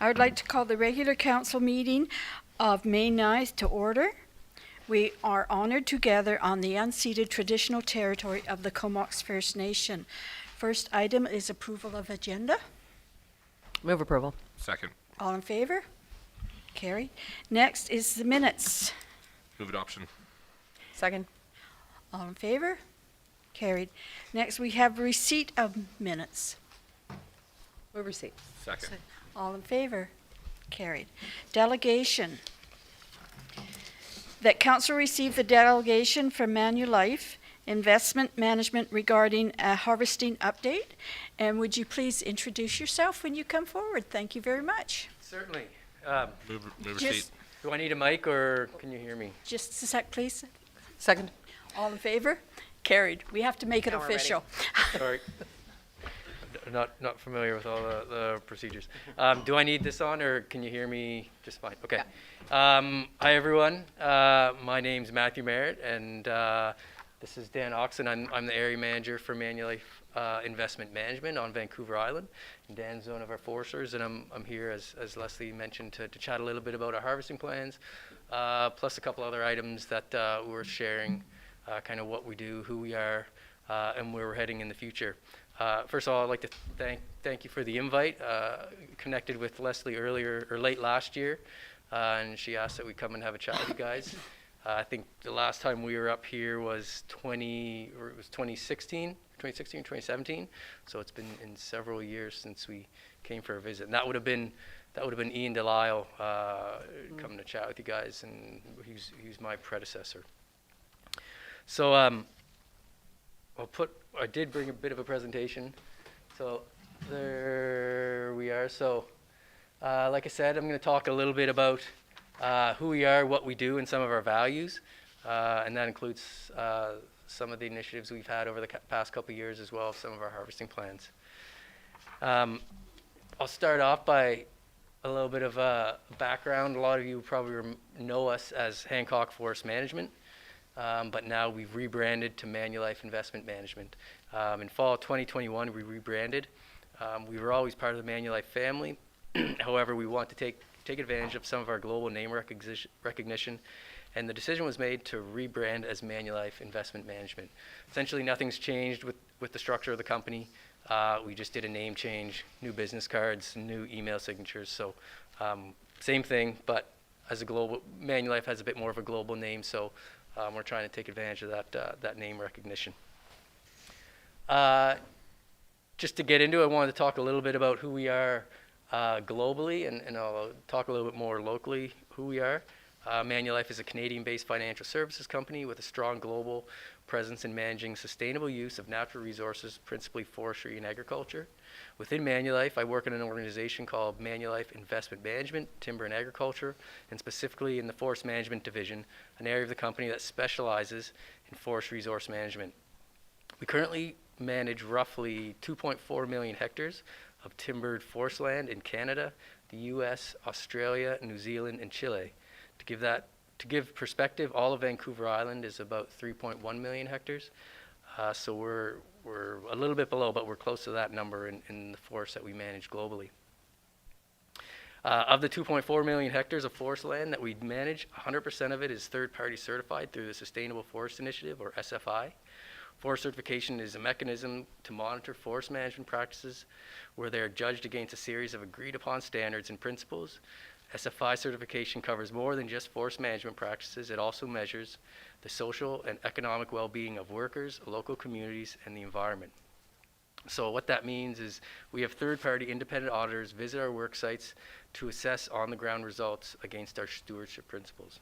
I would like to call the regular council meeting of May 9th to order. We are honored to gather on the unceded traditional territory of the Comox First Nation. First item is approval of agenda. Move approval. Second. All in favor? Carried. Next is the minutes. Move adoption. Second. All in favor? Carried. Next, we have receipt of minutes. Move receipt. Second. All in favor? Carried. Delegation. That council received the delegation from Manulife Investment Management regarding a harvesting update. And would you please introduce yourself when you come forward? Thank you very much. Certainly. Move Just- receipt. Do I need a mic or can you hear me? Just a sec, please. Second. All in favor? Carried. We have to make it Now we're ready. official. Sorry. Not familiar with all the procedures. Do I need this on or can you hear me just fine? Okay. Hi everyone. My name's Matthew Merritt and this is Dan Oxon. I'm the area manager for Manulife Investment Management on Vancouver Island. And Dan's one of our foresters and I'm here as Leslie mentioned to chat a little bit about our harvesting plans, plus a couple other items that we're sharing, kind of what we do, who we are, and where we're heading in the future. First of all, I'd like to thank you for the invite. Connected with Leslie earlier or late last year, and she asked that we come and have a chat with you guys. I think the last time we were up here was 2016, 2017. So it's been in several years since we came for a visit, and that would have been Ian Delisle coming to chat with you guys, and he's my predecessor. So I did bring a bit of a presentation. So there we are. So like I said, I'm going to talk a little bit about who we are, what we do, and some of our values. And that includes some of the initiatives we've had over the past couple of years, as well as some of our harvesting plans. I'll start off by a little bit of a background. A lot of you probably know us as Hancock Forest Management. But now we've rebranded to Manulife Investment Management. In fall 2021, we rebranded. We were always part of the Manulife family. However, we want to take advantage of some of our global name recognition, and the decision was made to rebrand as Manulife Investment Management. Essentially, nothing's changed with the structure of the company. We just did a name change, new business cards, new email signatures. So same thing, but as a global, Manulife has a bit more of a global name, so we're trying to take advantage of that name recognition. Just to get into it, I wanted to talk a little bit about who we are globally, and I'll talk a little bit more locally who we are. Manulife is a Canadian-based financial services company with a strong global presence in managing sustainable use of natural resources, principally forestry and agriculture. Within Manulife, I work in an organization called Manulife Investment Management, Timber and Agriculture, and specifically in the Forest Management Division, an area of the company that specializes in forest resource management. We currently manage roughly 2.4 million hectares of timbered forest land in Canada, the US, Australia, New Zealand, and Chile. To give perspective, all of Vancouver Island is about 3.1 million hectares. So we're a little bit below, but we're close to that number in the forests that we manage globally. Of the 2.4 million hectares of forest land that we manage, 100% of it is third-party certified through the Sustainable Forest Initiative, or SFI. Forest certification is a mechanism to monitor forest management practices where they are judged against a series of agreed-upon standards and principles. SFI certification covers more than just forest management practices. It also measures the social and economic well-being of workers, local communities, and the environment. So what that means is we have third-party independent auditors visit our work sites to assess on-the-ground results against our stewardship principles.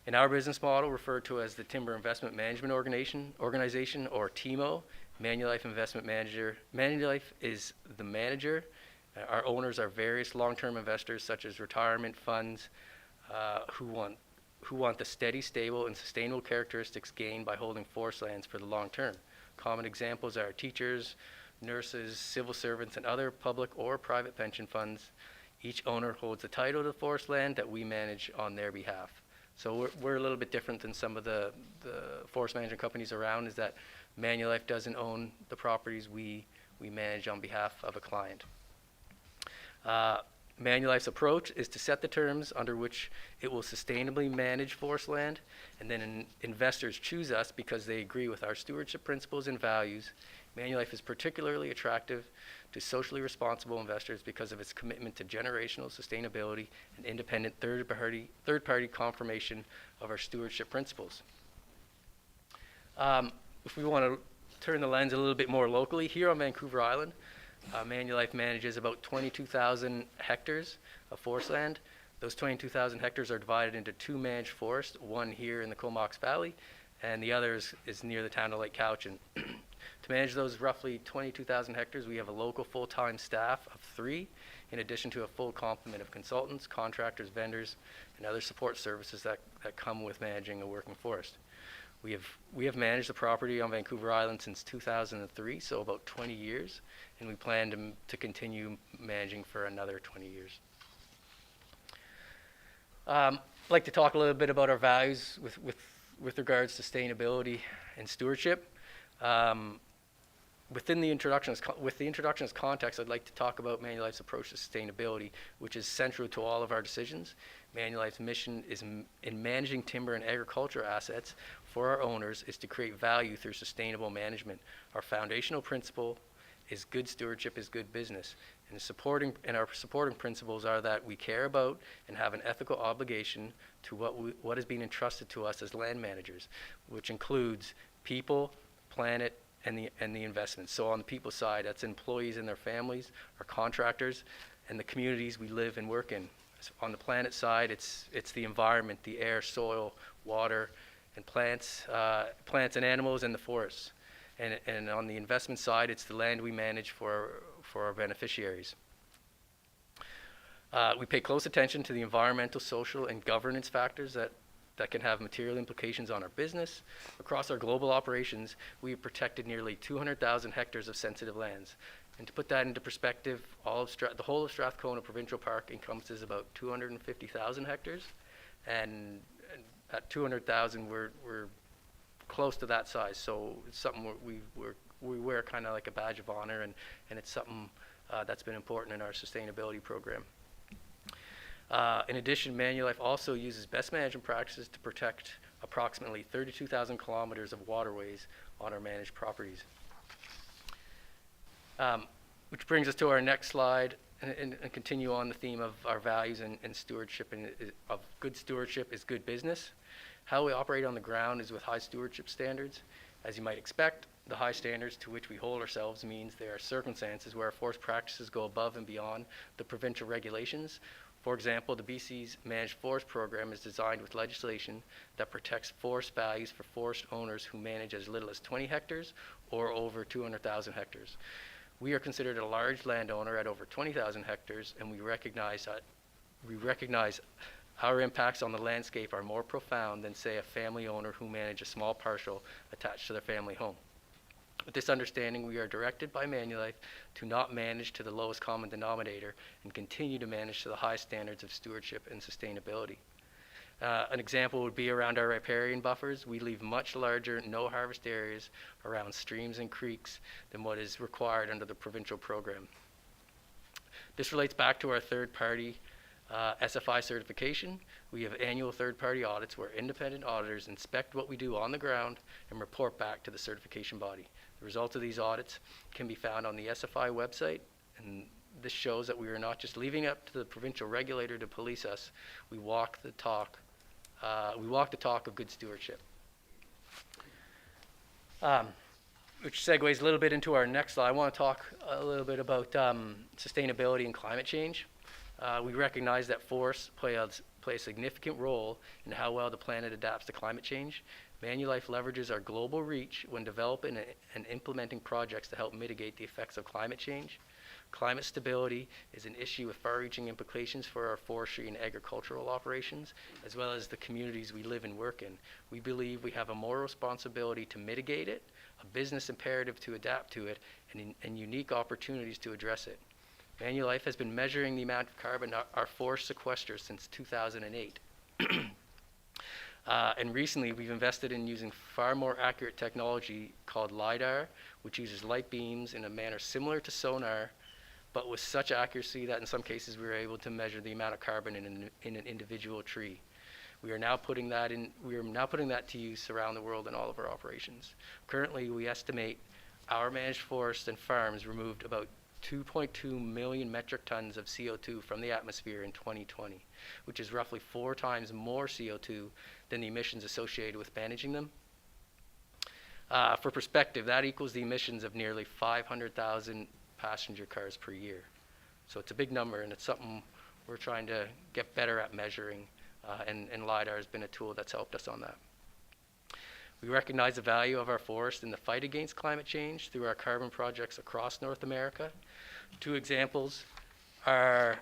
In our business model, referred to as the Timber Investment Management Organization, or TIMO, Manulife Investment Manager. Manulife is the manager. Our owners are various long-term investors, such as retirement funds, who want the steady, stable, and sustainable characteristics gained by holding forest lands for the long term. Common examples are teachers, nurses, civil servants, and other public or private pension funds. Each owner holds the title to the forest land that we manage on their behalf. So we're a little bit different than some of the forest management companies around, is that Manulife doesn't own the properties we manage on behalf of a client. Manulife's approach is to set the terms under which it will sustainably manage forest land, and then investors choose us because they agree with our stewardship principles and values. Manulife is particularly attractive to socially responsible investors because of its commitment to generational sustainability and independent third-party confirmation of our stewardship principles. If we want to turn the lens a little bit more locally, here on Vancouver Island, Manulife manages about 22,000 hectares of forest land. Those 22,000 hectares are divided into 2 managed forests, one here in the Comox Valley, and the other is near the town of Lake Cowichan. To manage those roughly 22,000 hectares, we have a local full-time staff of 3, in addition to a full complement of consultants, contractors, vendors, and other support services that come with managing a working forest. We have managed the property on Vancouver Island since 2003, so about 20 years, and we plan to continue managing for another 20 years. I'd like to talk a little bit about our values with regards to sustainability and stewardship. With the introduction as context, I'd like to talk about Manulife's approach to sustainability, which is central to all of our decisions. Manulife's mission is in managing timber and agriculture assets for our owners is to create value through sustainable management. Our foundational principle is good stewardship is good business. And our supporting principles are that we care about and have an ethical obligation to what is being entrusted to us as land managers, which includes people, planet, and the investments. So on the people side, that's employees and their families, our contractors, and the communities we live and work in. So on the planet side, it's the environment, the air, soil, water, and plants and animals, and the forests. And on the investment side, it's the land we manage for our beneficiaries. We pay close attention to the environmental, social, and governance factors that can have material implications on our business. Across our global operations, we have protected nearly 200,000 hectares of sensitive lands. And to put that into perspective, the whole of Strathcona Provincial Park encompasses about 250,000 hectares. And at 200,000, we're close to that size. So it's something we wear kind of like a badge of honor, and it's something that's been important in our sustainability program. In addition, Manulife also uses best management practices to protect approximately 32,000 kilometers of waterways on our managed properties. Which brings us to our next slide and continue on the theme of our values and stewardship, and of good stewardship is good business. How we operate on the ground is with high stewardship standards. As you might expect, the high standards to which we hold ourselves means there are circumstances where our forest practices go above and beyond the provincial regulations. For example, the BC's Managed Forest Program is designed with legislation that protects forest values for forest owners who manage as little as 20 hectares or over 200,000 hectares. We are considered a large landowner at over 20,000 hectares, and we recognize our impacts on the landscape are more profound than, say, a family owner who manage a small parcel attached to their family home. With this understanding, we are directed by Manulife to not manage to the lowest common denominator and continue to manage to the high standards of stewardship and sustainability. An example would be around our riparian buffers. We leave much larger no-harvest areas around streams and creeks than what is required under the provincial program. This relates back to our third-party SFI certification. We have annual third-party audits where independent auditors inspect what we do on the ground and report back to the certification body. The results of these audits can be found on the SFI website, and this shows that we are not just leaving it up to the provincial regulator to police us. We walk the talk. We walk the talk of good stewardship. Which segues a little bit into our next slide. I want to talk a little bit about sustainability and climate change. We recognize that forests play a significant role in how well the planet adapts to climate change. Manulife leverages our global reach when developing and implementing projects to help mitigate the effects of climate change. Climate stability is an issue with far-reaching implications for our forestry and agricultural operations, as well as the communities we live and work in. We believe we have a moral responsibility to mitigate it, a business imperative to adapt to it, and unique opportunities to address it. Manulife has been measuring the amount of carbon our forest sequesters since 2008. And recently, we've invested in using far more accurate technology called LiDAR, which uses light beams in a manner similar to sonar, but with such accuracy that in some cases we were able to measure the amount of carbon in an individual tree. We are now putting that to use around the world in all of our operations. Currently, we estimate our managed forests and farms removed about 2.2 million metric tons of CO2 from the atmosphere in 2020, which is roughly 4 times more CO2 than the emissions associated with managing them. For perspective, that equals the emissions of nearly 500,000 passenger cars per year. So it's a big number, and it's something we're trying to get better at measuring, and LiDAR has been a tool that's helped us on that. We recognize the value of our forest in the fight against climate change through our carbon projects across North America. Two examples are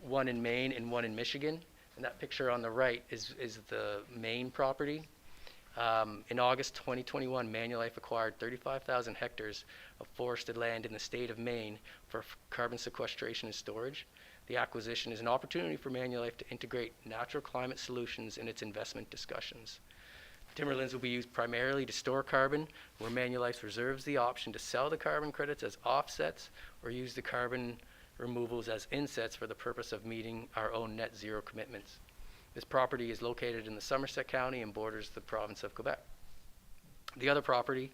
one in Maine and one in Michigan. And that picture on the right is the Maine property. In August 2021, Manulife acquired 35,000 hectares of forested land in the state of Maine for carbon sequestration and storage. The acquisition is an opportunity for Manulife to integrate natural climate solutions in its investment discussions. Timberlands will be used primarily to store carbon, where Manulife reserves the option to sell the carbon credits as offsets or use the carbon removals as insets for the purpose of meeting our own net zero commitments. This property is located in the Somerset County and borders the province of Quebec. The other property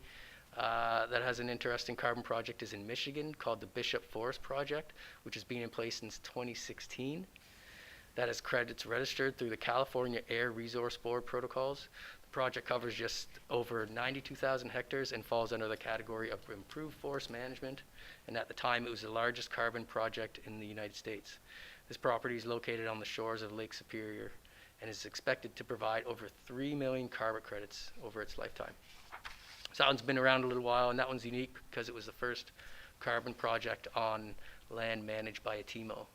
that has an interesting carbon project is in Michigan, called the Bishop Forest Project, which has been in place since 2016. That has credits registered through the California Air Resource Board protocols. The project covers just over 92,000 hectares and falls under the category of improved forest management, and at the time it was the largest carbon project in the United States. This property is located on the shores of Lake Superior and is expected to provide over 3 million carbon credits over its lifetime. So that one's been around a little while, and that one's unique because it was the first carbon project on land managed by a TMO.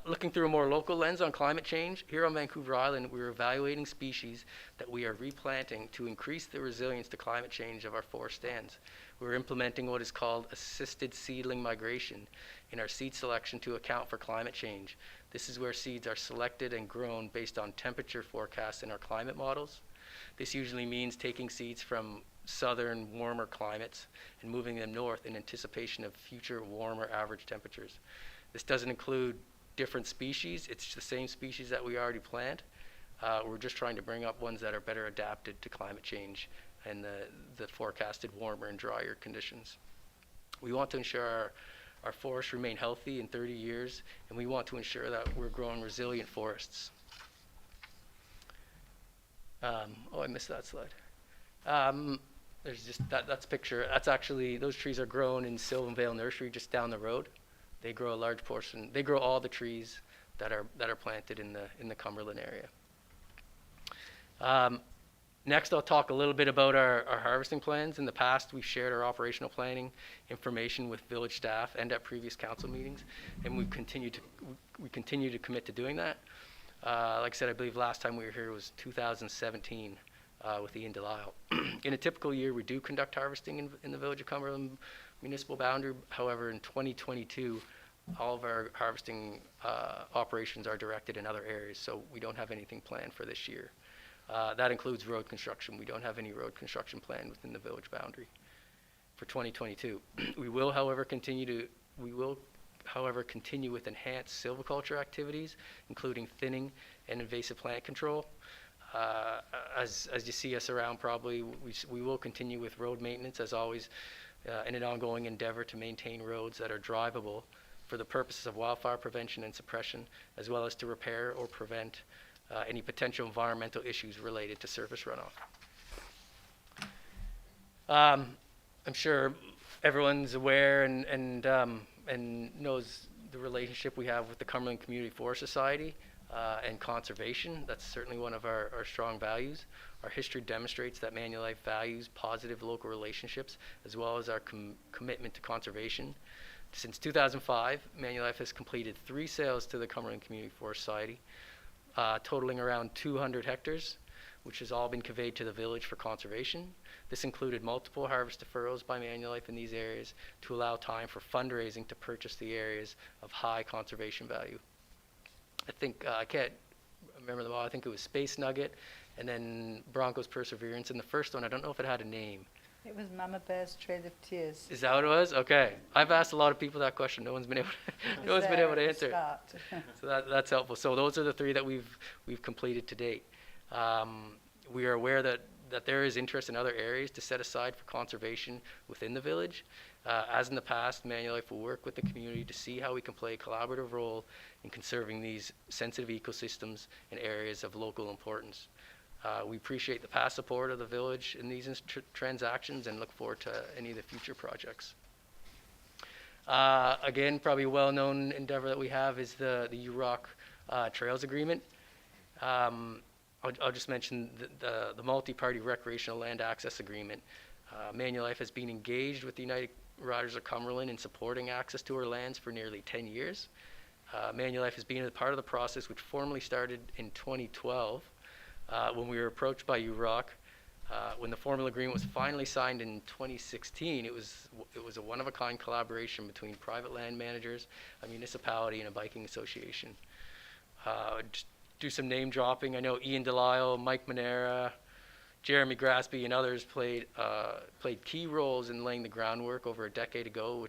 Looking through a more local lens on climate change, here on Vancouver Island, we're evaluating species that we are replanting to increase the resilience to climate change of our forest stands. We're implementing what is called assisted seedling migration in our seed selection to account for climate change. This is where seeds are selected and grown based on temperature forecasts in our climate models. This usually means taking seeds from southern, warmer climates and moving them north in anticipation of future warmer average temperatures. This doesn't include different species. It's the same species that we already plant. We're just trying to bring up ones that are better adapted to climate change and the forecasted warmer and drier conditions. We want to ensure our forests remain healthy in 30 years, and we want to ensure that we're growing resilient forests. I missed that slide. There's just that's a picture. That's actually, those trees are grown in Sylvan Vale Nursery just down the road. They grow a large portion. They grow all the trees that are planted in the Cumberland area. Next, I'll talk a little bit about our harvesting plans. In the past, we've shared our operational planning information with village staff and at previous council meetings, and we continue to commit to doing that. Like I said, I believe last time we were here was 2017 with Ian Delisle. In a typical year, we do conduct harvesting in the village of Cumberland municipal boundary. However, in 2022, all of our harvesting operations are directed in other areas, so we don't have anything planned for this year. That includes road construction. We don't have any road construction planned within the village boundary for 2022. We will, however, continue with enhanced silviculture activities, including thinning and invasive plant control. As you see us around, probably we will continue with road maintenance as always, in an ongoing endeavor to maintain roads that are drivable for the purposes of wildfire prevention and suppression, as well as to repair or prevent any potential environmental issues related to surface runoff. I'm sure everyone's aware and knows the relationship we have with the Cumberland Community Forest Society and conservation. That's certainly one of our strong values. Our history demonstrates that Manulife values positive local relationships as well as our commitment to conservation. Since 2005, Manulife has completed 3 sales to the Cumberland Community Forest Society, totaling around 200 hectares, which has all been conveyed to the village for conservation. This included multiple harvest deferrals by Manulife in these areas to allow time for fundraising to purchase the areas of high conservation value. I think, I can't remember them all, I think it was Space Nugget and then Broncos Perseverance. And the first one, I don't know if it had a name. It was Mama Bear's Trail of Tears. Is that what it was? Okay. I've asked a lot of people that question. No one's been able It no was one's been there able to at the answer. start. So that's helpful. So those are the three that we've completed to date. We are aware that there is interest in other areas to set aside for conservation within the village. As in the past, Manulife will work with the community to see how we can play a collaborative role in conserving these sensitive ecosystems in areas of local importance. We appreciate the past support of the village in these transactions and look forward to any of the future projects. Again, probably a well-known endeavor that we have is the UROC Trails Agreement. I'll just mention the multi-party recreational land access agreement. Manulife has been engaged with the United Riders of Cumberland in supporting access to our lands for nearly 10 years. Manulife has been a part of the process, which formally started in 2012 when we were approached by UROC. When the formal agreement was finally signed in 2016, it was a one-of-a-kind collaboration between private land managers, a municipality, and a biking association. Just do some name dropping. I know Ian Delisle, Mike Manera, Jeremy Graspy, and others played key roles in laying the groundwork over a decade ago,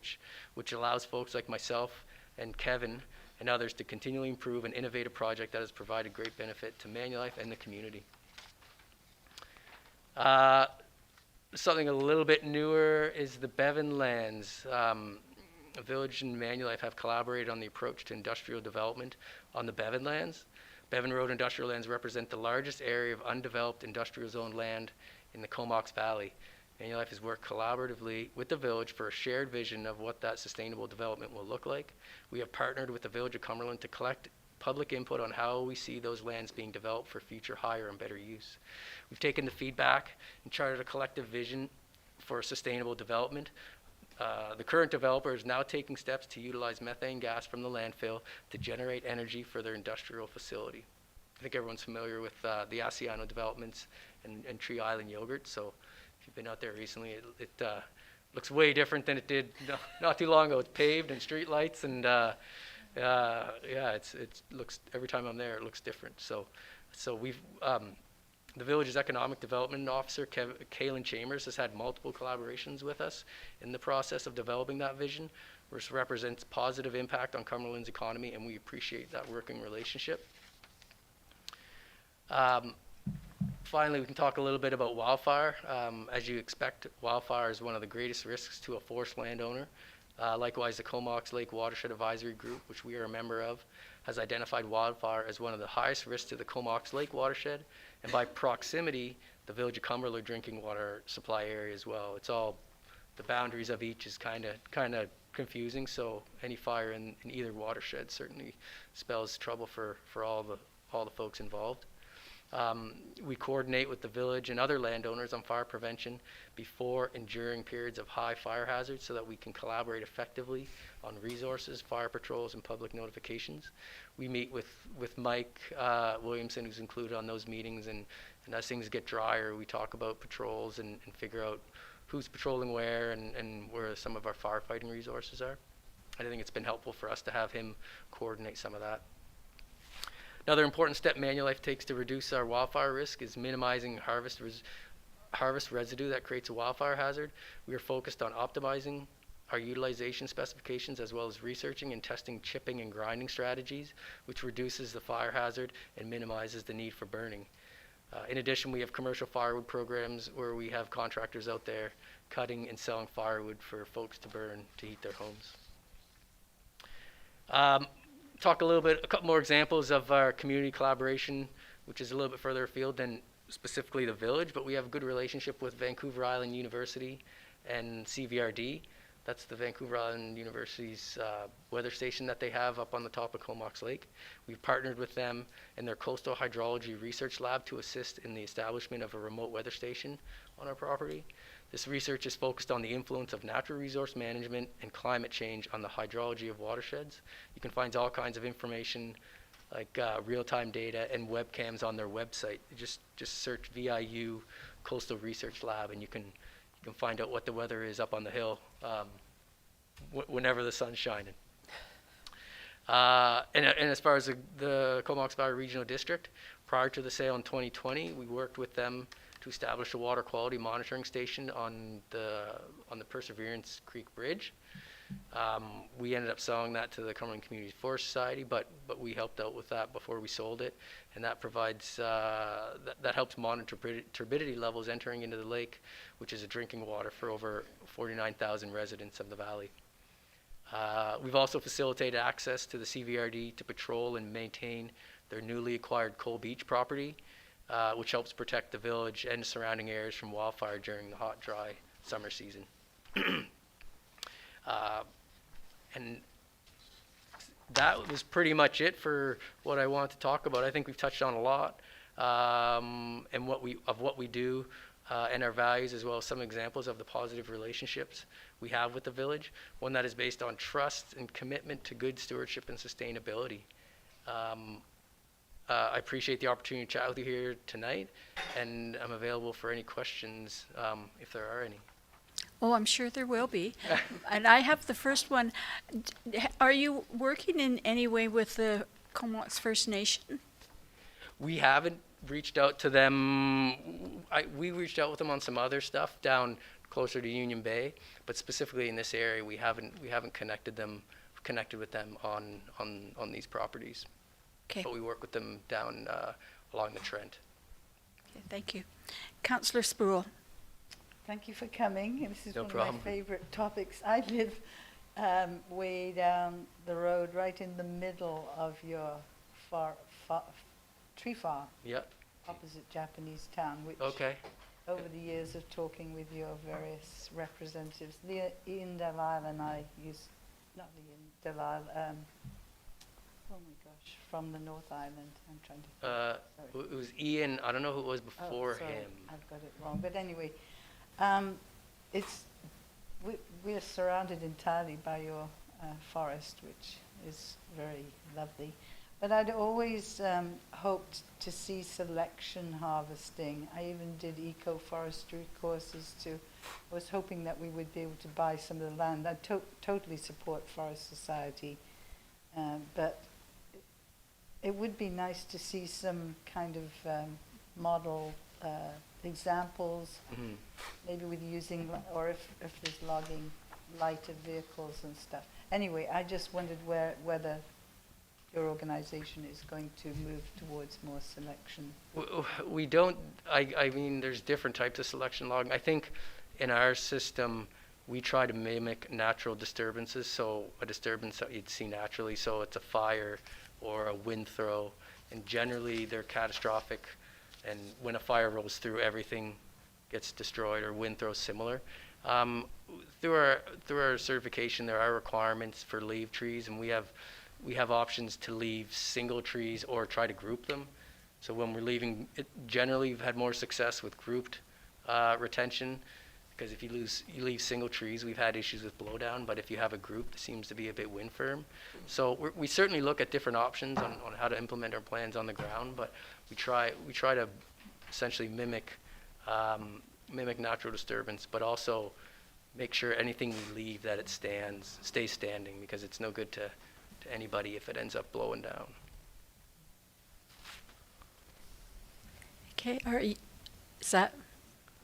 which allows folks like myself and Kevin and others to continually improve and innovate a project that has provided great benefit to Manulife and the community. Something a little bit newer is the Bevan lands. The village and Manulife have collaborated on the approach to industrial development on the Bevan lands. Bevan Road industrial lands represent the largest area of undeveloped industrial zone land in the Comox Valley. Manulife has worked collaboratively with the village for a shared vision of what that sustainable development will look like. We have partnered with the Village of Cumberland to collect public input on how we see those lands being developed for future higher and better use. We've taken the feedback and charted a collective vision for sustainable development. The current developer is now taking steps to utilize methane gas from the landfill to generate energy for their industrial facility. I think everyone's familiar with the Asiano developments and Tree Island Yogurt. So if you've been out there recently, it looks way different than it did not too long ago. It's paved and street lights, and yeah, it looks, every time I'm there, it looks different. So we've the village's economic development officer, Kaylin Chambers, has had multiple collaborations with us in the process of developing that vision, which represents positive impact on Cumberland's economy, and we appreciate that working relationship. Finally, we can talk a little bit about wildfire. As you expect, wildfire is one of the greatest risks to a forest landowner. Likewise, the Comox Lake Watershed Advisory Group, which we are a member of, has identified wildfire as one of the highest risks to the Comox Lake watershed, and by proximity, the Village of Cumberland drinking water supply area as well. It's all, the boundaries of each is kind of confusing, so any fire in either watershed certainly spells trouble for all the folks involved. We coordinate with the village and other landowners on fire prevention before and during periods of high fire hazards so that we can collaborate effectively on resources, fire patrols, and public notifications. We meet with Mike Williamson, who's included on those meetings, and as things get drier, we talk about patrols and figure out who's patrolling where and where some of our firefighting resources are. I think it's been helpful for us to have him coordinate some of that. Another important step Manulife takes to reduce our wildfire risk is minimizing harvest residue that creates a wildfire hazard. We are focused on optimizing our utilization specifications as well as researching and testing chipping and grinding strategies, which reduces the fire hazard and minimizes the need for burning. In addition, we have commercial firewood programs where we have contractors out there cutting and selling firewood for folks to burn to heat their homes. Talk a couple more examples of our community collaboration, which is a little bit further afield than specifically the village, but we have a good relationship with Vancouver Island University and CVRD. That's the Vancouver Island University's weather station that they have up on the top of Comox Lake. We've partnered with them and their Coastal Hydrology Research Lab to assist in the establishment of a remote weather station on our property. This research is focused on the influence of natural resource management and climate change on the hydrology of watersheds. You can find all kinds of information like real-time data and webcams on their website. Just search VIU Coastal Research Lab and you can find out what the weather is up on the hill whenever the sun's shining. And as far as the Comox Valley Regional District, prior to the sale in 2020, we worked with them to establish a water quality monitoring station on the Perseverance Creek Bridge. We ended up selling that to the Cumberland Community Forest Society, but we helped out with that before we sold it, and that provides that helps monitor turbidity levels entering into the lake, which is a drinking water for over 49,000 residents of the valley. We've also facilitated access to the CVRD to patrol and maintain their newly acquired Cole Beach property, which helps protect the village and surrounding areas from wildfire during the hot, dry summer season. And that was pretty much it for what I wanted to talk about. I think we've touched on a lot, and what we do, and our values, as well as some examples of the positive relationships we have with the village. One that is based on trust and commitment to good stewardship and sustainability. I appreciate the opportunity to chat with you here tonight, and I'm available for any questions if there are any. Oh, I'm sure there will be. And I have the first one. Are you working in any way with the Comox First Nation? We haven't reached out to them. We reached out with them on some other stuff down closer to Union Bay, but specifically in this area, we haven't connected with them on these properties. Okay. But we work with them down along the Trent. Okay, thank you. Councillor Spruill. Thank you for coming. This is No one problem. of my favorite topics. I live way down the road, right in the middle of your tree farm, Yeah. opposite Japanese Town, which Okay. over the years of talking with your various representatives, Ian Delisle and I used, not Ian Delisle, oh my gosh, from the North Island. I'm trying to think. It was Ian. I don't know who it was Oh, before sorry, him. I've got it wrong. But anyway, we are surrounded entirely by your forest, which is very lovely. But I'd always hoped to see selection harvesting. I even did eco-forestry courses too. I was hoping that we would be able to buy some of the land. I totally support Forest Society, but it would be nice to see some kind of model examples, Mhm. maybe with using, or if there's logging, lighter vehicles and stuff. Anyway, I just wondered whether your organization is going to move towards more selection. We don't, I mean, there's different types of selection logging. I think in our system, we try to mimic natural disturbances, so a disturbance that you'd see naturally, so it's a fire or a wind throw, and generally they're catastrophic, and when a fire rolls through, everything gets destroyed, or wind throws similar. Through our certification, there are requirements for leave trees, and we have options to leave single trees or try to group them. So when we're leaving, generally we've had more success with grouped retention, because if you leave single trees, we've had issues with blowdown, but if you have a group, it seems to be a bit wind firm. So we certainly look at different options on how to implement our plans on the ground, but we try to essentially mimic natural disturbance, but also make sure anything we leave that it stays standing, because it's no good to anybody if it ends up blowing down. Okay,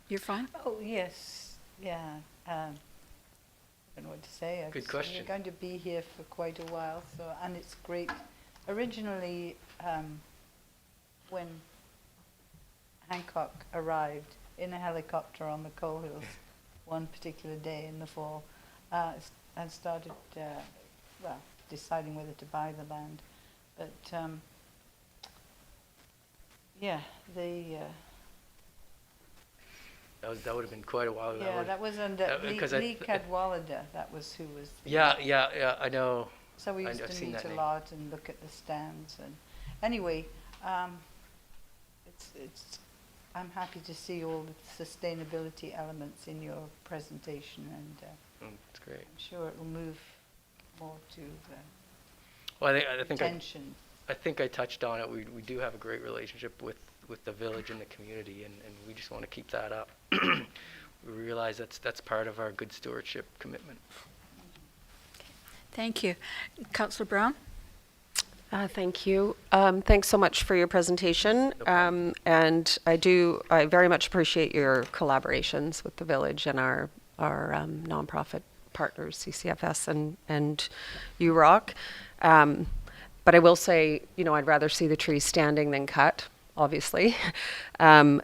you're fine? Oh, yes, yeah. I don't know what to say. Good question. You're going to be here for quite a while, and it's great. Originally, when Hancock arrived in a helicopter on the Coal Hills one particular day in the fall, and started, deciding whether to buy the land. But, That would have been quite a while ago. yeah, that was under because Lee Cadwallader. That was who was. Yeah, I know. So we used I've to seen meet that a name. lot and look at the stands. And anyway, I'm happy to see all the sustainability elements in your presentation, and That's great. I'm sure it will move more to Well, I think retention. I think I touched on it. We do have a great relationship with the village and the community, and we just want to keep that up. We realize that's part of our good stewardship commitment. Thank you. Councillor Brown? Thank you. Thanks so much for your presentation. problem. And I very much appreciate your collaborations with the village and our nonprofit partners, CCFS and UROC. But I will say, I'd rather see the trees standing than cut, obviously. And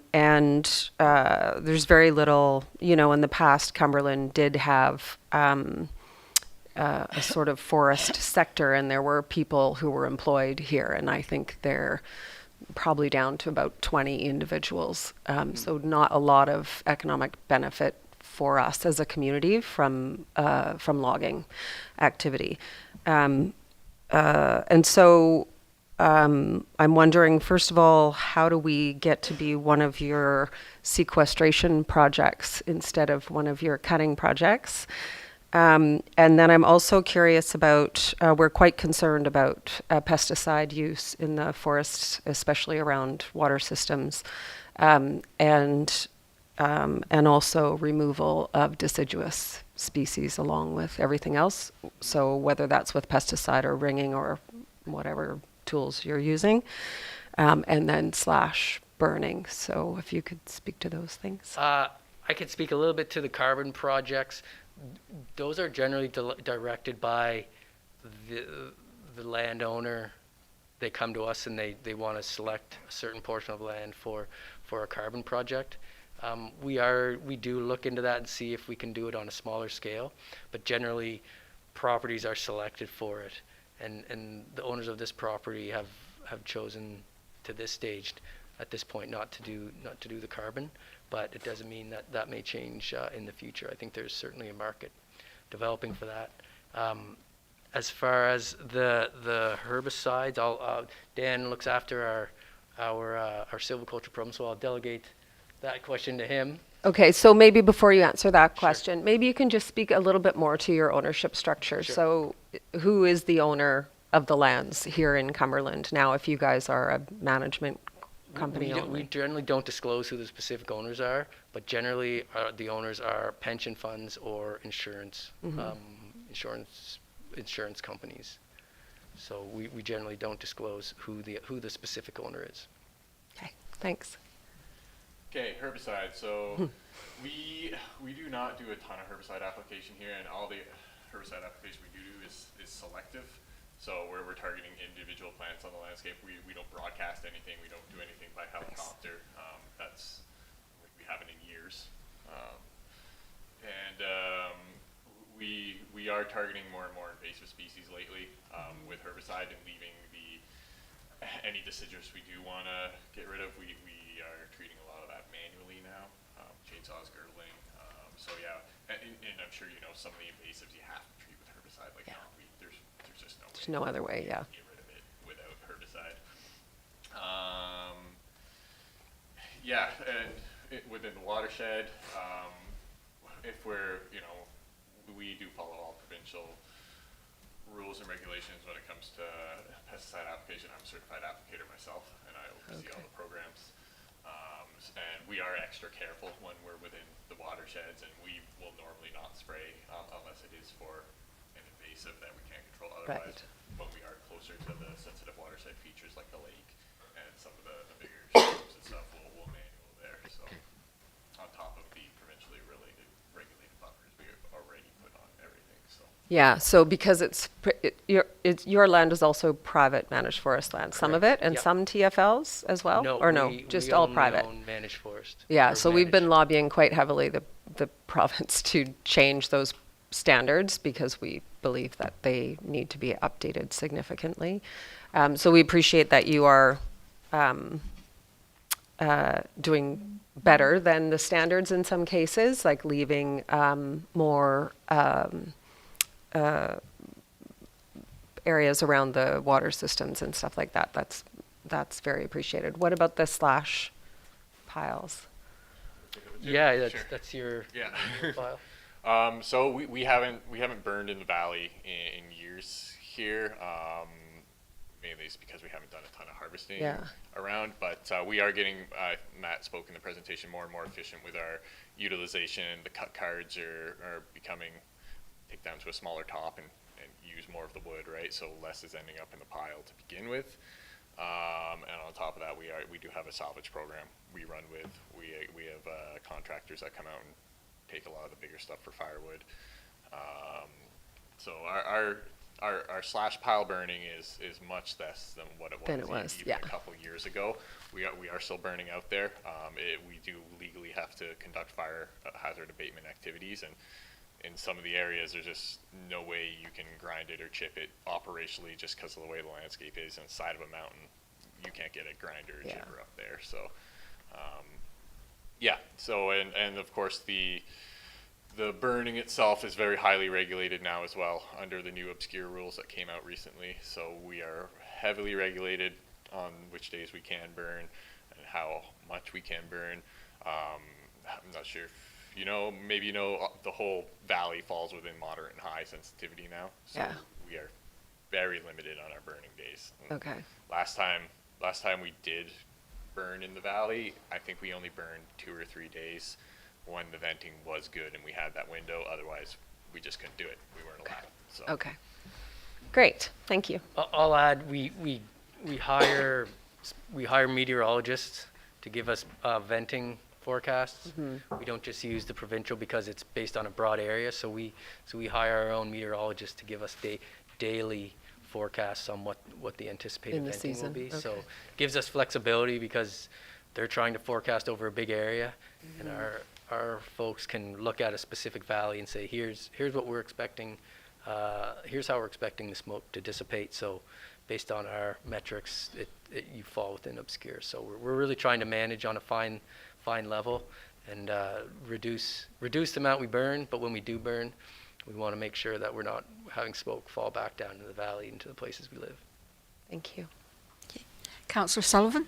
there's very little, in the past, Cumberland did have a sort of forest sector, and there were people who were employed here, and I think they're probably down to about 20 individuals. So not a lot of economic benefit for us as a community from logging activity. And so I'm wondering, first of all, how do we get to be one of your sequestration projects instead of one of your cutting projects? And then I'm also curious about, we're quite concerned about pesticide use in the forests, especially around water systems, and also removal of deciduous species along with everything else. So whether that's with pesticide or ringing or whatever tools you're using, and then / burning. So if you could speak to those things. I could speak a little bit to the carbon projects. Those are generally directed by the landowner. They come to us and they want to select a certain portion of land for a carbon project. We do look into that and see if we can do it on a smaller scale, but generally properties are selected for it, and the owners of this property have chosen to this stage at this point not to do the carbon. But it doesn't mean that may change in the future. I think there's certainly a market developing for that. As far as the herbicides, Dan looks after our silviculture program, so I'll delegate that question to him. Okay, so maybe before you answer that Sure. question, maybe you can just speak a little bit more to your ownership structure. Sure. So who is the owner of the lands here in Cumberland now, if you guys are a management company We only? generally don't disclose who the specific owners are, but generally the owners are pension funds or insurance companies. So we generally don't disclose who the specific owner is. Okay, thanks. Okay, herbicide. So we do not do a ton of herbicide application here, and all the herbicide application we do is selective. So where we're targeting individual plants on the landscape, we don't broadcast anything. We don't do anything by helicopter. That's we haven't in years. We are targeting more and more invasive species lately with herbicide and leaving any deciduous we do want to get rid of. We are treating a lot of that manually now. Chainsaws, girdling. So yeah, and I'm sure some of the invasives you have to treat with herbicide. Like there's just no way. There's no other way, yeah. Get rid of it without herbicide. And within the watershed, if we do follow all provincial rules and regulations when it comes to pesticide application. I'm a certified applicator myself, and I oversee all the programs. And we are extra careful when we're within the watersheds, and we will normally not spray unless it is for an invasive that we can't control otherwise. Right. When we are closer to the sensitive watershed features like the lake and some of the bigger streams and stuff, we'll manual there. So on top of the provincially regulated buffers we have already put on everything. So Yeah, so because your land is also private managed forest land, some of it, and Yep. some TFLs as well? No, Or no, we just own all my private? own managed forest. Yeah, or so we've been managed. lobbying quite heavily the province to change those standards because we believe that they need to be updated significantly. So we appreciate that you are doing better than the standards in some cases, like leaving more areas around the water systems and stuff like that. That's very appreciated. What about the slash piles? Yeah, Sure. that's your Yeah. your file. So we haven't burned in the valley in years here. Mainly it's because we haven't done a ton of harvesting around, but we are getting, Matt spoke in the presentation, more and more efficient with our utilization. The cut cards are becoming take down to a smaller top and use more of the wood, right? So less is ending up in the pile to begin with. And on top of that, we do have a salvage program we run with. We have contractors that come out and take a lot of the bigger stuff for firewood. So our slash pile burning is much less than what it was, Than it was, even yeah. a couple years ago. We are still burning out there. We do legally have to conduct fire hazard abatement activities, and in some of the areas, there's just no way you can grind it or chip it operationally just because of the way the landscape is. On the side of a mountain, you can't get a grinder or Yeah. chipper up there. So, yeah. So, and of course, the burning itself is very highly regulated now as well under the new obscure rules that came out recently. So we are heavily regulated on which days we can burn and how much we can burn. I'm not sure if maybe the whole valley falls within moderate and high sensitivity now. So Yeah. we are very limited on our burning days. And Okay. Last time we did burn in the valley, I think we only burned 2 or 3 days when the venting was good and we had that window. Otherwise, we just couldn't do it. We weren't allowed. So Okay. Great. Thank you. I'll add, we hire meteorologists to give us venting forecasts. We don't just use the provincial because it's based on a broad area. So we hire our own meteorologists to give us daily forecasts on what the anticipated In the venting will season, be. So okay. gives us flexibility because they're trying to forecast over a big area, and our folks can look at a specific valley and say, here's what we're expecting. Here's how we're expecting the smoke to dissipate. So based on our metrics, you fall within obscure. So we're really trying to manage on a fine level and reduce the amount we burn. But when we do burn, we want to make sure that we're not having smoke fall back down into the valley, into the places we live. Thank you. Councillor Sullivan?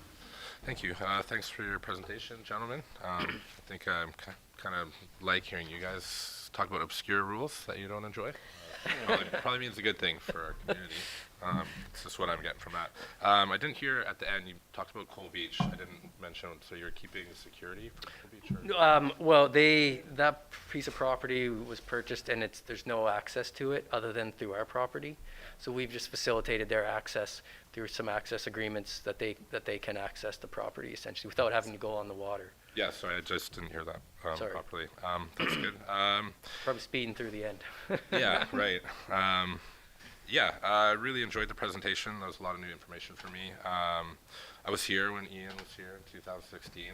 Thank you. Thanks for your presentation, gentlemen. I think I'm kind of like hearing you guys talk about obscure rules that you don't enjoy. Probably means a good thing for our community. It's just what I'm getting from that. I didn't hear at the end, you talked about Coal Beach. I didn't mention, so you're keeping security for Coal Beach? Or? Well, that piece of property was purchased, and there's no access to it other than through our property. So we've just facilitated their access through some access agreements that they can access the property essentially without having to go on the water. Yeah, sorry, I just didn't hear that Sorry. properly. That's good. Probably speeding through the end. Yeah, right. I really enjoyed the presentation. That was a lot of new information for me. I was here when Ian was here in 2016.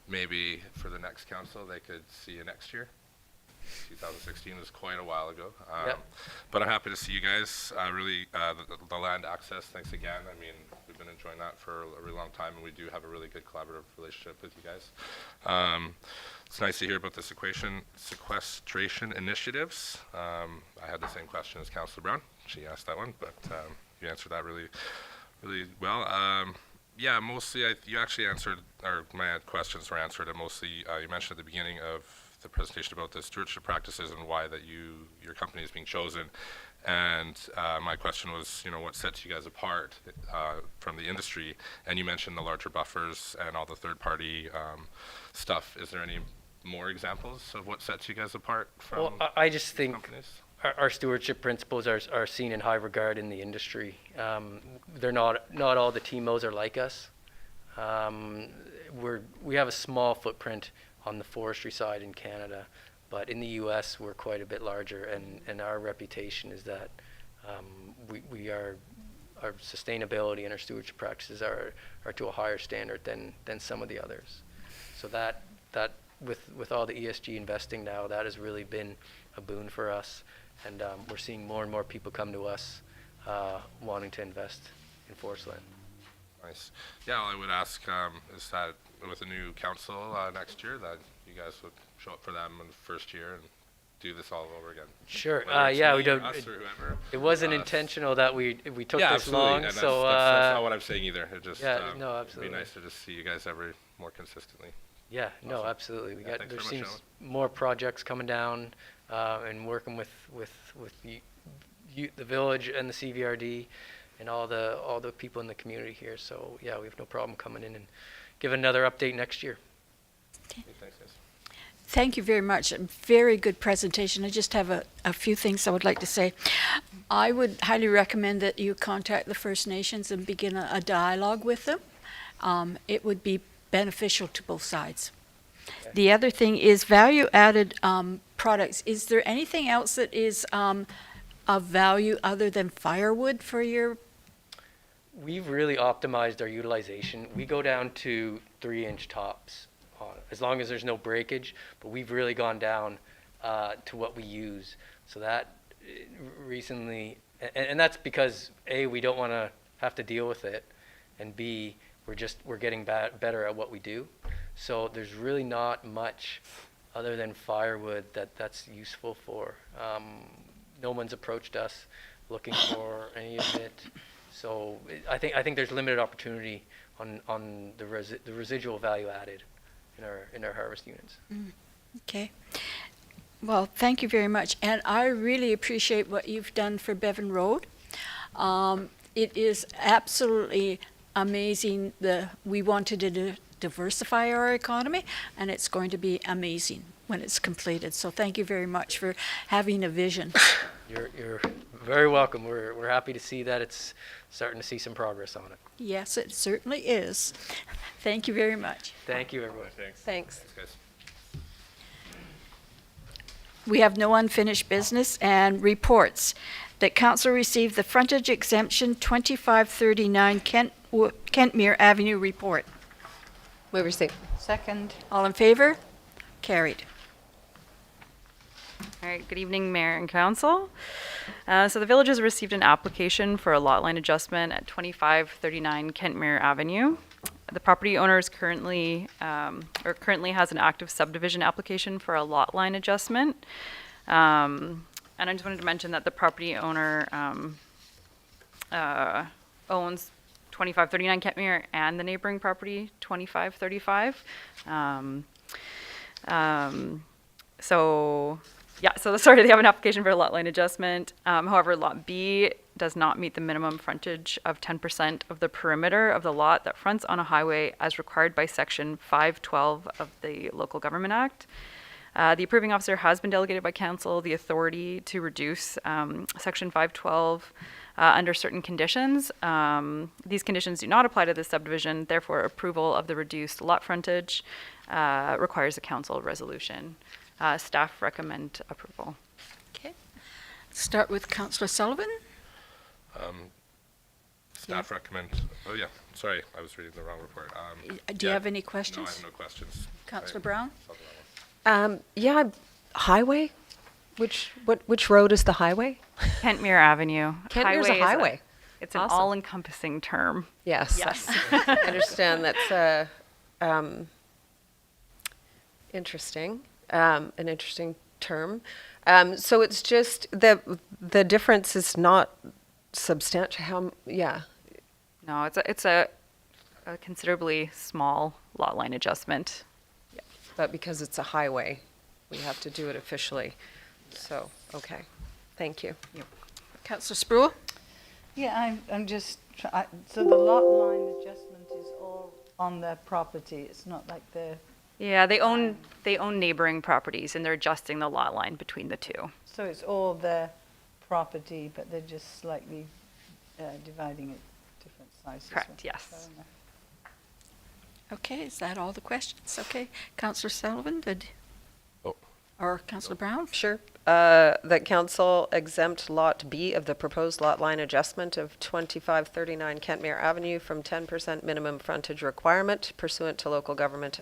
Maybe for the next council, they could see you next year. 2016 was quite a while ago. Yep. But I'm happy to see you guys. Really, the land access, thanks again. I mean, we've been enjoying that for a really long time, and we do have a really good collaborative relationship with you guys. It's nice to hear about the sequestration initiatives. I had the same question as Councillor Brown. She asked that one, but you answered that really, really well. Yeah, mostly you actually answered, or my questions were answered, and mostly you mentioned at the beginning of the presentation about the stewardship practices and why that your company is being chosen. And my question was, what sets you guys apart from the industry? And you mentioned the larger buffers and all the third-party stuff. Is there any more examples of what sets you guys apart from Well, I just think companies? our stewardship principles are seen in high regard in the industry. They're not all the TMOs are like us. We have a small footprint on the forestry side in Canada, but in the U.S. we're quite a bit larger, and our reputation is that our sustainability and our stewardship practices are to a higher standard than some of the others. So that with all the ESG investing now, that has really been a boon for us, and we're seeing more and more people come to us wanting to invest in forest land. Nice. Yeah, all I would ask is that with the new council next year, that you guys would show up for them in the first year and do this all over again. Sure. Whether it's Yeah, me we don't. or us or whoever. It wasn't intentional that we took Yeah, this absolutely. long. And So that's not what I'm saying either. It just yeah, no, absolutely. It'd be nice to just see you guys more consistently. yeah, no, Awesome. absolutely. Yeah, thanks There very much, seems more projects coming down, and working with the village and the CVRD and all the people in the community here. So yeah, we have no problem coming in and give another update next year. Thanks, guys. Thank you very much. A very good presentation. I just have a few things I would like to say. I would highly recommend that you contact the First Nations and begin a dialogue with them. It would be beneficial to both sides. The other thing is value-added products. Is there anything else that is of value other than firewood for your? We've really optimized our utilization. We go down to 3-inch tops, as long as there's no breakage, but we've really gone down to what we use. So that recently, and that's because A, we don't want to have to deal with it, and B, we're getting better at what we do. So there's really not much other than firewood that's useful for. No one's approached us looking for any of it. So I think there's limited opportunity on the residual value added in our harvest units. Okay. Well, thank you very much. And I really appreciate what you've done for Bevan Road. It is absolutely amazing. We wanted to diversify our economy, and it's going to be amazing when it's completed. So thank you very much for having a vision. You're very welcome. We're happy to see that it's starting to see some progress on it. Yes, it certainly is. Thank you very much. Thank you, everyone. Thanks. Thanks. Thanks, guys. We have no unfinished business and reports. That council received the frontage exemption 2539 Kentmere Avenue report. Move receipt. Second. All in favor? Carried. All right, good evening, Mayor and Council. So the village has received an application for a lot line adjustment at 2539 Kentmere Avenue. The property owner is currently has an active subdivision application for a lot line adjustment. And I just wanted to mention that the property owner owns 2539 Kentmere and the neighboring property 2535. Sorry, they have an application for a lot line adjustment. However, Lot B does not meet the minimum frontage of 10% of the perimeter of the lot that fronts on a highway as required by Section 512 of the Local Government Act. The approving officer has been delegated by council the authority to reduce Section 512 under certain conditions. These conditions do not apply to this subdivision, therefore approval of the reduced lot frontage requires a council resolution. Staff recommend approval. Okay. Start with Councillor Sullivan. Staff recommend, oh yeah, sorry, I was reading the wrong report. Do you yeah, have any No, I questions? have no questions. Councillor I Brown? saw that one. Yeah, highway? Which road is the highway? Kentmere Avenue. Kentmere's a is highway. It's an Awesome. all-encompassing term. Yes. Yes. I understand that's interesting, an interesting term. So it's just the difference is not substantial. No, it's a considerably small lot line adjustment. But because it's a highway, we have to do it officially. So, okay. Thank you. Councillor Sproul? Yeah, I'm just, so the lot line adjustment is all on their property. It's not like they're, Yeah, they own neighboring properties and they're adjusting the lot line between the two. so it's all their property, but they're just slightly dividing it different sizes. Correct, yes. Fair enough. Okay, is that all the questions? Okay. Councillor Sullivan, Oh. or Councillor Brown? Sure. That council exempt Lot B of the proposed lot line adjustment of 2539 Kentmere Avenue from 10% minimum frontage requirement pursuant to local government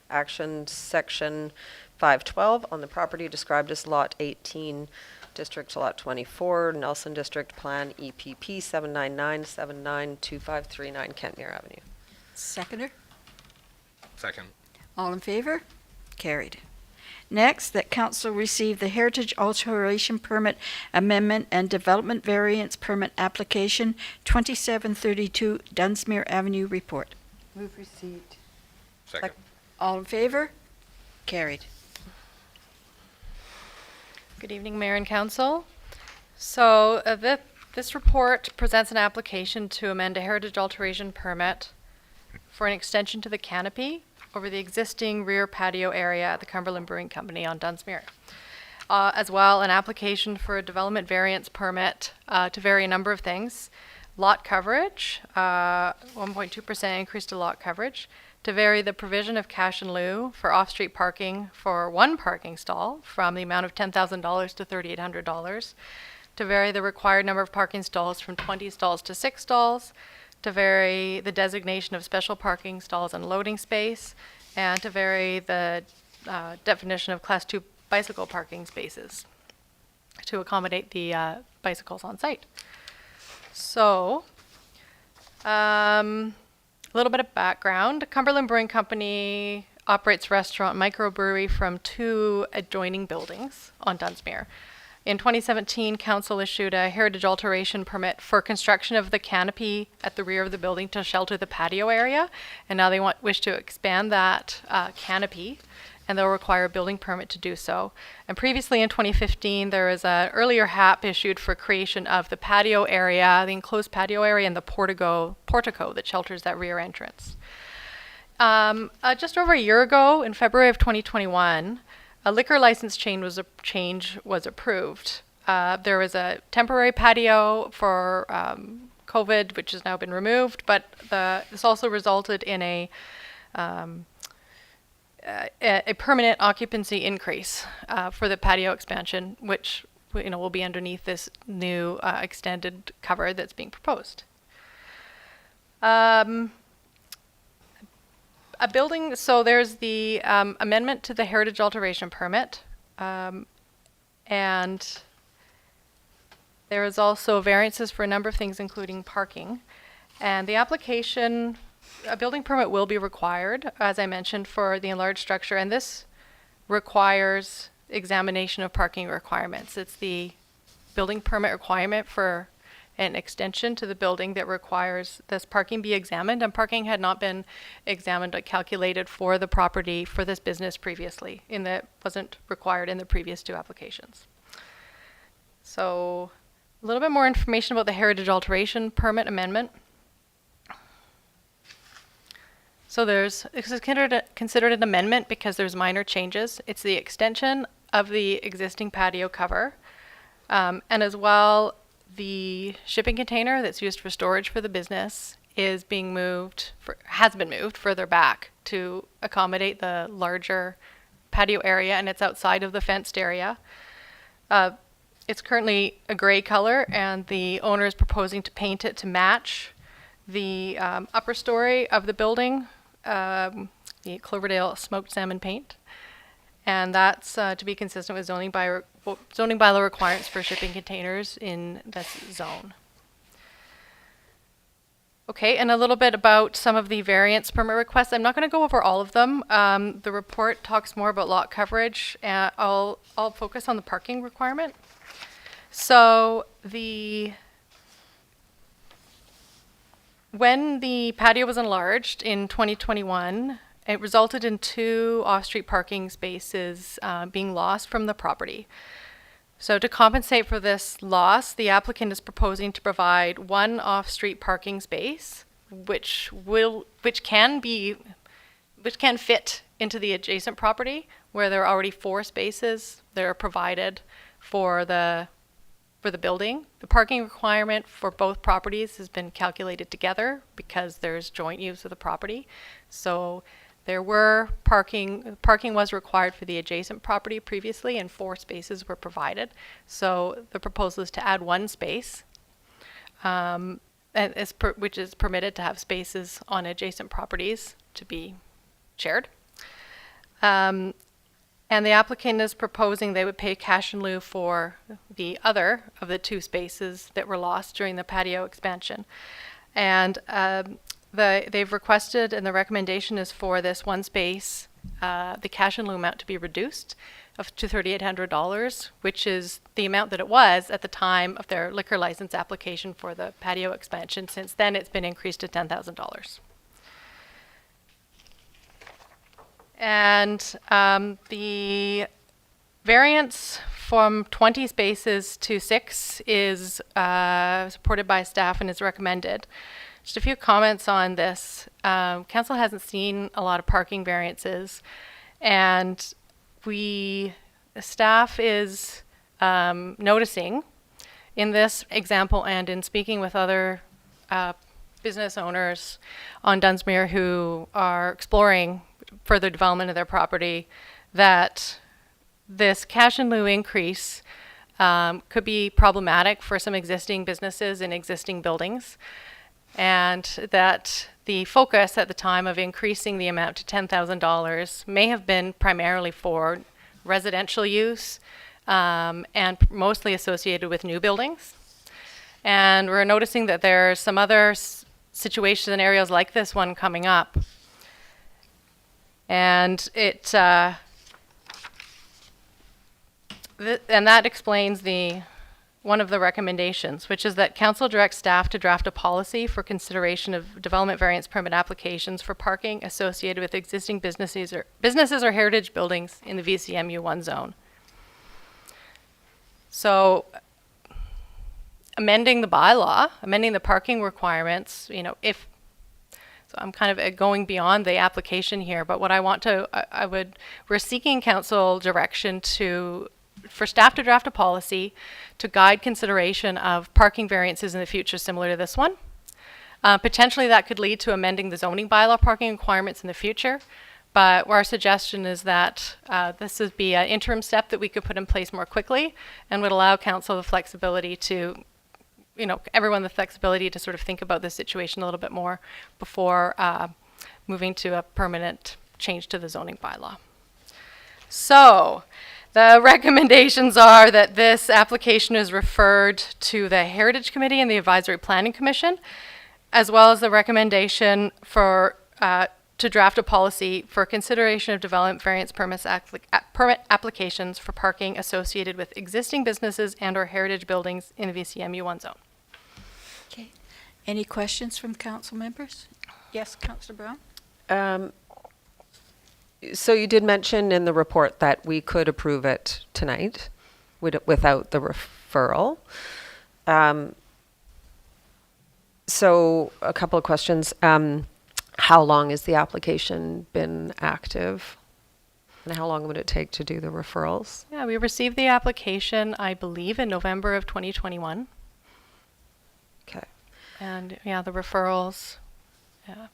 action section 512 on the property described as Lot 18, District Lot 24, Nelson District Plan EPP 799792539 Kentmere Avenue. Seconder? Second. All in favor? Carried. Next, that council receive the Heritage Alteration Permit Amendment and Development Variance Permit Application 2732 Dunsmuir Avenue report. Move receipt. Second. All in favor? Carried. Good evening, Mayor and Council. So this report presents an application to amend a heritage alteration permit for an extension to the canopy over the existing rear patio area at the Cumberland Brewing Company on Dunsmuir. As well, an application for a development variance permit to vary a number of things. Lot coverage, 1.2% increase to lot coverage, to vary the provision of cash in lieu for off-street parking for one parking stall from the amount of $10,000 to $3,800, to vary the required number of parking stalls from 20 stalls to 6 stalls, to vary the designation of special parking stalls and loading space, and to vary the definition of Class 2 bicycle parking spaces to accommodate the bicycles on site. So, a little bit of background. Cumberland Brewing Company operates restaurant microbrewery from 2 adjoining buildings on Dunsmuir. In 2017, council issued a heritage alteration permit for construction of the canopy at the rear of the building to shelter the patio area, and now they wish to expand that canopy, and they'll require a building permit to do so. And previously in 2015, there was an earlier HAP issued for creation of the patio area, the enclosed patio area, and the portico that shelters that rear entrance. Just over a year ago, in February of 2021, a liquor license change was approved. There was a temporary patio for COVID, which has now been removed, but this also resulted in a permanent occupancy increase for the patio expansion, which will be underneath this new extended cover that's being proposed. So there's the amendment to the heritage alteration permit, and there is also variances for a number of things, including parking. And the application, a building permit will be required, as I mentioned, for the enlarged structure, and this requires examination of parking requirements. It's the building permit requirement for an extension to the building that requires this parking be examined, and parking had not been examined or calculated for the property for this business previously, wasn't required in the previous 2 applications. So a little bit more information about the heritage alteration permit amendment. So this is considered an amendment because there's minor changes. It's the extension of the existing patio cover, and as well, the shipping container that's used for storage for the business has been moved further back to accommodate the larger patio area, and it's outside of the fenced area. It's currently a gray color, and the owner is proposing to paint it to match the upper story of the building, the Cloverdale smoked salmon paint. And that's to be consistent with zoning bylaw requirements for shipping containers in this zone. Okay, and a little bit about some of the variance permit requests. I'm not going to go over all of them. The report talks more about lot coverage, and I'll focus on the parking requirement. So when the patio was enlarged in 2021, it resulted in 2 off-street parking spaces being lost from the property. So to compensate for this loss, the applicant is proposing to provide 1 off-street parking space, which can fit into the adjacent property, where there are already 4 spaces that are provided for the building. The parking requirement for both properties has been calculated together because there's joint use of the property. So there were parking was required for the adjacent property previously, and 4 spaces were provided. So the proposal is to add 1 space, which is permitted to have spaces on adjacent properties to be shared. And the applicant is proposing they would pay cash in lieu for the other of the 2 spaces that were lost during the patio expansion. And they've requested, and the recommendation is for this 1 space, the cash in lieu amount to be reduced to $3,800, which is the amount that it was at the time of their liquor license application for the patio expansion. Since then, it's been increased to $10,000. And the variance from 20 spaces to 6 is supported by staff and is recommended. Just a few comments on this. Council hasn't seen a lot of parking variances, and staff is noticing in this example and in speaking with other business owners on Dunsmuir who are exploring further development of their property that this cash in lieu increase could be problematic for some existing businesses in existing buildings, and that the focus at the time of increasing the amount to $10,000 may have been primarily for residential use and mostly associated with new buildings. And we're noticing that there are some other situations and areas like this one coming up. And and that explains one of the recommendations, which is that council directs staff to draft a policy for consideration of development variance permit applications for parking associated with existing businesses or heritage buildings in the VCMU1 zone. So amending the bylaw, amending the parking requirements, so I'm kind of going beyond the application here, but what we're seeking council direction for staff to draft a policy to guide consideration of parking variances in the future similar to this one. Potentially that could lead to amending the zoning bylaw parking requirements in the future, but our suggestion is that this would be an interim step that we could put in place more quickly and would allow council the flexibility to, everyone the flexibility to sort of think about this situation a little bit more before moving to a permanent change to the zoning bylaw. So, the recommendations are that this application is referred to the Heritage Committee and the Advisory Planning Commission, as well as the recommendation for to draft a policy for consideration of development variance permit applications for parking associated with existing businesses and or heritage buildings in the VCMU1 zone. Okay. Any questions from council members? Yes, Councillor Brown? So you did mention in the report that we could approve it tonight without the referral. So a couple of questions. How long has the application been active? And how long would it take to do the referrals? Yeah, we received the application, I believe, in November of 2021. Okay. And yeah, the referrals, yeah.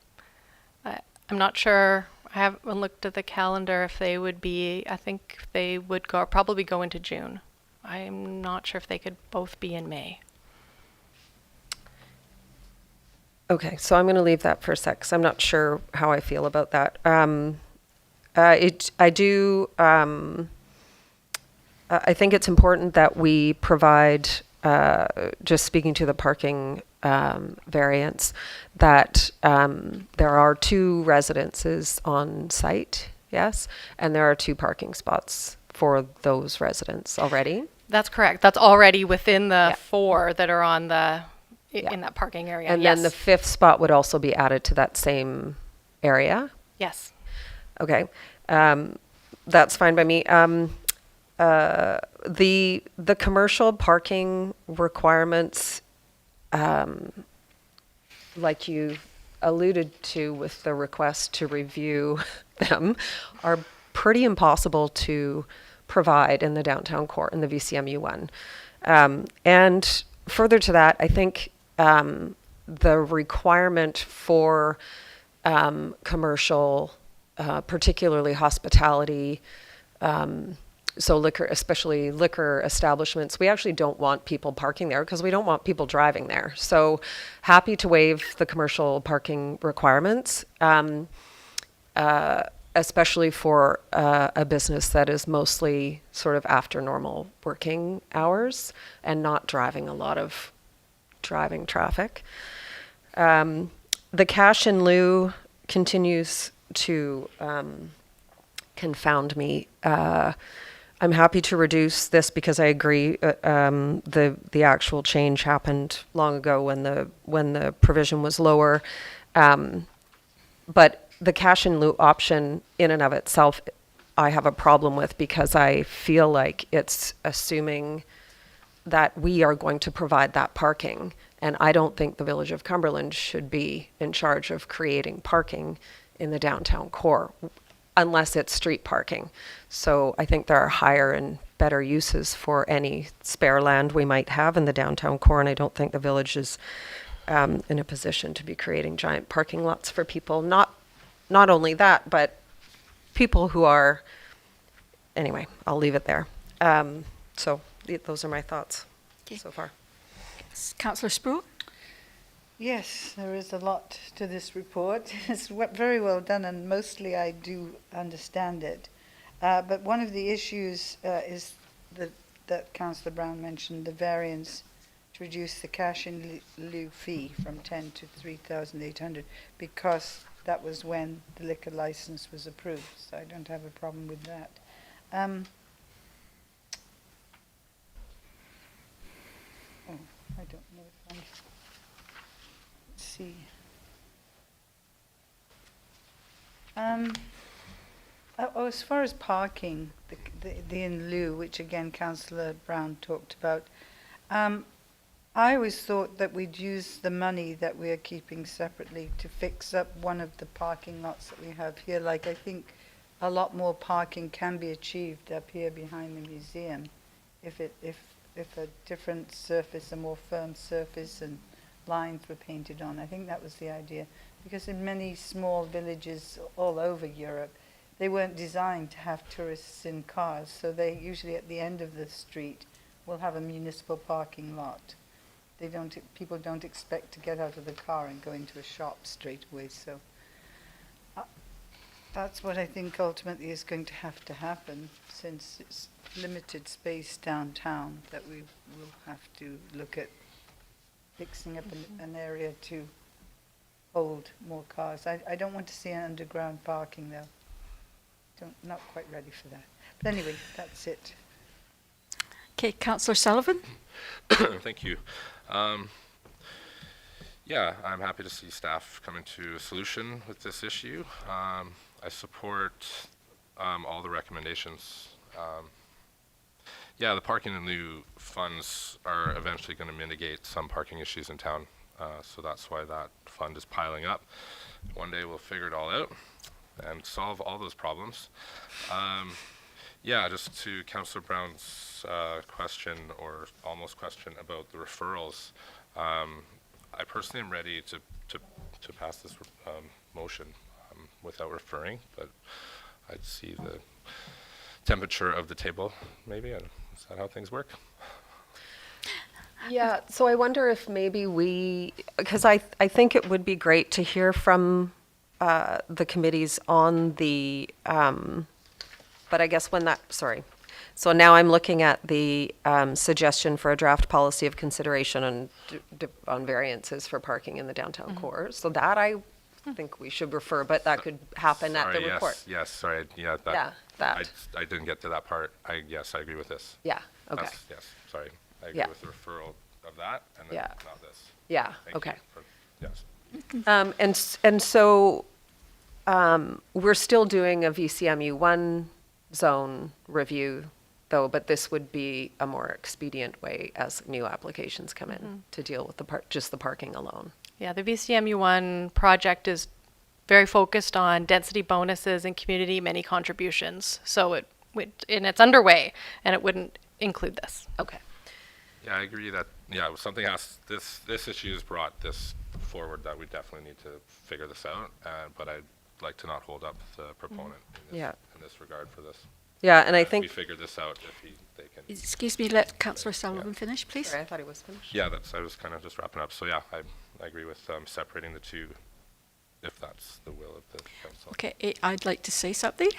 I'm not sure, I haven't looked at the calendar if they would be, I think they would probably go into June. I'm not sure if they could both be in May. Okay, so I'm going to leave that for a sec, 'cause I'm not sure how I feel about that. I think it's important that we provide, just speaking to the parking variance, that there are 2 residences on site, yes? And there are 2 parking spots for those residents already? That's correct. That's already within the Yeah. 4 that are on the Yeah. in that parking area. And yes. then the 5th spot would also be added to that same area? Yes. Okay, that's fine by me. The commercial parking requirements, like you alluded to with the request to review them, are pretty impossible to provide in the downtown core in the VCMU1. And further to that, I think the requirement for commercial, particularly hospitality, so liquor, especially liquor establishments, we actually don't want people parking there because we don't want people driving there. So happy to waive the commercial parking requirements, especially for a business that is mostly sort of after normal working hours and not driving a lot of driving traffic. The cash in lieu continues to confound me. I'm happy to reduce this because I agree the actual change happened long ago when the provision was lower, but the cash in lieu option in and of itself I have a problem with because I feel like it's assuming that we are going to provide that parking, And I don't think the Village of Cumberland should be in charge of creating parking in the downtown core, unless it's street parking. So I think there are higher and better uses for any spare land we might have in the downtown core, and I don't think the village is in a position to be creating giant parking lots for people. Not only that, but people who are, anyway, I'll leave it there. Those are my thoughts Okay. so far. Councillor Sproul? Yes, there is a lot to this report. It's very well done, and mostly I do understand it. But one of the issues is that Councillor Brown mentioned, the variance to reduce the cash in lieu fee from 10 to 3,800, because that was when the liquor license was approved. So I don't have a problem with that. I don't know if I'm... Let's see. As far as parking, the in lieu, which again Councillor Brown talked about, I always thought that we'd use the money that we are keeping separately to fix up one of the parking lots that we have here. Like, I think a lot more parking can be achieved up here behind the museum if a different surface, a more firm surface, and lines were painted on. I think that was the idea. Because in many small villages all over Europe, they weren't designed to have tourists in cars, so they usually at the end of the street will have a municipal parking lot. People don't expect to get out of the car and go into a shop straight away, so that's what I think ultimately is going to happen, since it's limited space downtown, that we will have to look at fixing up an area to hold more cars. I don't want to see an underground parking though. Not quite ready for that. But anyway, that's it. Okay, Councillor Sullivan? Thank you. Yeah, I'm happy to see staff coming to a solution with this issue. I support all the recommendations. Yeah, the parking in lieu funds are eventually going to mitigate some parking issues in town. So that's why that fund is piling up. One day we'll figure it all out and solve all those problems. Yeah, just to Councillor Brown's question, or almost question, about the referrals. I personally am ready to pass this motion without referring, but I'd see the temperature of the table, maybe. Is that how things work? Yeah, so I wonder if maybe because I think it would be great to hear from the committees on the, but I guess so now I'm looking at the suggestion for a draft policy of consideration on variances for parking in the downtown core. So that I think we should refer, but that could happen at the Sorry, report. Yes, sorry. Yeah, that. I didn't get to that part. Yes, I agree with this. Yeah, okay. Yes, sorry. I agree Yeah. with the referral of that, and then Yeah. not this. Yeah, Thank okay. you yes. And so we're still doing a VCMU1 zone review, though, but this would be a more expedient way as new applications come in to deal with just the parking alone. Yeah, the VCMU1 project is very focused on density bonuses and community many contributions. So and it's underway, and it wouldn't include this. Okay. Yeah, I agree that, something this issue has brought this forward, that we definitely need to figure this out, but I'd like to not hold up the proponent in this regard for this. Yeah, and I If we think, figure this out, they can. Excuse me, let Councillor Sullivan finish, please. sorry, I thought he was finished. Yeah, I was kind of just wrapping up. So yeah, I agree with separating the two, if that's the will of the council. Okay, I'd like to say something.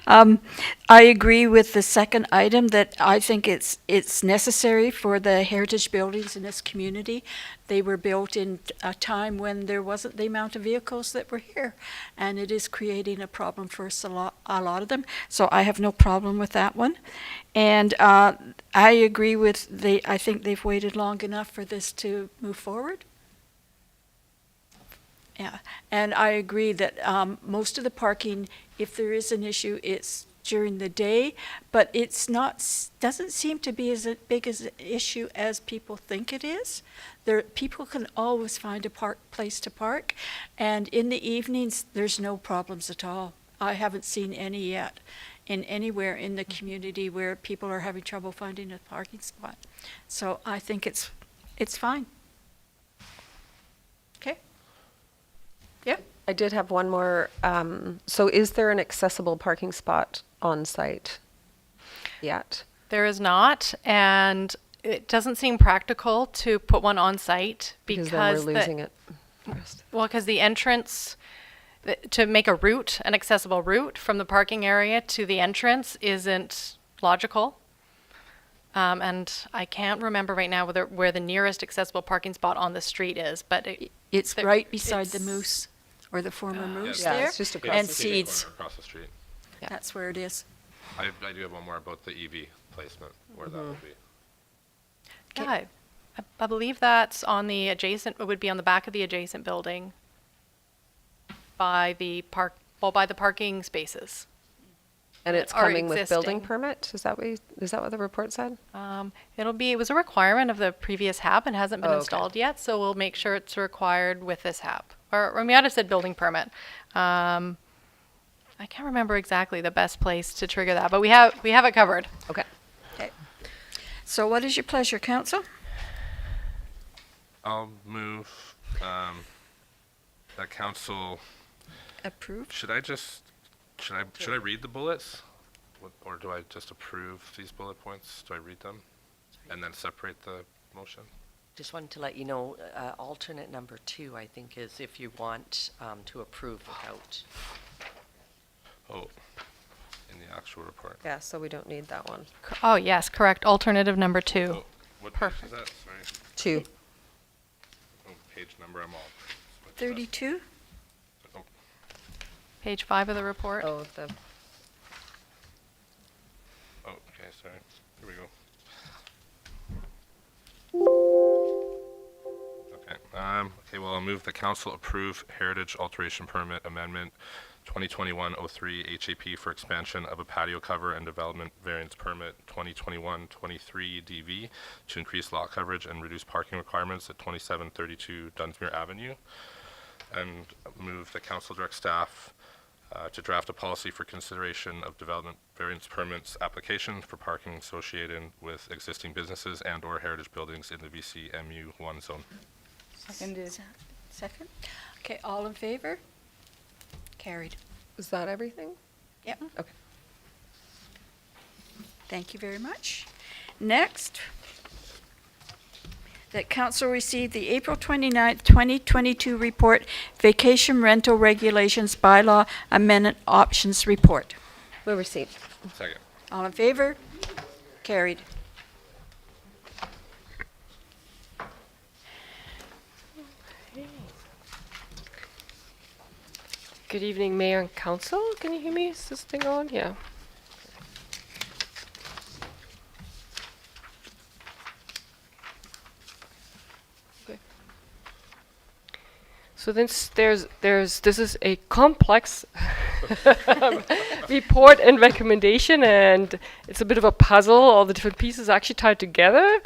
I agree with the second item, that I think it's necessary for the heritage buildings in this community. They were built in a time when there wasn't the amount of vehicles that were here, and it is creating a problem for us, a lot of them. So I have no problem with that one. And I agree with I think they've waited long enough for this to move forward. Yeah, and I agree that most of the parking, if there is an issue, it's during the day, but it's not, doesn't seem to be as big as an issue as people think it is. People can always find a place to park, and in the evenings, there's no problems at all. I haven't seen any yet in anywhere in the community where people are having trouble finding a parking spot. So I think it's fine. Okay? Yep. I did have one more. So is there an accessible parking spot on site yet? There is not, and it doesn't seem practical to put one on site Because because then we're losing it. because the entrance to make a route, an accessible route from the parking area to the entrance isn't logical. And I can't remember right now where the nearest accessible parking spot on the street is, but It's there- right beside the it's- Moose, or the former Moose Yeah, there. it's just across and the street. Seeds. Across the street. That's where it is. I do have one more about the EV placement, where that will be. Yeah, I believe that's on the adjacent, it would be on the back of the adjacent building by the parking spaces. And it's Are coming with building existing. permit? Is that what the report said? It was a requirement of the previous HAB and hasn't been Oh, okay. installed yet, so we'll make sure it's required with this HAB. Or we might have said building permit. I can't remember exactly the best place to trigger that, but we have it covered. Okay. So what is your pleasure, council? I'll move that council. Approved. Should I read the bullets, or do I just approve these bullet points? Do I read them, and then separate the motion? Just wanted to let you know, alternate number 2, I think, is if you want to approve without. Oh, in the actual report. Yeah, so we don't need that one. Oh, yes, correct. Alternative number 2. Oh, what page is that? Sorry. 2. Oh, page number. I'm all. 32? Oh, Page 5 of the report. Oh, the okay. Sorry. Here we go. Okay. Okay. Well, I'll move the council approve Heritage Alteration Permit Amendment 2021-03 HAP for expansion of a patio cover and development variance permit 2021-23 DV to increase lot coverage and reduce parking requirements at 2732 Dunsmuir Avenue, and move the council direct staff to draft a policy for consideration of development variance permits application for parking associated with existing businesses and or heritage buildings in the VCMU 1 zone. Seconded. Second? Okay, all in favor? Carried. is that everything? Yep. Okay. Thank you very much. Next, that council received the April 29th, 2022 report, Vacation Rental Regulations Bylaw Amendment Options Report. Move receipt. Second. All in favor? Carried. Good evening, Mayor and Council. Can you hear me? Is this thing on? Yeah. Okay. So this is a complex report and recommendation, and it's a bit of a puzzle. All the different pieces actually tied together.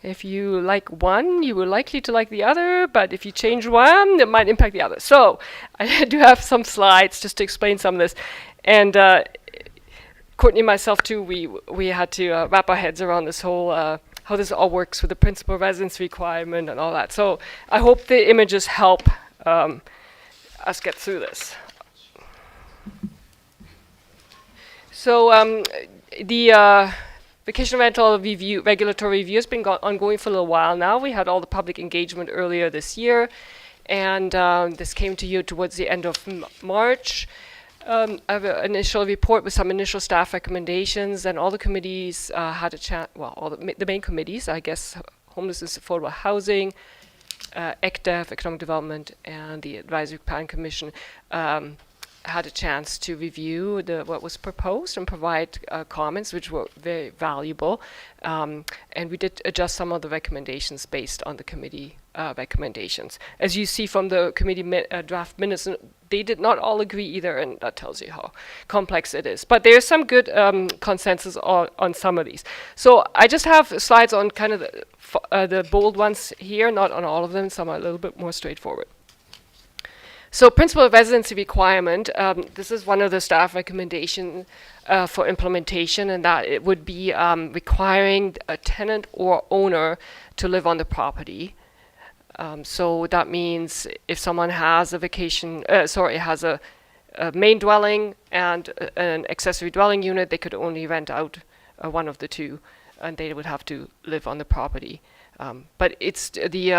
If you like one, you are likely to like the other, but if you change one, it might impact the other. So I do have some slides just to explain some of this. And Courtney and myself too, we had to wrap our heads around this whole, how this all works with the principal residence requirement and all that. So I hope the images help us get through this. So the vacation rental regulatory review has been ongoing for a little while now. We had all the public engagement earlier this year, and this came to you towards the end of March. I have an initial report with some initial staff recommendations, and all the committees had a chat. Well, all the main committees, I guess, Homelessness, Affordable Housing, ECDEF, Economic Development, and the Advisory Plan Commission had a chance to review what was proposed and provide comments, which were very valuable. And we did adjust some of the recommendations based on the committee recommendations. As you see from the committee draft minutes, they did not all agree either, and that tells you how complex it is. But there's some good consensus on some of these. So I just have slides on kind of the bold ones here, not on all of them. Some are a little bit more straightforward. So principal of residency requirement, this is one of the staff recommendation for implementation, and that it would be requiring a tenant or owner to live on the property. So that means if someone has a has a main dwelling and an accessory dwelling unit, they could only rent out one of the two, and they would have to live on the property. But it's the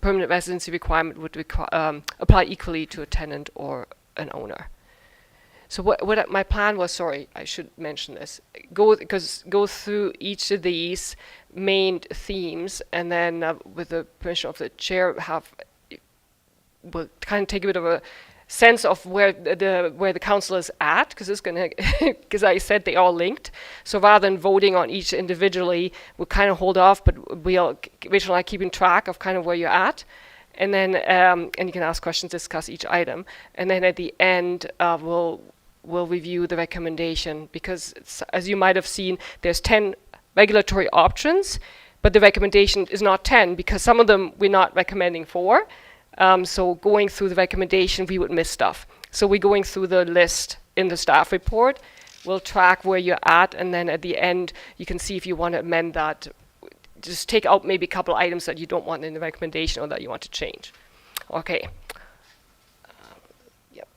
permanent residency requirement would apply equally to a tenant or an owner. So what my plan was, sorry, I should mention this, go through each of these main themes, and then with the permission of the chair, we'll kind of take a bit of a sense of where the council is at, because it's going to, because I said they all linked. So rather than voting on each individually, we'll kind of hold off, but Rachel and I keeping track of kind of where you're at. And then, and you can ask questions, discuss each item. And then at the end, we'll review the recommendation, because as you might have seen, there's 10 regulatory options, but the recommendation is not 10, because some of them we're not recommending for. So going through the recommendation, we would miss stuff. So we're going through the list in the staff report. We'll track where you're at, and then at the end, you can see if you want to amend that. Just take out maybe a couple items that you don't want in the recommendation or that you want to change. Okay. Yep.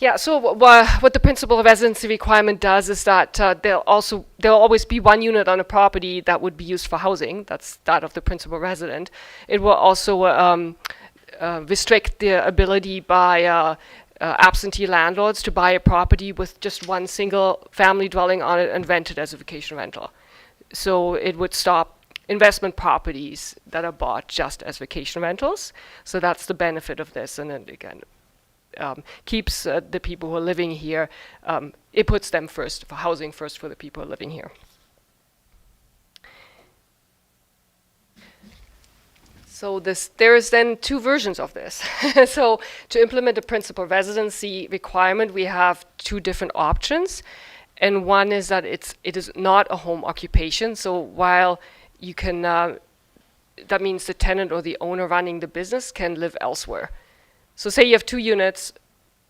Yeah, so what the principal of residency requirement does is that there'll always be one unit on a property that would be used for housing. That's that of the principal resident. It will also restrict the ability by absentee landlords to buy a property with just one single family dwelling on it and rent it as a vacation rental. So it would stop investment properties that are bought just as vacation rentals. So that's the benefit of this. And then again, keeps the people who are living here, it puts them first, for housing first for the people who are living here. So there is then two versions of this. So to implement a principal residency requirement, we have two different options. And one is that it is not a home occupation. So while you can, that means the tenant or the owner running the business can live elsewhere. So say you have 2 units,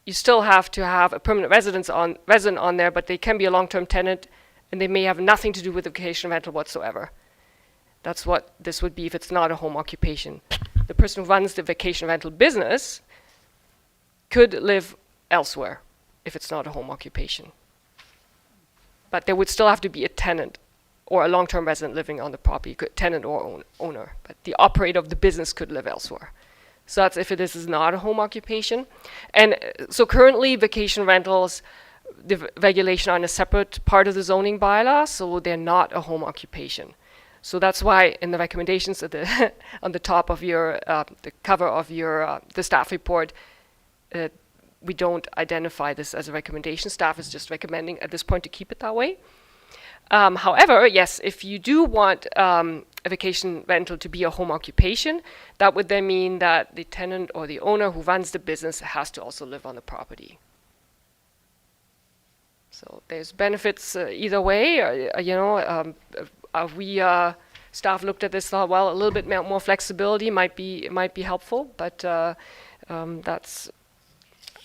you still have to have a permanent resident on there, but they can be a long-term tenant, and they may have nothing to do with the vacation rental whatsoever. That's what this would be if it's not a home occupation. The person who runs the vacation rental business could live elsewhere if it's not a home occupation. But there would still have to be a tenant or a long-term resident living on the property, tenant or owner. But the operator of the business could live elsewhere. So that's if this is not a home occupation. And so currently vacation rentals, the regulation are in a separate part of the zoning bylaw, so they're not a home occupation. So that's why in the recommendations at the on the top of your, the cover of your, the staff report, we don't identify this as a recommendation. Staff is just recommending at this point to keep it that way. However, yes, if you do want a vacation rental to be a home occupation, that would then mean that the tenant or the owner who runs the business has to also live on the property. So there's benefits either way. We staff looked at this, thought, well, a little bit more flexibility might be helpful, but that's.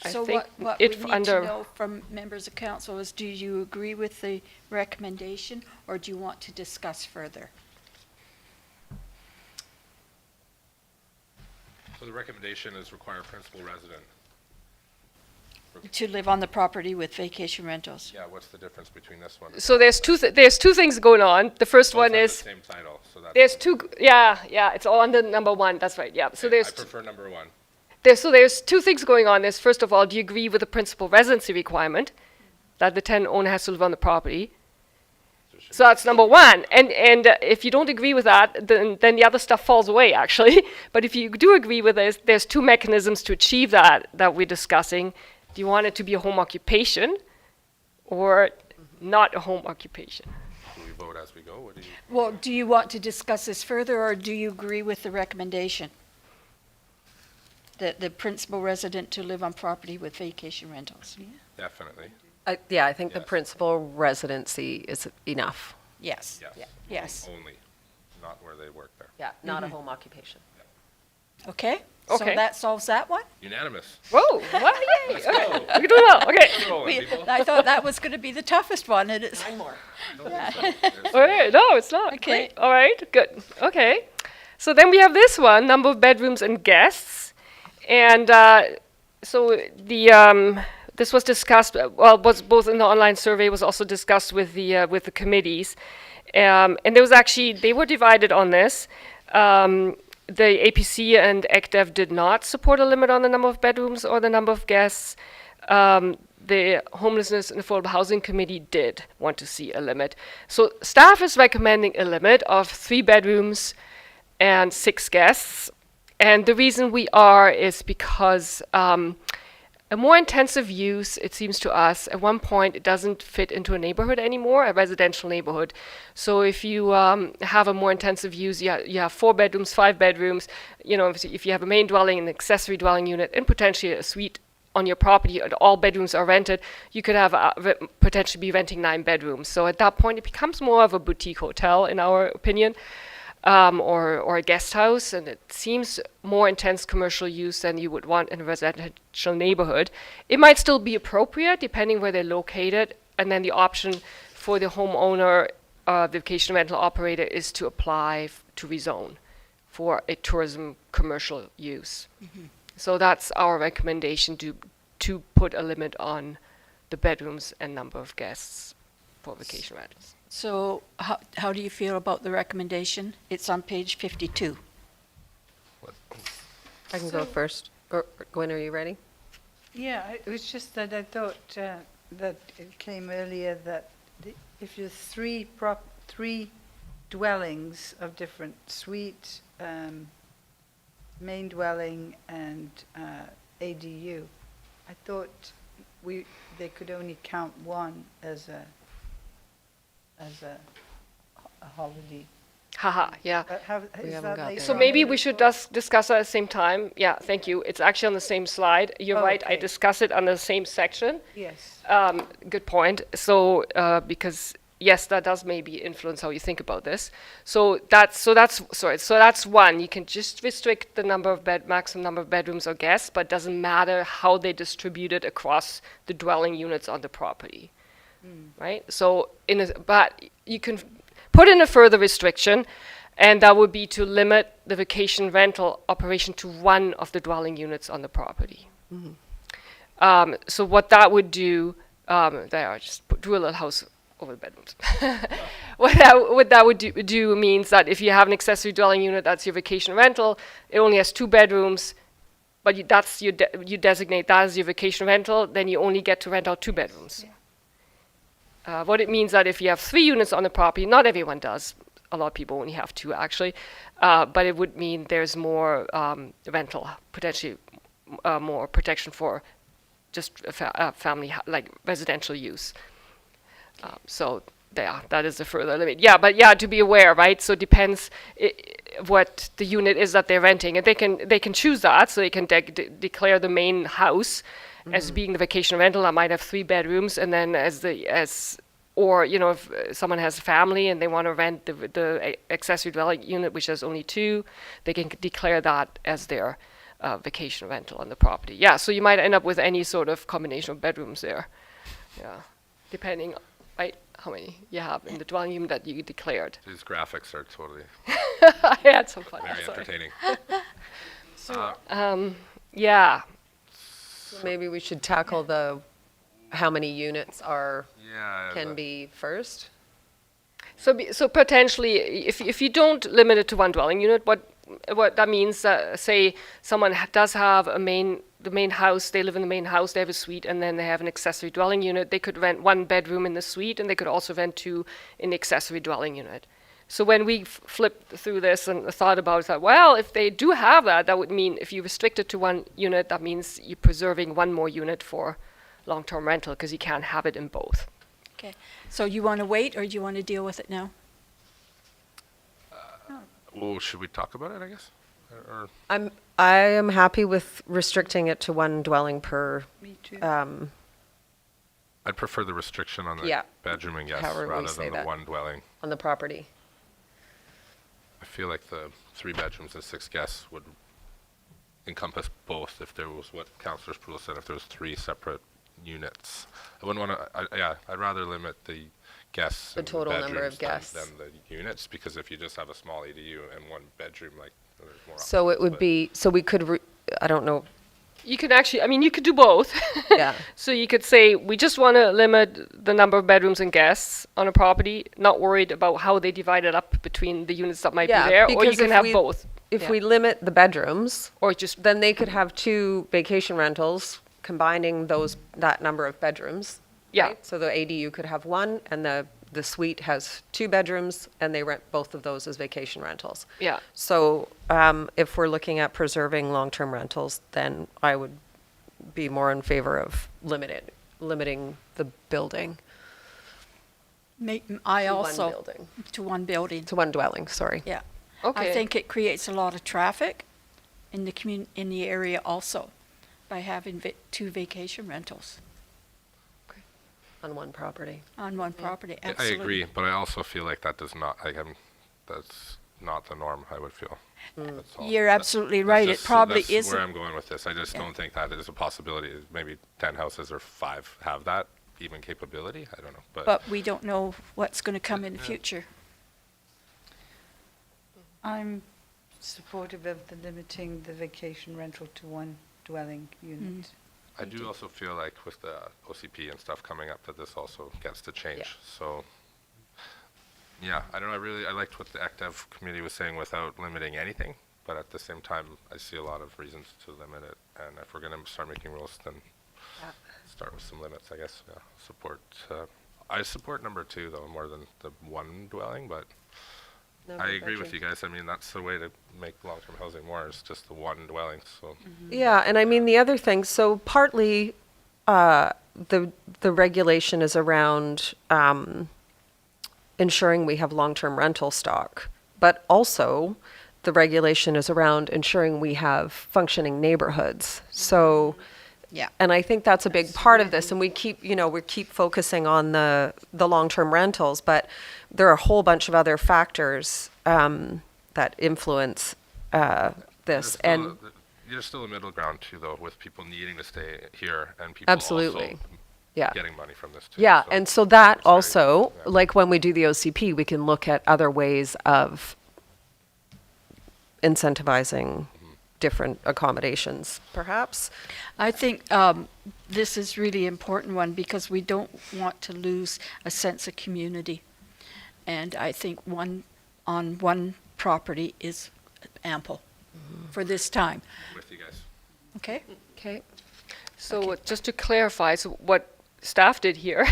So I think what we it need under to know from members of council is, do you agree with the recommendation, or do you want to discuss further? So the recommendation is require a principal resident. To live on the property with vacation rentals? Yeah, what's the difference between this one? So there's two things going on. The first Both one have is the same title, so that's. there's two. Yeah, it's all under number 1. That's right. Yeah. So Okay, there's I prefer number 1. there's 2 things going on. There's, first of all, do you agree with the principal residency requirement that the tenant owner has to live on the property? So that's number 1. And if you don't agree with that, then the other stuff falls away, actually. But if you do agree with this, there's 2 mechanisms to achieve that we're discussing. Do you want it to be a home occupation or not a home occupation? Do we vote as we go? What do you? Well, do you want to discuss this further, or do you agree with the recommendation? That the principal resident to live on property with vacation rentals? Definitely. Yeah, I think the Yes. principal residency is enough. Yes. Yes. Yes. Only, not where they work there. Yeah, not a home occupation. Okay? So Okay. that solves that one? Unanimous. Whoa, what? Yay. Let's Okay. go. We're doing well. Okay. Rolling, people. I thought that was going to be the toughest one, and it's, More. Okay. No, it's not. Okay. Great. All right. Good. Okay. So then we have this one: number of bedrooms and guests, and so the this was discussed. Well, was both in the online survey, was also discussed with the committees, and there was actually they were divided on this. The APC and ECDEV did not support a limit on the number of bedrooms or the number of guests. The Homelessness and Affordable Housing Committee did want to see a limit. So staff is recommending a limit of 3 bedrooms and 6 guests. And the reason we are is because a more intensive use, it seems to us, at one point it doesn't fit into a neighborhood anymore, a residential neighborhood. So if you have a more intensive use, you have 4 bedrooms, 5 bedrooms, you know, if you have a main dwelling, an accessory dwelling unit, and potentially a suite on your property, and all bedrooms are rented, you could have potentially be renting 9 bedrooms. So at that point, it becomes more of a boutique hotel, in our opinion. Or a guest house, and it seems more intense commercial use than you would want in a residential neighborhood. It might still be appropriate depending where they're located, and then the option for the homeowner, the vacation rental operator, is to apply to rezone for a tourism commercial use. So that's our recommendation, to put a limit on the bedrooms and number of guests for vacation rentals. so how do you feel about the recommendation? It's on page 52. I can go first. Or Gwen, are you ready? Yeah, it was just that I thought that it came earlier that if you're three dwellings of different suite, main dwelling, and ADU, I thought they could only count one as a holiday. Haha, yeah. How, We is haven't that got later there. So on maybe in we the should report? discuss it at the same time. Yeah, thank you. It's actually on the same slide. You're Oh, right, I okay. discuss it on the same section. Yes. Good point. So, because yes, that does maybe influence how you think about this. So that's one. You can just restrict the number of maximum number of bedrooms or guests, but it doesn't matter how they distribute it across the dwelling units on the property, right? So, but you can put in a further restriction, and that would be to limit the vacation rental operation to one of the dwelling units on the property. So what that would do, drew a little house over the bedrooms. what that would do means that if you have an accessory dwelling unit, that's your vacation rental, it only has 2 bedrooms, but you designate that as your vacation rental, then you only get to rent out 2 bedrooms. What it means that if you have 3 units on the property, not everyone does, a lot of people only have 2 actually, but it would mean there's more rental, potentially more protection for just family, like residential use. So yeah, that is a further limit. Yeah, but yeah, to be aware, right? So it depends what the unit is that they're renting, and they can choose that. So they can declare the main house as being the vacation rental. That might have 3 bedrooms, and then or you know, if someone has a family and they want to rent the accessory dwelling unit, which has only 2, they can declare that as their vacation rental on the property. Yeah, so you might end up with any sort of combination of bedrooms there. Yeah, depending, right, how many you have in the dwelling unit that you declared. These graphics are totally I had some fun. very Sorry. entertaining. Yeah. Maybe we should tackle how many units can be first. So potentially, if you don't limit it to one dwelling unit, what that means, say someone does have the main house, they live in the main house, they have a suite, and then they have an accessory dwelling unit, they could rent 1 bedroom in the suite, and they could also rent 2 in the accessory dwelling unit. So when we flipped through this and thought about it, thought, well, if they do have that, that would mean if you restrict it to one unit, that means you're preserving one more unit for long-term rental because you can't have it in both. Okay, so you want to wait, or do you want to deal with it now? Well, should we talk about it, I guess? Or I am happy with restricting it to one dwelling per, Me too. I'd prefer the restriction on the Yeah. bedroom and guests However we rather say than the that. one dwelling. on the property. I feel like the 3 bedrooms and 6 guests would encompass both if there was what Councillor Sproul said, if there was 3 separate units. I wouldn't want to, I'd rather limit the guests The and total number bedrooms of guests. than the units, because if you just have a small ADU and 1 bedroom, like, there's more So it options, would but- be, so we could, I don't know, You could actually, I mean, you could do both. yeah. So you could say, we just want to limit the number of bedrooms and guests on a property, not worried about how they divide it up between the units that might Yeah, be there, or you because can if have we- both. If Yeah. we limit the bedrooms, Or just, then they could have 2 vacation rentals, combining that number of bedrooms. yeah, right? So the ADU could have 1, and the suite has 2 bedrooms, and they rent both of those as vacation rentals. yeah. So if we're looking at preserving long-term rentals, then I would be more in favor of limiting the building. I to one also, building. to one building, To one dwelling, sorry. yeah. Okay. I think it creates a lot of traffic in the in the area also, by having 2 vacation rentals On one property. on one property, I absolutely. agree, but I also feel like that does not, that's not the norm, I would feel. That's all. You're That- absolutely that's right, it just- probably that's isn't. where I'm going with this. I just Yeah. don't think that is a possibility. Maybe 10 houses or 5 have that even capability. I don't know, But we don't know what's going to come in the future. I'm supportive of the limiting the vacation rental to one dwelling unit. I do also feel like with the OCP and stuff coming up that this also gets to change. Yeah. So, yeah, I don't know. I liked what the ACTEV committee was saying without limiting anything, but at the same time, I see a lot of reasons to limit it. And if we're going to start making rules, then start with some limits, I guess. Yeah, I support number 2 though more than the 1 dwelling, but I agree with you guys. I mean, that's the way to make long-term housing more, is just the 1 dwelling. So. Yeah, and I mean, the other thing, so partly the regulation is around ensuring we have long-term rental stock, but also the regulation is around ensuring we have functioning neighborhoods. So, Yeah. and I think that's a big part of this, and we keep focusing on the long-term rentals, but there are a whole bunch of other factors that influence this, and There's still a middle ground too, though, with people needing to stay here and people Absolutely. also yeah. getting money from this too. Yeah, so and so that it's very- also, yeah. like when we do the OCP, we can look at other ways of incentivizing different accommodations, perhaps. I think this is really important one, because we don't want to lose a sense of community. And I think on one property is ample for this time. I'm with you guys. Okay? Okay. So just to clarify, so what staff did here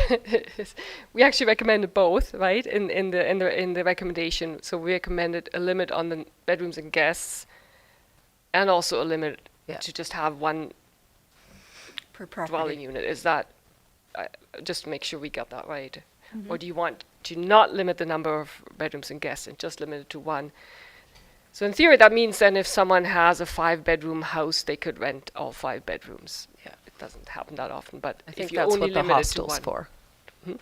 is we actually recommended both, right? In the recommendation, so we recommended a limit on the bedrooms and guests, and also a limit Yeah. to just have one Per dwelling property. unit. Is that just to make sure we got that right, or do you want to not limit the number of bedrooms and guests and just limit it to 1? So in theory, that means then if someone has a 5-bedroom house, they could rent all 5 bedrooms. Yeah. It doesn't happen that often, but I if think you that's only what the limit it to hostel's 1. for. Maintaining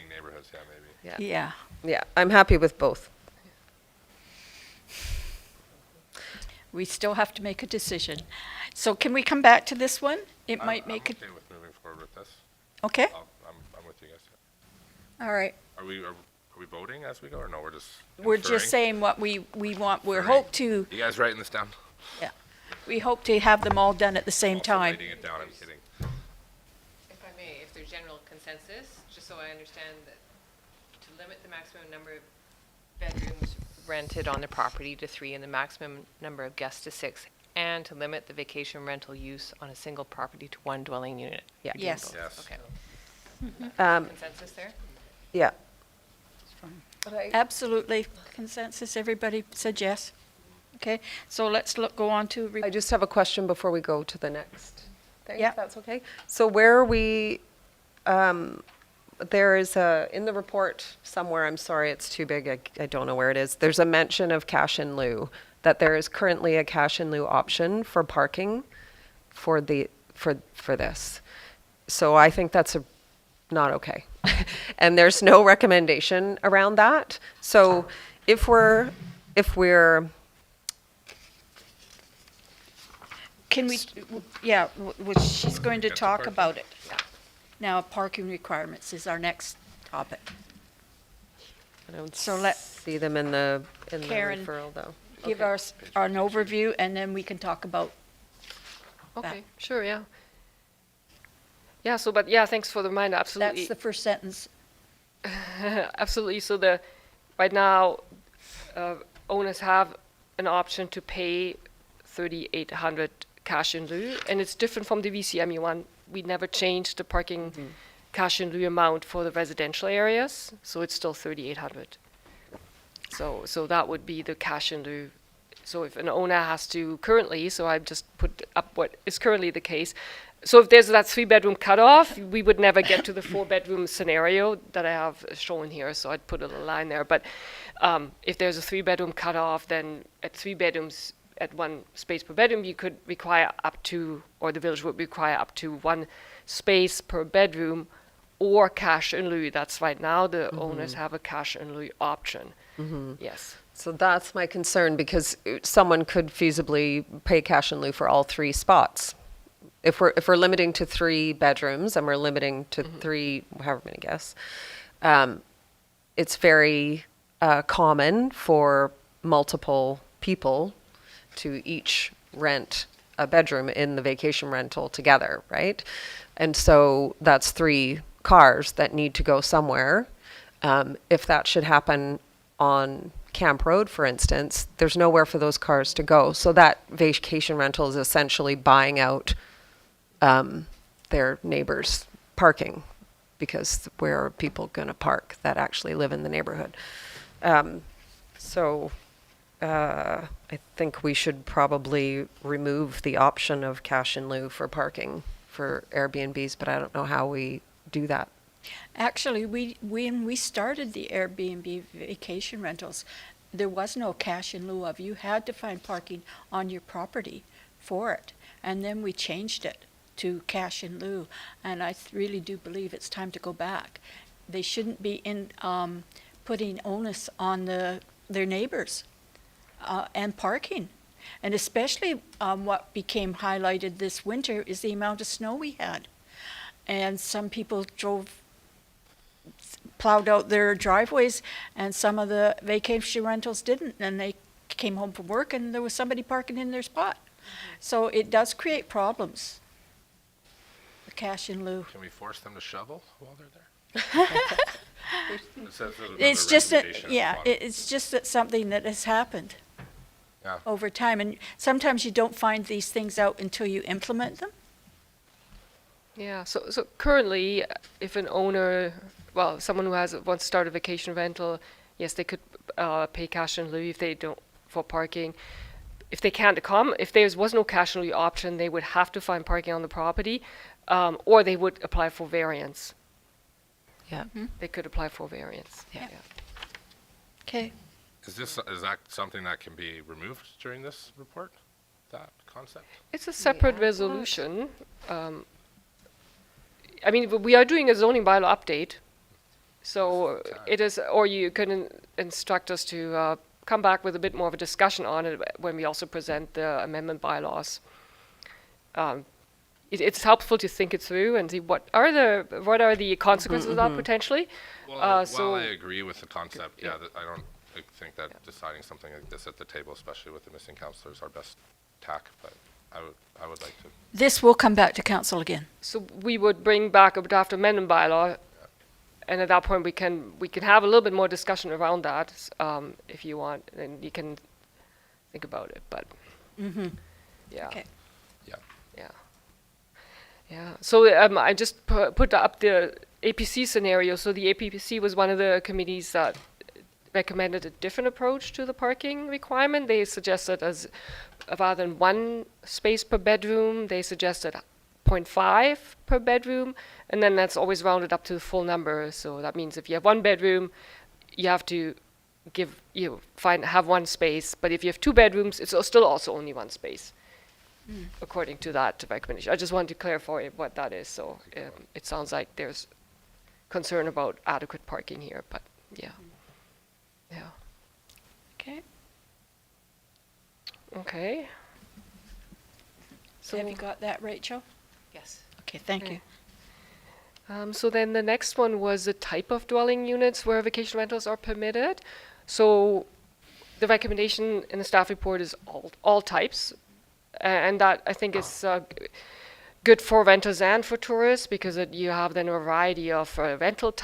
neighborhoods, yeah, maybe. Yeah. Yeah, I'm happy with both. We still have to make a decision. So can we come back to this one? It might make I'm it, okay with moving forward with this. okay? I'm with you guys. All right. Are we voting as we go, or no? We're just. We're inferring? just saying what we want. We Inferring. hope to, You guys writing this down? we hope to have them all done at the same Also time. writing it down. I'm kidding. If I may, if there's general consensus, just so I understand that to limit the maximum number of bedrooms rented on the property to 3 and the maximum number of guests to 6, and to limit the vacation rental use on a single property to 1 dwelling unit. Yeah. You're doing Yes. both. Yes. Okay. Um, Consensus there? Yeah. fine. Absolutely. Consensus, everybody said yes. Okay, so let's go on to, I just have a question before we go to the next thing, Yeah. if that's okay. So where are we, there is in the report somewhere, I'm sorry, it's too big, I don't know where it is. There's a mention of cash in lieu, that there is currently a cash in lieu option for parking for this. So I think that's not okay. And there's no recommendation around that. So if we're can we, yeah, she's going to Get to talk parking. about it. Now, parking requirements is our next topic. I don't So let see them in the Karen referral, though. give Okay. us an overview, and then we can talk about Okay, sure, yeah. Yeah, so, but yeah, thanks for the reminder, absolutely. that's the first sentence. Absolutely. So right now, owners have an option to pay 3,800 cash in lieu, and it's different from the VCMU one. We never changed the parking cash in lieu amount for the residential areas, so it's still 3,800. So that would be the cash in lieu. So if an owner has to currently, so I've just put up what is currently the case. So if there's that 3-bedroom cutoff, we would never get to the 4-bedroom scenario that I have shown here. So I'd put a little line there. But if there's a 3-bedroom cutoff, then at 3 bedrooms, at 1 space per bedroom, you could require up to, or the village would require up to 1 space per bedroom or cash in lieu. That's right now the owners have a cash in lieu option. Yes. So that's my concern, because someone could feasibly pay cash in lieu for all 3 spots. If we're limiting to 3 bedrooms and we're limiting to 3, however many guests, it's very common for multiple people to each rent a bedroom in the vacation rental together, right? And so that's 3 cars that need to go somewhere. If that should happen on Camp Road, for instance, there's nowhere for those cars to go. So that vacation rental is essentially buying out their neighbors' parking, because where are people going to park that actually live in the neighborhood? So I think we should probably remove the option of cash in lieu for parking for Airbnbs, but I don't know how we do that. Actually, when we started the Airbnb vacation rentals, there was no cash in lieu of. You had to find parking on your property for it. And then we changed it to cash in lieu. And I really do believe it's time to go back. They shouldn't be putting onus on their neighbors and parking. And especially what became highlighted this winter is the amount of snow we had. And some people plowed out their driveways, and some of the vacation rentals didn't, and they came home from work and there was somebody parking in their spot. So it does create problems, the cash in lieu. Can we force them to shovel while they're there? It says that another It's just that, recommendation at the yeah, bottom. it's just that something that has happened Yeah. over time, and sometimes you don't find these things out until you implement them. Yeah, so currently, if an owner, well, someone who wants to start a vacation rental, yes, they could pay cash in lieu if they don't, for parking. If they can't come, if there was no cash in lieu option, they would have to find parking on the property, or they would apply for variance. Yeah. They could apply for variance. Yeah. Okay. Is that something that can be removed during this report? That concept? It's a separate resolution. I mean, we are doing a zoning bylaw update, so it is, or you can instruct us to come back with a bit more of a discussion on it when we also present the amendment bylaws. It's helpful to think it through and see what are the consequences of that potentially. Well, so while I agree with the concept, I don't think that deciding something like this at the table, especially with the missing counselor, is our best tack, but I would like to. This will come back to council again. So we would bring back a draft amendment bylaw, and at that point we can have a little bit more discussion around that, if you want, and you can think about it. But yeah, Okay. yeah. So I just put up the APC scenario. So the APC was one of the committees that recommended a different approach to the parking requirement. They suggested as rather than 1 space per bedroom, they suggested 0.5 per bedroom, and then that's always rounded up to the full number. So that means if you have 1 bedroom, you have to have 1 space, but if you have 2 bedrooms, it's still also only 1 space, according to that recommendation. I just wanted to clarify what that is. So it sounds like there's concern about adequate parking here, but yeah. Yeah. Okay. Okay. So Have you got that, Rachel? Yes. Okay, thank you. So then the next one was the type of dwelling units where vacation rentals are permitted. So the recommendation in the staff report is all types, and that I think is good for renters and for tourists, because you have then a variety of rentals,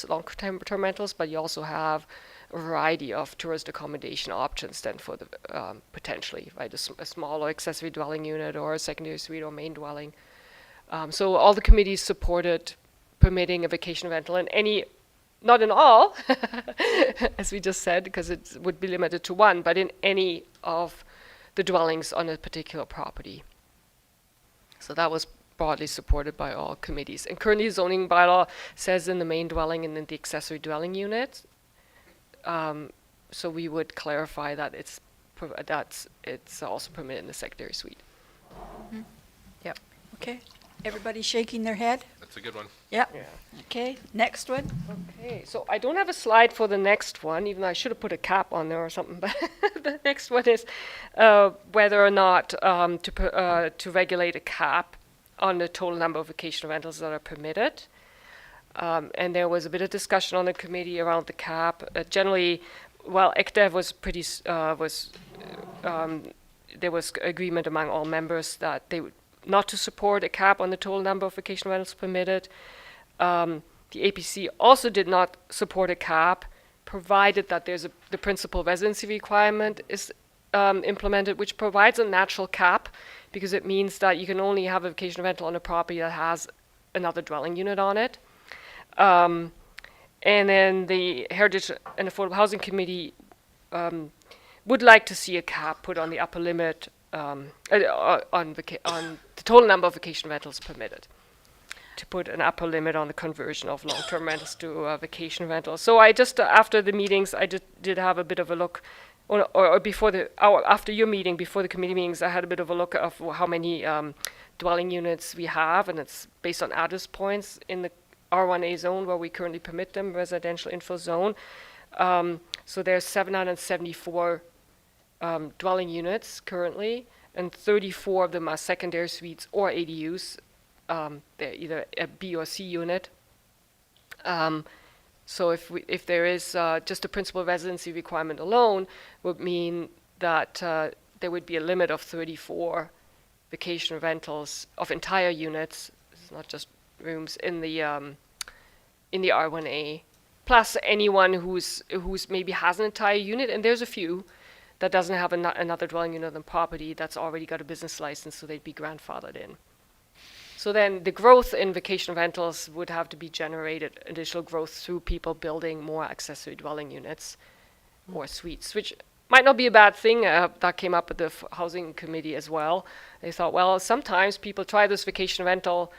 long-term rentals, but you also have a variety of tourist accommodation options then for the potentially, right, a smaller accessory dwelling unit or a secondary suite or main dwelling. So all the committees supported permitting a vacation rental in any, not in all, as we just said, because it would be limited to 1, but in any of the dwellings on a particular property. So that was broadly supported by all committees. And currently, zoning bylaw says in the main dwelling and in the accessory dwelling unit. So we would clarify that it's also permitted in the secondary suite. Yep. Okay. Everybody shaking their head? That's a good one. Yep. Yeah. Okay. Next one. Okay, so I don't have a slide for the next one, even though I should have put a cap on there or something. But the next one is whether or not to regulate a cap on the total number of vacation rentals that are permitted. And there was a bit of discussion on the committee around the cap. Generally, well, ECDEV was there was agreement among all members that they would not to support a cap on the total number of vacation rentals permitted. The APC also did not support a cap, provided that the principal residency requirement is implemented, which provides a natural cap, because it means that you can only have a vacation rental on a property that has another dwelling unit on it. And then the Heritage and Affordable Housing Committee would like to see a cap put on the upper limit on the total number of vacation rentals permitted, to put an upper limit on the conversion of long-term rentals to vacation rentals. So I just, after the meetings, I did have a bit of a look, or before after your meeting, before the committee meetings, I had a bit of a look of how many dwelling units we have, and it's based on address points in the R1A zone where we currently permit them, residential info zone. So there's 774 dwelling units currently, and 34 of them are secondary suites or ADUs. They're either a B or C unit. So if there is just a principal residency requirement alone, would mean that there would be a limit of 34 vacation rentals of entire units. It's not just rooms in the R1A, plus anyone who's maybe has an entire unit, and there's a few that doesn't have another dwelling unit on property that's already got a business license, so they'd be grandfathered in. So then the growth in vacation rentals would have to be generated, additional growth through people building more accessory dwelling units or suites, which might not be a bad thing. That came up at the housing committee as well. They thought, well, sometimes people try this vacation rental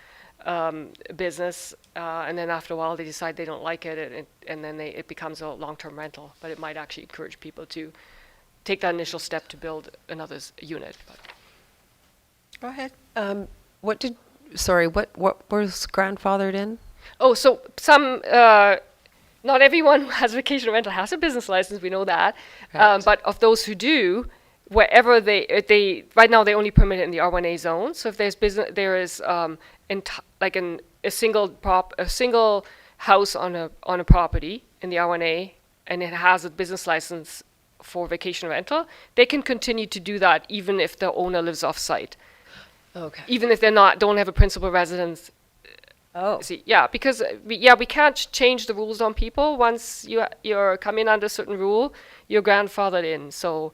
business, and then after a while they decide they don't like it, and then it becomes a long-term rental. But it might actually encourage people to take that initial step to build another unit. But Go ahead. What was grandfathered in? oh, so some, not everyone who has a vacation rental has a business license. We know that, Right. but of those who do, wherever they right now they only permit it in the R1A zone. So if there's business, there is a single house on a property in the R1A, and it has a business license for vacation rental, they can continue to do that even if the owner lives off-site, Okay. even if don't have a principal residence. Oh. See, yeah, because we can't change the rules on people. Once you're coming under a certain rule, you're grandfathered in. So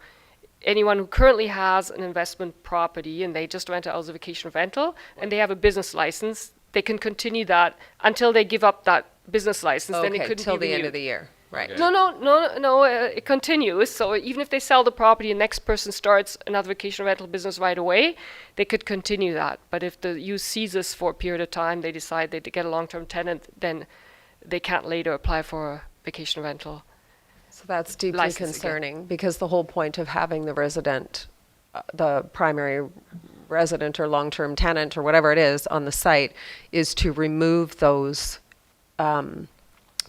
anyone who currently has an investment property and they just rent it out as a vacation rental and they have a business license, they can continue that until they give up that business license. Then it Okay, couldn't till be the end renewed. of the year, right? Okay. No, it continues. So even if they sell the property and next person starts another vacation rental business right away, they could continue that. But if the use ceases for a period of time, they decide they get a long-term tenant, then they can't later apply for a vacation rental. So that's deeply License again. concerning, because the whole point of having the resident, the primary resident or long-term tenant or whatever it is on the site, is to remove those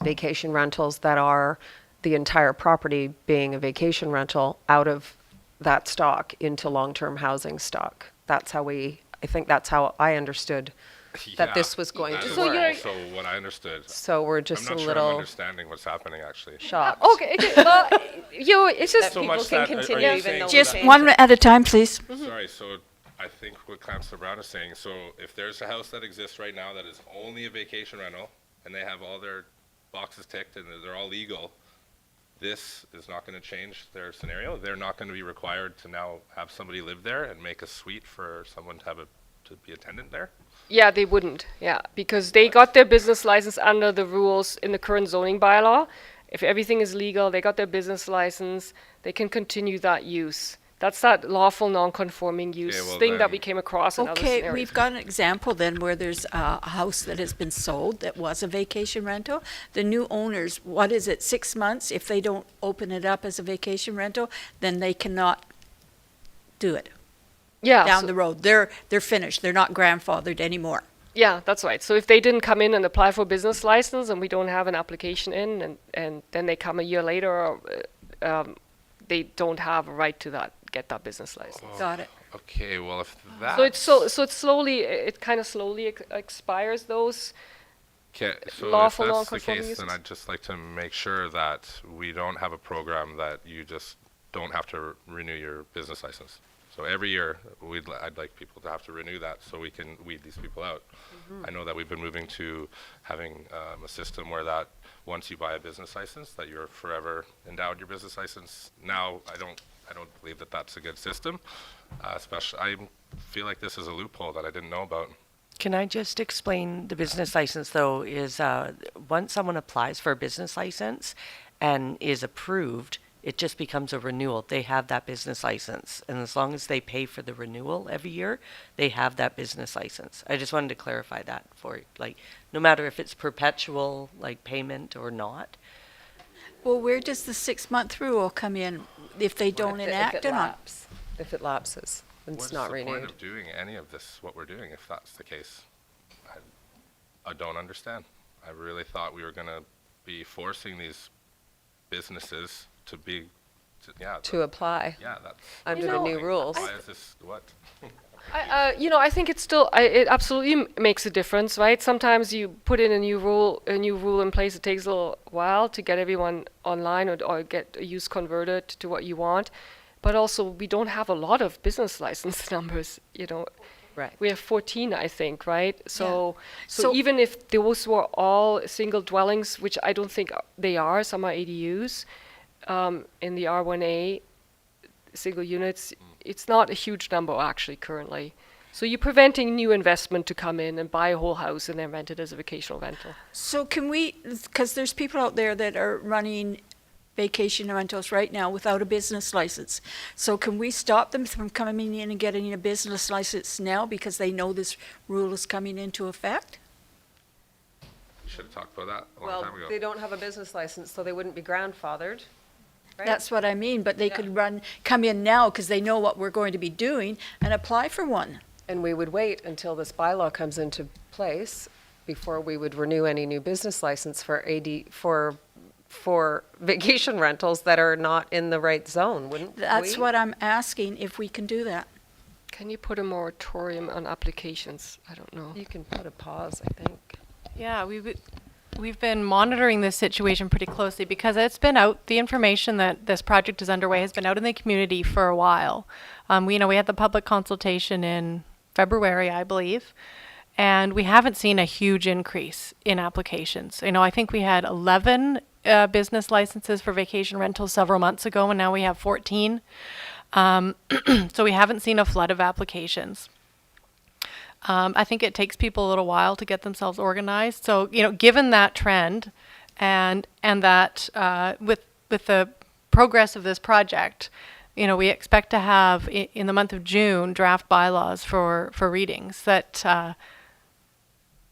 vacation rentals that are the entire property being a vacation rental out of that stock into long-term housing stock. That's how I think that's how I understood that this was going that to is work. also what I understood. So we're I'm just a not sure I'm little understanding what's happening, actually. shocked. Okay, well, it's just So People much can that, continue are you even saying though we that- Just changed one it. at a time, please. Sorry, so I think what Councillor Brown is saying, so if there's a house that exists right now that is only a vacation rental, and they have all their boxes ticked and they're all legal, this is not gonna change their scenario? They're not gonna be required to now have somebody live there and make a suite for someone to be a tenant there? Yeah, they wouldn't. Yeah, because they got their business license under the rules in the current zoning bylaw. If everything is legal, they got their business license, they can continue that use. That's that lawful non-conforming use well thing that then- we came across in other Okay, scenarios. we've got an example then where there's a house that has been sold that was a vacation rental. The new owners, what is it, 6 months? If they don't open it up as a vacation rental, then they cannot do it Yeah, down so- the road. They're finished. They're not grandfathered anymore. yeah, that's right. So if they didn't come in and apply for a business license and we don't have an application in, and then they come a year later, or, they don't have a right to get that business license. Got it. Okay, well, if that. So it's slowly, it kind of slowly expires those. Okay, so lawful if that's the non-conforming case, then uses? I'd just like to make sure that we don't have a program that you just don't have to renew your business license. So every year, I'd like people to have to renew that so we can weed these people out. I know that we've been moving to having a system where that once you buy a business license, that you're forever endowed your business license. Now, I don't believe that that's a good system. Especially, I feel like this is a loophole that I didn't know about. Can I just explain the business license, though, is once someone applies for a business license and is approved, it just becomes a renewal. They have that business license. And as long as they pay for the renewal every year, they have that business license. I just wanted to clarify that for you. Like, no matter if it's perpetual, like, payment or not. Well, where does the 6-month rule come in if they don't enact it on? If it lapses, and it's not What's the point renewed. of doing any of this, what we're doing, if that's the case? I don't understand. I really thought we were gonna be forcing these businesses to be, To apply yeah, that's. under the new rules. Why is this, what? I think it's still, it absolutely makes a difference, right? Sometimes you put in a new rule in place. It takes a little while to get everyone online or get a use converted to what you want. But also, we don't have a lot of business license numbers, Right. We have 14, I think, right? So So- even if those were all single dwellings, which I don't think they are, some are ADUs, in the R1A single units, it's not a huge number actually currently. So you're preventing new investment to come in and buy a whole house and then rent it as a vacational rental. So can we, because there's people out there that are running vacation rentals right now without a business license. So can we stop them from coming in and getting a business license now because they know this rule is coming into effect? We should have talked about that a long Well, time ago. they don't have a business license, so they wouldn't be grandfathered. Right. That's what I mean, but they could come in now because they know what we're going to be doing and apply for one. And we would wait until this bylaw comes into place before we would renew any new business license for vacation rentals that are not in the right zone, wouldn't we? That's what I'm asking, if we can do that. Can you put a moratorium on applications? I don't know. You can put a pause, I think. Yeah, we've been monitoring this situation pretty closely because it's been out, the information that this project is underway has been out in the community for a while. We had the public consultation in February, I believe, and we haven't seen a huge increase in applications. I think we had 11 business licenses for vacation rentals several months ago, and now we have 14. So we haven't seen a flood of applications. I think it takes people a little while to get themselves organized. So, given that trend and that with the progress of this project, we expect to have in the month of June draft bylaws for readings that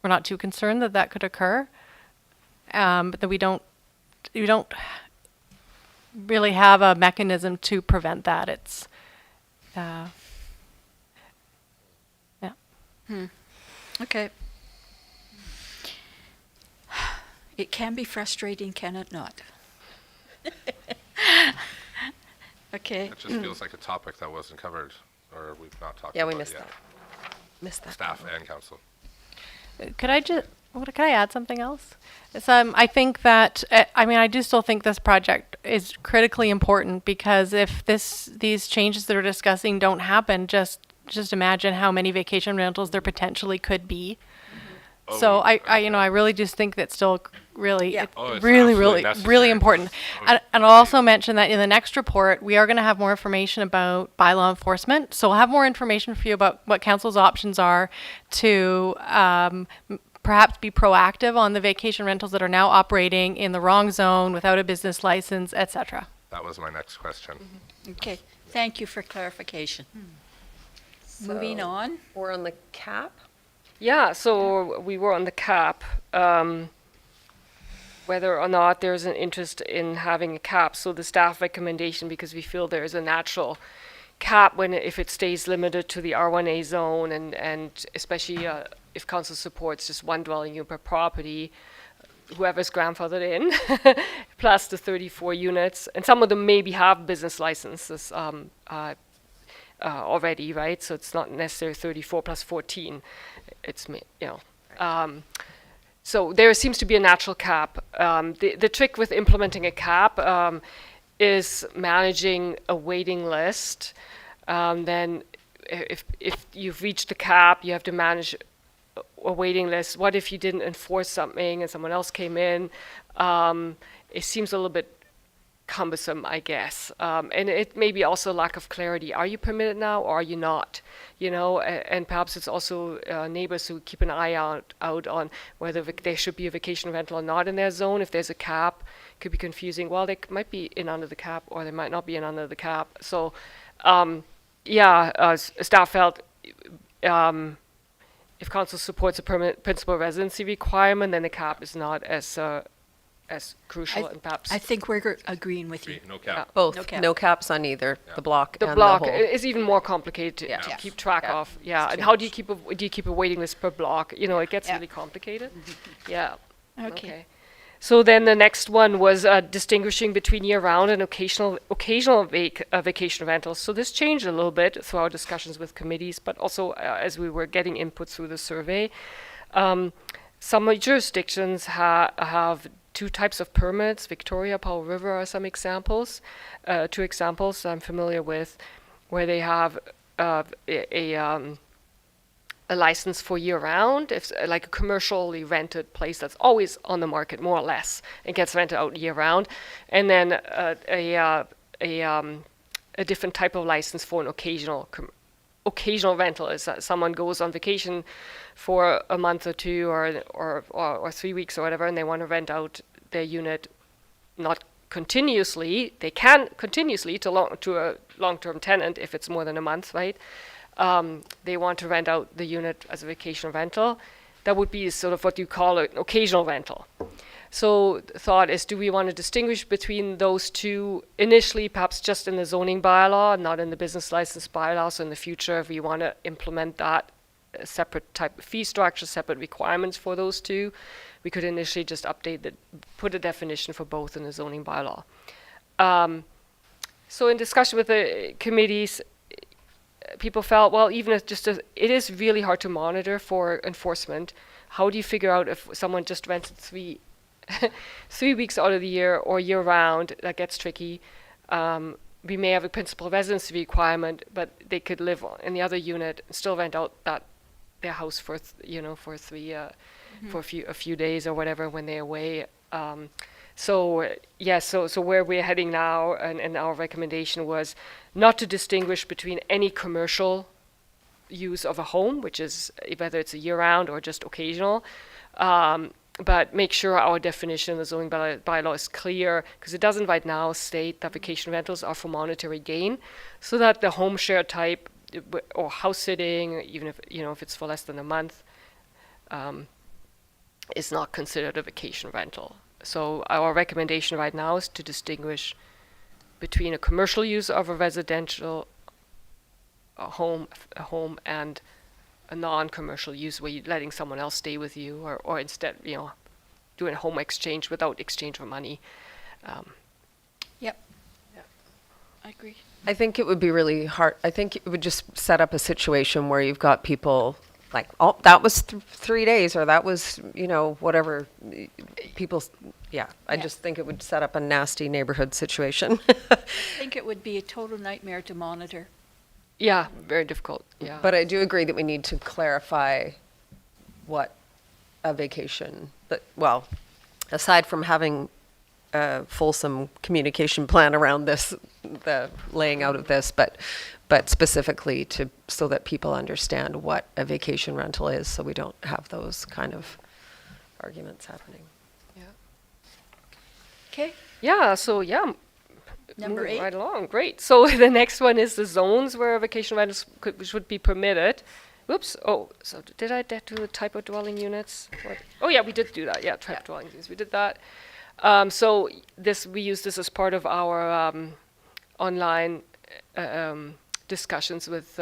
we're not too concerned that could occur, but that we don't really have a mechanism to prevent that. It's yeah. Okay. It can be frustrating, can it not? Okay. It just feels like a topic that wasn't covered, or we've not talked Yeah, about we missed yet. that. Missed that. Staff and council. Could I add something else? It's, I think that, I do still think this project is critically important, because if these changes that we're discussing don't happen, just imagine how many vacation rentals there potentially could be. Oh, So I really just think that's still really, Yeah. Oh, it's really, absolutely really, necessary. really important. And I'll also mention that in the next report, we are going to have more information about bylaw enforcement. So we'll have more information for you about what council's options are to perhaps be proactive on the vacation rentals that are now operating in the wrong zone without a business license, etc. That was my next question. Okay. Thank you for clarification. Moving on. We're on the cap. Yeah, so we were on the cap, whether or not there's an interest in having a cap. So the staff recommendation, because we feel there is a natural cap if it stays limited to the R1A zone, and especially if council supports just one dwelling unit per property, whoever's grandfathered in, plus the 34 units, and some of them maybe have business licenses already, right? So it's not necessarily 34 plus 14. It's so there seems to be a natural cap. The trick with implementing a cap is managing a waiting list. Then if you've reached the cap, you have to manage a waiting list. What if you didn't enforce something and someone else came in? It seems a little bit cumbersome, I guess. And it may be also lack of clarity. Are you permitted now or are you not? And perhaps it's also neighbors who keep an eye out on whether there should be a vacation rental or not in their zone. If there's a cap, it could be confusing. Well, they might be in under the cap or they might not be in under the cap. So, staff felt if council supports a permanent principal residency requirement, then the cap is not as crucial, and perhaps I think we're agreeing with you. No cap. Both. No cap. No caps on either the block the and block the whole. is even more complicated to Yeah. keep track Yeah. of. Yeah, and how do you keep a waiting list per block? It gets Yeah. really complicated. Yeah. Okay. So then the next one was distinguishing between year-round and occasional vacation rentals. So this changed a little bit through our discussions with committees, but also as we were getting input through the survey. Some jurisdictions have two types of permits. Victoria, Powell River are some examples. Two examples I'm familiar with, where they have a license for year-round, if like a commercially rented place that's always on the market, more or less, and gets rented out year-round, and then a different type of license for an occasional rental is that someone goes on vacation for a month or two or 3 weeks or whatever, and they want to rent out their unit, not continuously. They can continuously to a long-term tenant if it's more than a month, right? They want to rent out the unit as a vacation rental. That would be sort of what you call an occasional rental. So the thought is, do we want to distinguish between those two initially, perhaps just in the zoning bylaw, not in the business license bylaw? So in the future, if we want to implement that separate type of fee structure, separate requirements for those two, we could initially just put a definition for both in the zoning bylaw. So in discussion with the committees, people felt, well, even if it is really hard to monitor for enforcement. How do you figure out if someone just rented 3 weeks out of the year or year round? That gets tricky. We may have a principal residency requirement, but they could live in the other unit and still rent out their house for a few days or whatever when they're away. So where we're heading now, and our recommendation was not to distinguish between any commercial use of a home, which is whether it's a year-round or just occasional. But make sure our definition in the zoning bylaw is clear, because it doesn't right now state that vacation rentals are for monetary gain, so that the home share type or house sitting, even if if it's for less than a month, is not considered a vacation rental. So our recommendation right now is to distinguish between a commercial use of a residential home and a non-commercial use where you're letting someone else stay with you, or instead, doing a home exchange without exchange for money. Yep. I agree. I think it would be really hard. I think it would just set up a situation where you've got people like, oh, that was 3 days, or that was, whatever. People, I just think it would set up a nasty neighborhood situation. I think it would be a total nightmare to monitor. Yeah, very difficult. Yeah. But I do agree that we need to clarify what a vacation, well, aside from having a fulsome communication plan around this, the laying out of this, but specifically so that people understand what a vacation rental is, so we don't have those kind of arguments happening. Okay. Yeah, so yeah. Number Moving 8. right along, great. So the next one is the zones where vacation rentals should be permitted. Whoops. Oh, so did I do the type of dwelling units? What? Oh yeah, we did do that. Yeah, type of dwelling units. We did that. So we use this as part of our online discussions with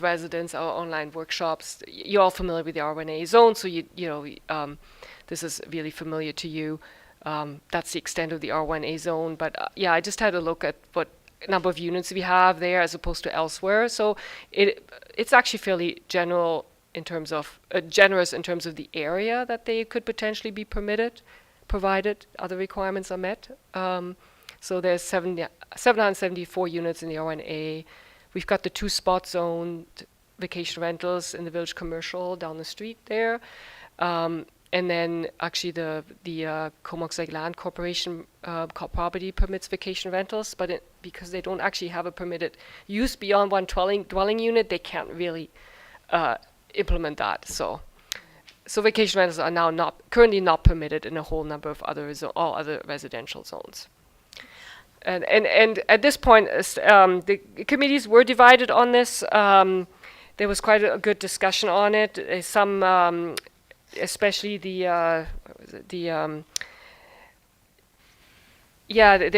residents, our online workshops. You're all familiar with the R1A zone, so this is really familiar to you. That's the extent of the R1A zone. But I just had a look at what number of units we have there as opposed to elsewhere. So it's actually fairly general in terms of generous in terms of the area that they could potentially be permitted, provided other requirements are met. So there's 774 units in the R1A. We've got the 2 spot zone vacation rentals in the Village Commercial down the street there. And then actually the Comox Lake Land Corporation property permits vacation rentals, but because they don't actually have a permitted use beyond one dwelling unit, they can't really implement that. So vacation rentals are now currently not permitted in a whole number of all other residential zones. And at this point, the committees were divided on this. There was quite a good discussion on it. Some especially there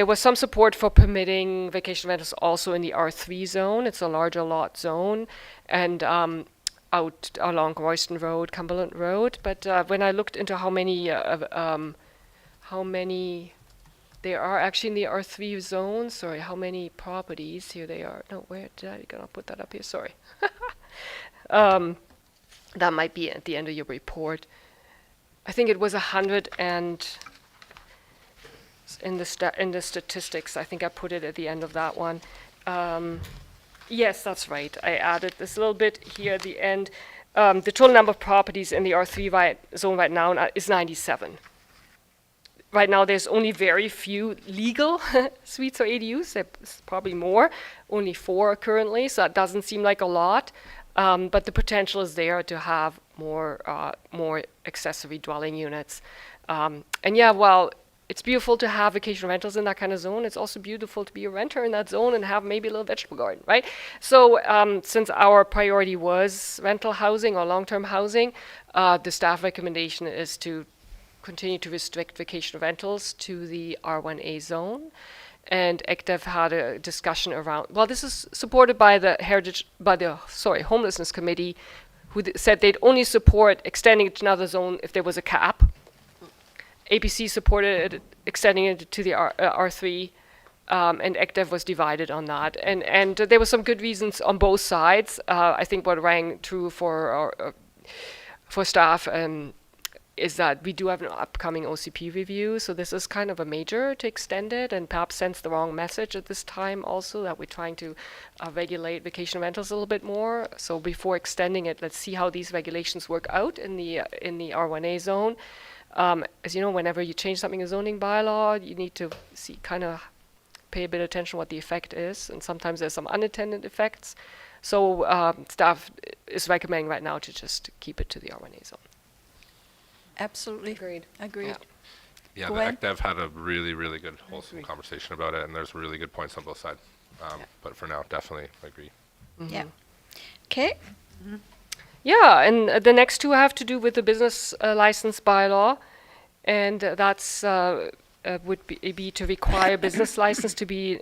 was some support for permitting vacation rentals also in the R3 zone. It's a larger lot zone, and out along Royston Road, Cumberland Road. But when I looked into how many there are actually in the R3 zone, sorry, how many properties, here they are. No, where did I gonna put that up here? Sorry. That might be at the end of your report. I think it was 100, and in the statistics, I think I put it at the end of that one. Yes, that's right. I added this little bit here at the end. The total number of properties in the R3 zone right now is 97. Right now, there's only very few legal suites or ADUs. There's probably more. Only 4 currently, so that doesn't seem like a lot. But the potential is there to have more accessory dwelling units. And while it's beautiful to have vacation rentals in that kind of zone, it's also beautiful to be a renter in that zone and have maybe a little vegetable garden, right? So since our priority was rental housing or long-term housing, the staff recommendation is to continue to restrict vacation rentals to the R1A zone. And ECDEV had a discussion around, well, this is supported by the Homelessness Committee, who said they'd only support extending it to another zone if there was a cap. APC supported extending it to the R3, and ECDEV was divided on that. And there were some good reasons on both sides. I think what rang true for staff is that we do have an upcoming OCP review, so this is kind of a major to extend it, and perhaps sends the wrong message at this time also, that we're trying to regulate vacation rentals a little bit more. So before extending it, let's see how these regulations work out in the R1A zone. As you know, whenever you change something in zoning bylaw, you need to pay a bit of attention what the effect is, and sometimes there's some unintended effects. So staff is recommending right now to just keep it to the R1A zone. Absolutely. Agreed. Agreed. Yeah, Gwen? the ECDev had a really, really good, wholesome conversation about it, and there's really good points on both sides. But for now, definitely agree. Yeah. Okay. Yeah, and the next two have to do with the business license bylaw, and that's would be to require business license to be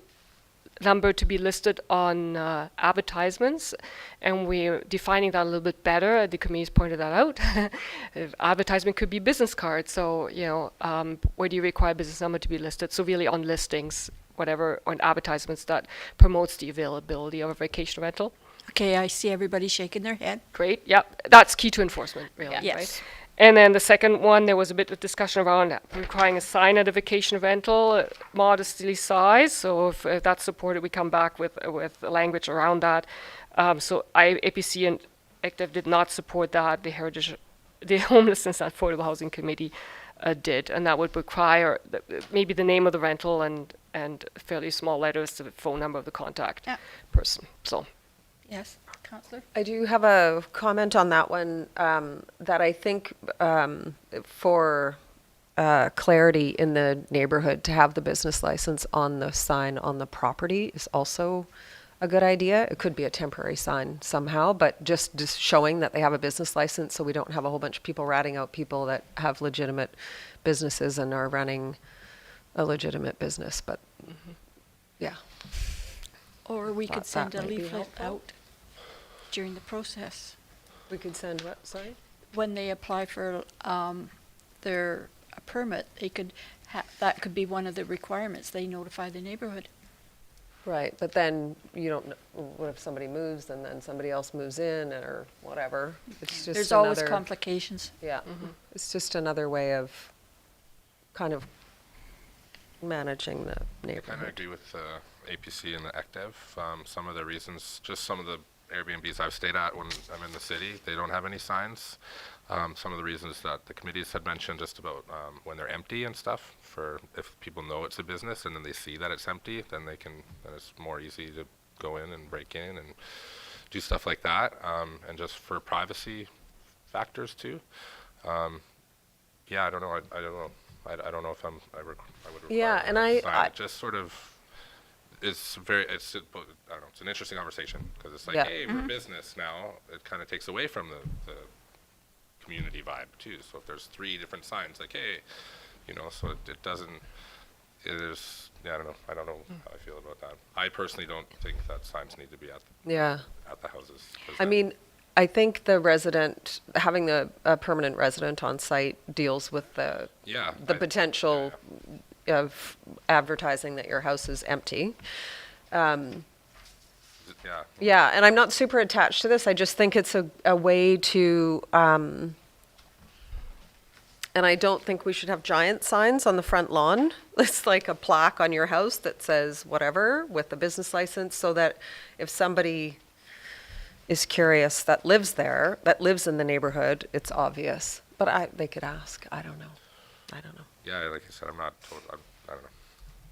number to be listed on advertisements, and we're defining that a little bit better. The committee's pointed that out. Advertisement could be business cards, so where do you require business number to be listed? So really on listings, whatever, on advertisements that promotes the availability of a vacation rental. Okay, I see everybody shaking their head. Great, yep, that's key to enforcement, really, Yes. right? And then the second one, there was a bit of discussion around requiring a sign at a vacation rental, modestly sized. So if that's supported, we come back with language around that. So APC and ECDev did not support that. The Homelessness and Affordable Housing Committee did, and that would require maybe the name of the rental and fairly small letters to the phone number of the contact person. So. Yes, Councillor? I do have a comment on that one, that I think for clarity in the neighborhood, to have the business license on the sign on the property is also a good idea. It could be a temporary sign somehow, but just showing that they have a business license, so we don't have a whole bunch of people ratting out people that have legitimate businesses and are running a legitimate business. But yeah. Or we could Thought send that a might be leaflet helpful. out during the process. We could send what, sorry? When they apply for their permit, they could that could be one of the requirements. They notify the neighborhood. Right, but then you don't know, what if somebody moves and then somebody else moves in or whatever? It's just There's always another- complications. Yeah, it's just another way of kind of managing the I kind of neighborhood. agree with APC and the ECDev. Some of the reasons, just some of the Airbnbs I've stayed at when I'm in the city, they don't have any signs. Some of the reasons that the committees had mentioned just about when they're empty and stuff, for if people know it's a business and then they see that it's empty, then it's more easy to go in and break in and do stuff like that. And just for privacy factors too. Yeah, I don't know. I don't know. I don't know if I would require Yeah, and a sign. I- It just sort of, it's I don't know, it's an interesting conversation, because it's like, Yeah. hey, we're a business now. It kind of takes away from the community vibe too. So if there's 3 different signs, like, hey, so it doesn't, I don't know how I feel about that. I personally don't think that signs need to be at the houses. 'Cause I mean, I think the resident, having a permanent resident on site deals with the potential of advertising that your house is empty. Yeah, and I'm not super attached to this. I just think it's a way to, and I don't think we should have giant signs on the front lawn. It's like a plaque on your house that says whatever with the business license, so that if somebody is curious that lives there, that lives in the neighborhood, it's obvious. But they could ask. I don't know. Yeah, like I said, I don't know. I'm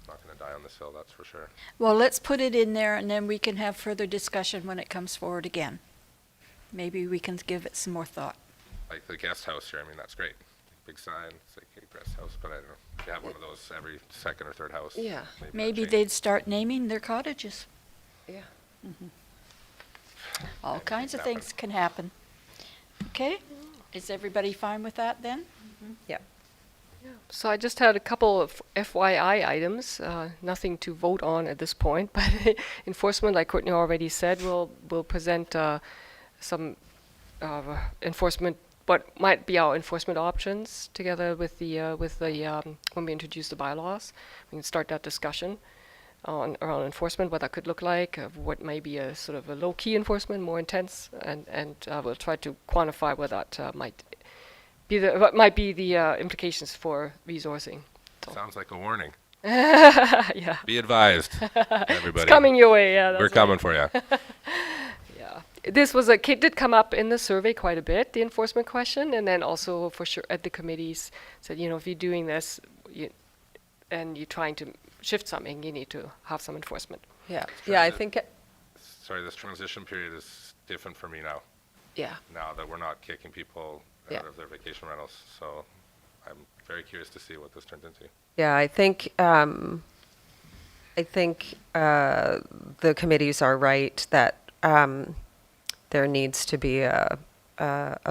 not going to die on this hill, that's for sure. Well, let's put it in there, and then we can have further discussion when it comes forward again. Maybe we can give it some more thought. Like the guest house here, I mean, that's great. Big sign, it's like a guest house, but I don't know. If you have one of those every second or third house. Yeah. Maybe they'd start naming their cottages. Yeah. All kinds of things can happen. Okay, is everybody fine with that then? Yeah. So I just had a couple of FYI items, nothing to vote on at this point, but enforcement, like Courtney already said, we'll present some enforcement, what might be our enforcement options together with the when we introduce the bylaws. We can start that discussion around enforcement, what that could look like, what may be a sort of a low-key enforcement, more intense, and we'll try to quantify what that might be the implications for resourcing. So. Sounds like a warning. Yeah. Be advised, everybody. It's coming your way, yeah. We're coming for you. Yeah. This was did come up in the survey quite a bit, the enforcement question, and then also for sure at the committees said, if you're doing this and you're trying to shift something, you need to have some enforcement. Yeah. Yeah, I think this transition period is different for me now. Yeah. Now that we're not kicking people Yeah. out of their vacation rentals. So I'm very curious to see what this turns into. Yeah, I think the committees are right that there needs to be a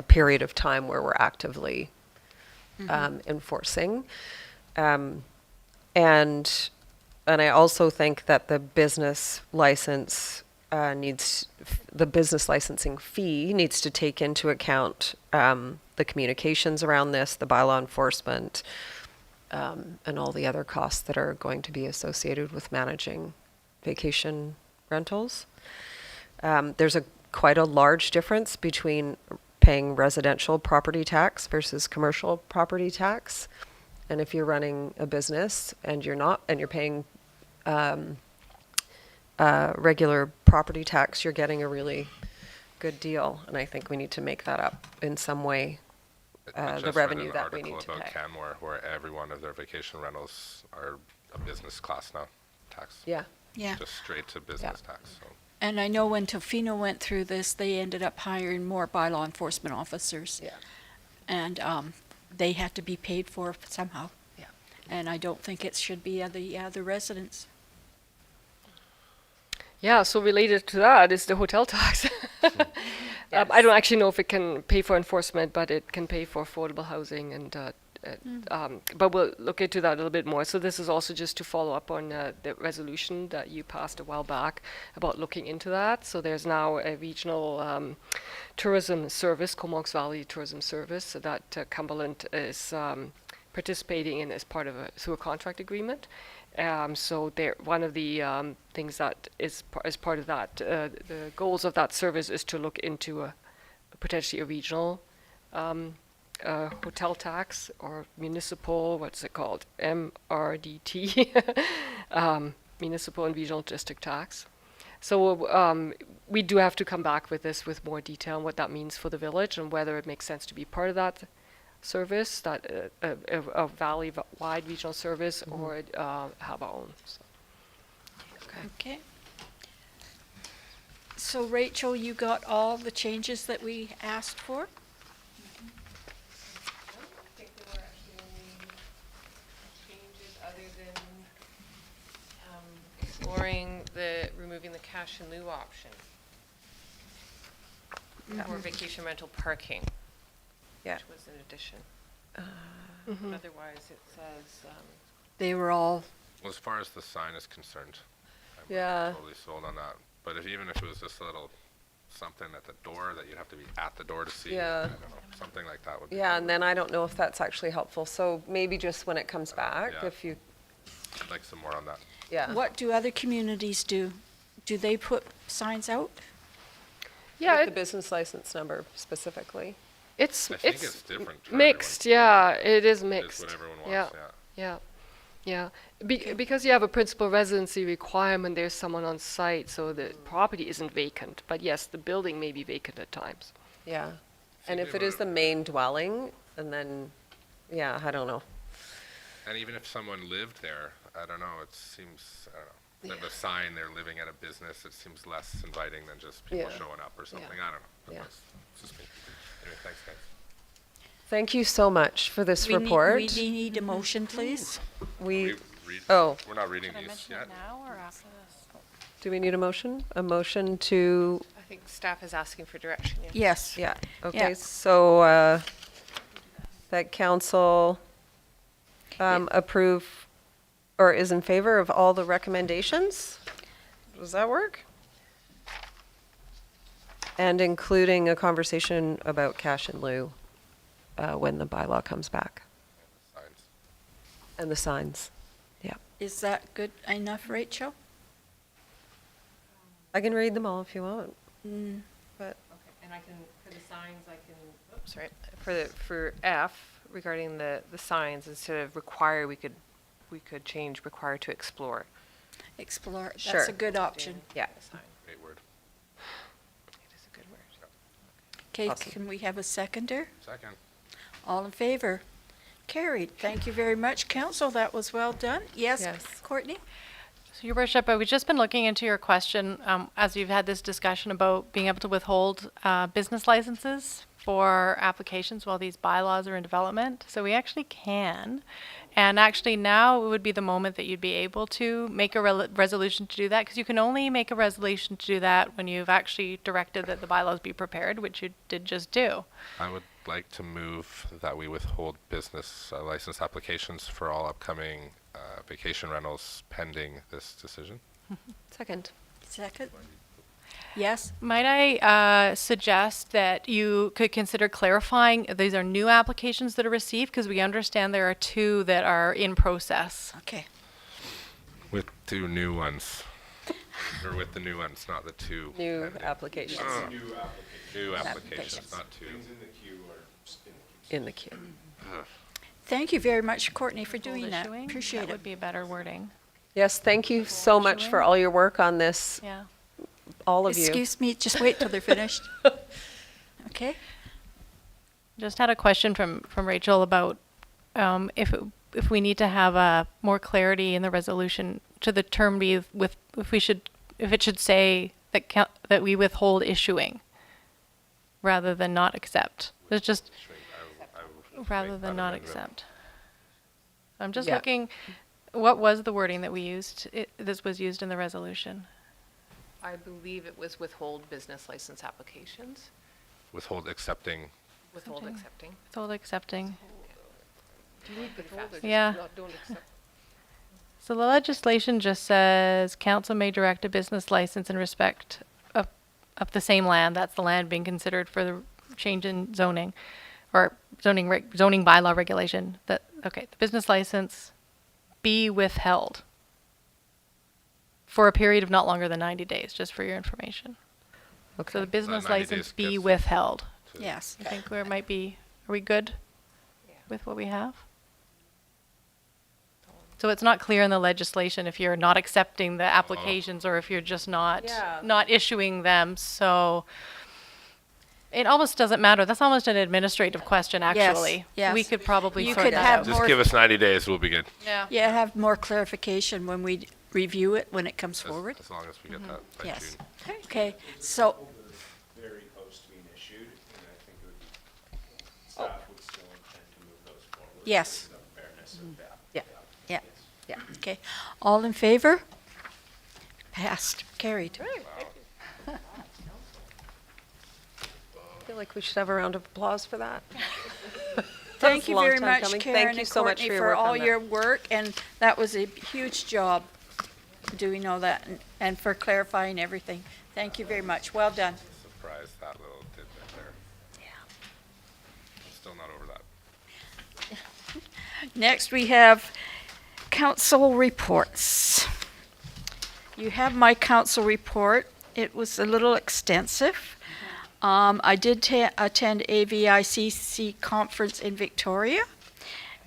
period of time where we're actively enforcing, and I also think that the business license the business licensing fee needs to take into account the communications around this, the bylaw enforcement, and all the other costs that are going to be associated with managing vacation rentals. There's quite a large difference between paying residential property tax versus commercial property tax. And if you're running a business and you're paying regular property tax, you're getting a really good deal. And I think we need to make that up in some way. I The just revenue read an that we need article to about pay. Canmore, where every one of their vacation rentals are a business class now, tax. Yeah. Yeah. Just straight to business tax. So. And I know when Tofino went through this, they ended up hiring more bylaw enforcement officers. Yeah. And they had to be paid for somehow. Yeah. And I don't think it should be the residents. Yeah, so related to that is the hotel tax. I don't actually know if it can pay for enforcement, but it can pay for affordable housing, and but we'll look into that a little bit more. So this is also just to follow up on the resolution that you passed a while back about looking into that. So there's now a regional tourism service, Comox Valley Tourism Service, that Cumberland is participating in as part of through a contract agreement. So one of the things that is as part of that, the goals of that service is to look into potentially a regional hotel tax or municipal, what's it called, MRDT, municipal and regional district tax. So we do have to come back with this with more detail on what that means for the village and whether it makes sense to be part of that service, that a valley-wide regional service, or have our own. So. Okay. So Rachel, you got all the changes that we asked for? I think there were actually any changes other than exploring removing the cash in lieu option for vacation rental parking. Yeah. Which was an addition. Otherwise, it says, They were all, Well, as far as the sign is concerned, I'm Yeah. totally sold on that. But even if it was just a little something at the door that you'd have to be at the door to see, Yeah. I don't know, something like that would be. Yeah, and then I don't know if that's actually helpful. So maybe just when it comes back, Yeah. if you, I'd like some more on that. yeah. what do other communities do? Do they put signs out? Yeah, With the business license number specifically. it's I think it's different for mixed. everyone. Yeah, it is It's mixed. what everyone wants, Yeah. yeah. Yeah. Because you have a principal residency requirement, there's someone on site, so the property isn't vacant. But yes, the building may be vacant at times. Yeah. And See, if they it is were- the main dwelling, and then, yeah, I don't know. And even if someone lived there, I don't know, it seems, I don't know. The sign, they're living at a business, it seems less inviting than just people Yeah. showing up or something. I don't know. But Yeah. that's just me. Anyway, thanks, guys. Thank you so much for this We report. need a motion, please. We, Read, oh, we're not reading these yet. now or after this? do we need a motion? A motion to, I think staff is asking for direction. Yes. yeah, Yeah. okay, so, that council, approve, or is in favor of all the recommendations? Does that work? And including a conversation about cash in lieu, when the bylaw comes back, Signs. and the signs. Yeah. Is that good enough, Rachel? I can read them all if you want. Okay, and I can, for the signs, I can, oops, sorry, for F, regarding the signs, instead of require, we could change require to explore. Explore, that's Sure. a good option. Yeah. The sign. Great word. It is a good word. Okay, Awesome. can we have a seconder? Second. All in favor? Carried. Thank you very much, council. That was well done. Yes, Yes. Courtney? So, Your Worship, we've just been looking into your question as you've had this discussion about being able to withhold business licenses for applications while these bylaws are in development. So we actually can. And actually now would be the moment that you'd be able to make a resolution to do that, because you can only make a resolution to do that when you've actually directed that the bylaws be prepared, which you did just do. I would like to move that we withhold business license applications for all upcoming vacation rentals pending this decision. Second. Second? Yes? Might I suggest that you could consider clarifying these are new applications that are received, because we understand there are 2 that are in process. Okay. With 2 new ones. Or with the new ones, not the 2. New pending. applications New applications, Applications. not 2. in the queue. Thank you very much, Courtney, for doing Hold that. issuing, Appreciate that it. would be better wording. Yes, thank you so much for all your work on this, Yeah. all of you. Excuse me, just wait till they're finished. Okay? Just had a question from Rachel about if we need to have more clarity in the resolution to the term be with if it should say that we withhold issuing rather than not accept. It's just rather than not accept. I'm just Yeah. looking. What was the wording that we used? This was used in the resolution. I believe it was withhold business license applications, Withhold accepting. withhold accepting. Withhold accepting. Pretty fast. Yeah. So the legislation just says council may direct a business license in respect of the same land. That's the land being considered for the change in zoning or zoning bylaw regulation. The business license be withheld for a period of not longer than 90 days, just for your information. So the business 90 license days be gets- withheld. Yes. I think we might be, are we good with what we have? So it's not clear in the legislation if you're not accepting the applications or if you're just not issuing them. So it almost doesn't matter. That's almost an administrative question, actually. yes. We could probably You sort could that have out. Just more- give us 90 days, we'll be good. Yeah. Yeah, have more clarification when we review it, when it comes forward. As long as we get that by Yes. June. Okay, so, Very close to being issued, and I think it would be, staff would still intend to move those forward. Yes. because of fairness of that. yeah, yeah, okay. All in favor? Passed, carried. I feel like we should have a round of applause for that. Thank was a you long very time much, coming. Karen Thank you and so much Courtney, for your for work all on that. your work, and that was a huge job doing all that and for clarifying everything. Thank you very much, well done. Surprised that little tidbit there. Yeah. I'm still not over that. Next, we have council reports. You have my council report. It was a little extensive. I did attend AVICC conference in Victoria,